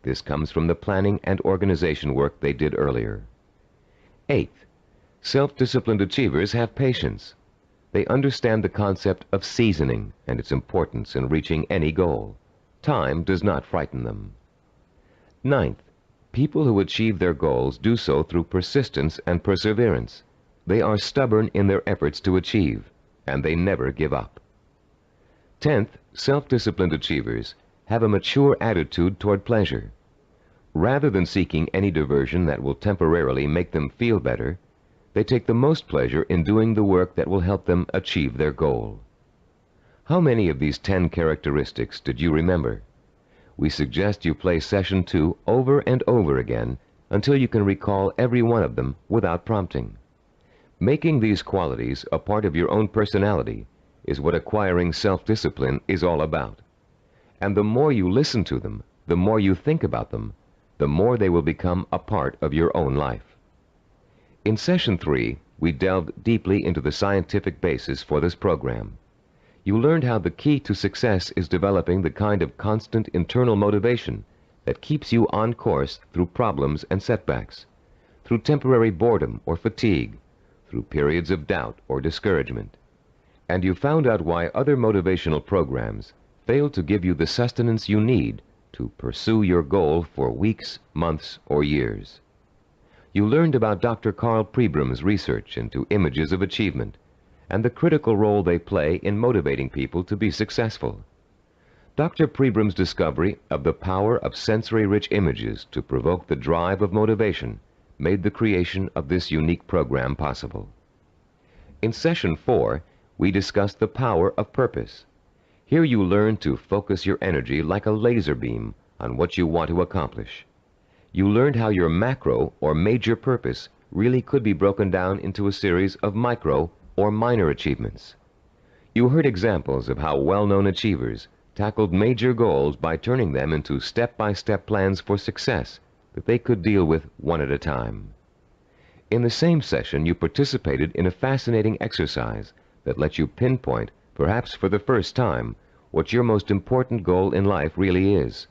This comes from the planning and organization work they did earlier. Eighth, self-disciplined achievers have patience. They understand the concept of seasoning and its importance in reaching any goal. Time does not frighten them. Ninth, people who achieve their goals do so through persistence and perseverance. They are stubborn in their efforts to achieve, and they never give up. 10th, self-disciplined achievers have a mature attitude toward pleasure. Rather than seeking any diversion that will temporarily make them feel better, they take the most pleasure in doing the work that will help them achieve their goal. How many of these 10 characteristics did you remember? We suggest you play Session 2 over and over again until you can recall every one of them without prompting. Making these qualities a part of your own personality is what acquiring self-discipline is all about. And the more you listen to them, the more you think about them, the more they will become a part of your own life. In Session 3, we delved deeply into the scientific basis for this program. You learned how the key to success is developing the kind of constant internal motivation that keeps you on course through problems and setbacks, through temporary boredom or fatigue, through periods of doubt or discouragement. And you found out why other motivational programs fail to give you the sustenance you need to pursue your goal for weeks, months, or years. You learned about Dr. Carl Pribram's research into images of achievement and the critical role they play in motivating people to be successful. Dr. Pribram's discovery of the power of sensory-rich images to provoke the drive of motivation made the creation of this unique program possible. In Session 4, we discussed the power of purpose. Here you learn to focus your energy like a laser beam on what you want to accomplish. You learned how your macro or major purpose really could be broken down into a series of micro or minor achievements. You heard examples of how well-known achievers tackled major goals by turning them into step-by-step plans for success that they could deal with one at a time. In the same session, you participated in a fascinating exercise that lets you pinpoint, perhaps for the first time, what your most important goal in life really is.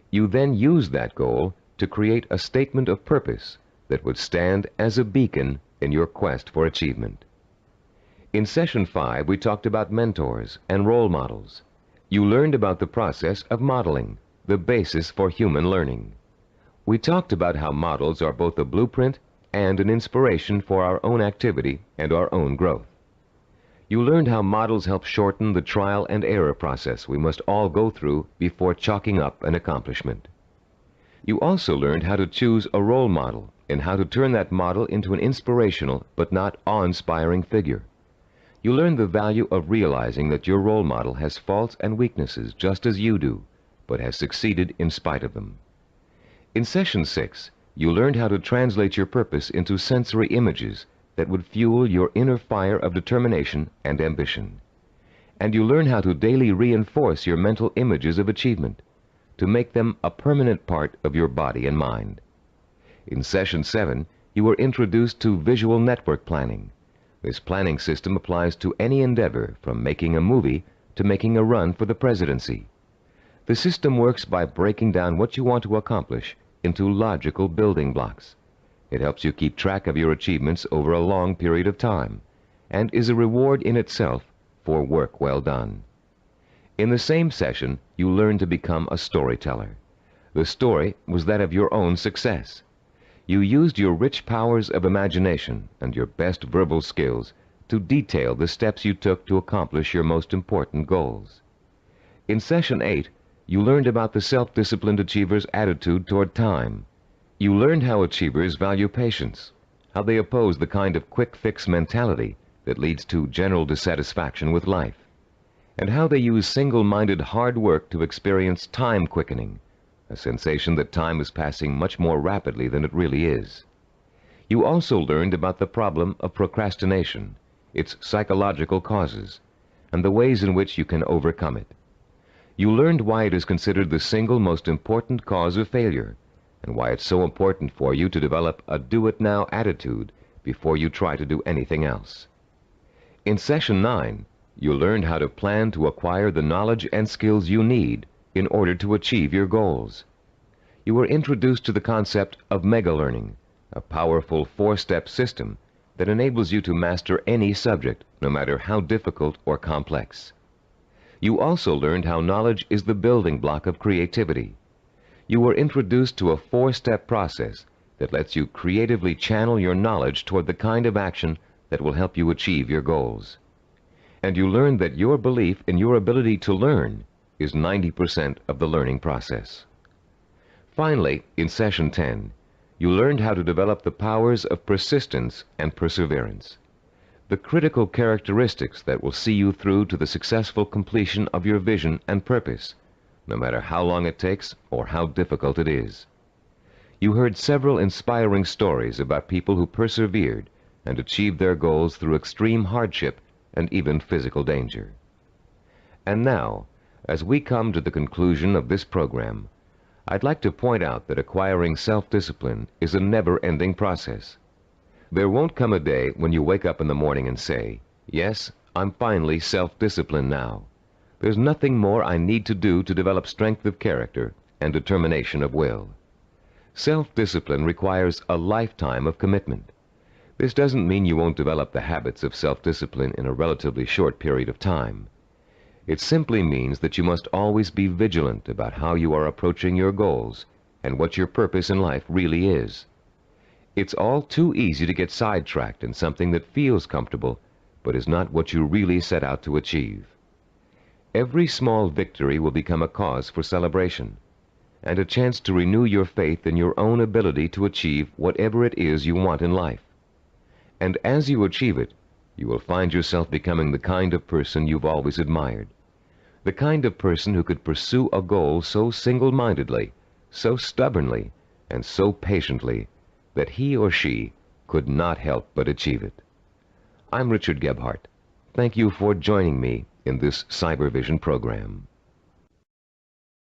You then used that goal to create a statement of purpose that would stand as a beacon in your quest for achievement. In Session 5, we talked about mentors and role models. You learned about the process of modeling, the basis for human learning. We talked about how models are both a blueprint and an inspiration for our own activity and our own growth. You learned how models help shorten the trial and error process we must all go through before chalking up an accomplishment. You also learned how to choose a role model and how to turn that model into an inspirational but not awe-inspiring figure. You learned the value of realizing that your role model has faults and weaknesses just as you do, but has succeeded in spite of them. In Session 6, you learned how to translate your purpose into sensory images that would fuel your inner fire of determination and ambition. And you learn how to daily reinforce your mental images of achievement, to make them a permanent part of your body and mind. In Session 7, you were introduced to visual network planning. This planning system applies to any endeavor, from making a movie to making a run for the presidency. The system works by breaking down what you want to accomplish into logical building blocks. It helps you keep track of your achievements over a long period of time, and is a reward in itself for work well done. In the same session, you learned to become a storyteller. The story was that of your own success. You used your rich powers of imagination and your best verbal skills to detail the steps you took to accomplish your most important goals. In Session 8, you learned about the self-disciplined achiever's attitude toward time. You learned how achievers value patience, how they oppose the kind of quick-fix mentality that leads to general dissatisfaction with life, and how they use single-minded hard work to experience time quickening, a sensation that time is passing much more rapidly than it really is. You also learned about the problem of procrastination, its psychological causes, and the ways in which you can overcome it. You learned why it is considered the single most important cause of failure, and why it's so important for you to develop a do-it-now attitude before you try to do anything else. In Session 9, you learned how to plan to acquire the knowledge and skills you need in order to achieve your goals. You were introduced to the concept of mega-learning, a powerful four-step system that enables you to master any subject, no matter how difficult or complex. You also learned how knowledge is the building block of creativity. You were introduced to a four-step process that lets you creatively channel your knowledge toward the kind of action that will help you achieve your goals. And you learned that your belief in your ability to learn is 90% of the learning process. Finally, in Session 10, you learned how to develop the powers of persistence and perseverance, the critical characteristics that will see you through to the successful completion of your vision and purpose, no matter how long it takes or how difficult it is. You heard several inspiring stories about people who persevered and achieved their goals through extreme hardship and even physical danger. And now, as we come to the conclusion of this program, I'd like to point out that acquiring self-discipline is a never-ending process. There won't come a day when you wake up in the morning and say, "Yes, I'm finally self-disciplined now. There's nothing more I need to do to develop strength of character and determination of will." Self-discipline requires a lifetime of commitment. This doesn't mean you won't develop the habits of self-discipline in a relatively short period of time. It simply means that you must always be vigilant about how you are approaching your goals and what your purpose in life really is. It's all too easy to get sidetracked in something that feels comfortable, but is not what you really set out to achieve. Every small victory will become a cause for celebration, and a chance to renew your faith in your own ability to achieve whatever it is you want in life. And as you achieve it, you will find yourself becoming the kind of person you've always admired, the kind of person who could pursue a goal so single-mindedly, so stubbornly, and so patiently that he or she could not help but achieve it. I'm Richard Gebhardt. Thank you for joining me in this Cybervision program.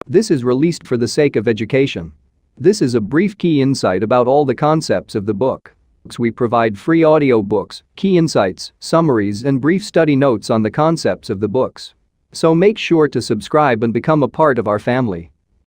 This is released for the sake of education. This is a brief key insight about all the concepts of the book. We provide free audiobooks, key insights, summaries, and brief study notes on the concepts of the books. So make sure to subscribe and become a part of our family.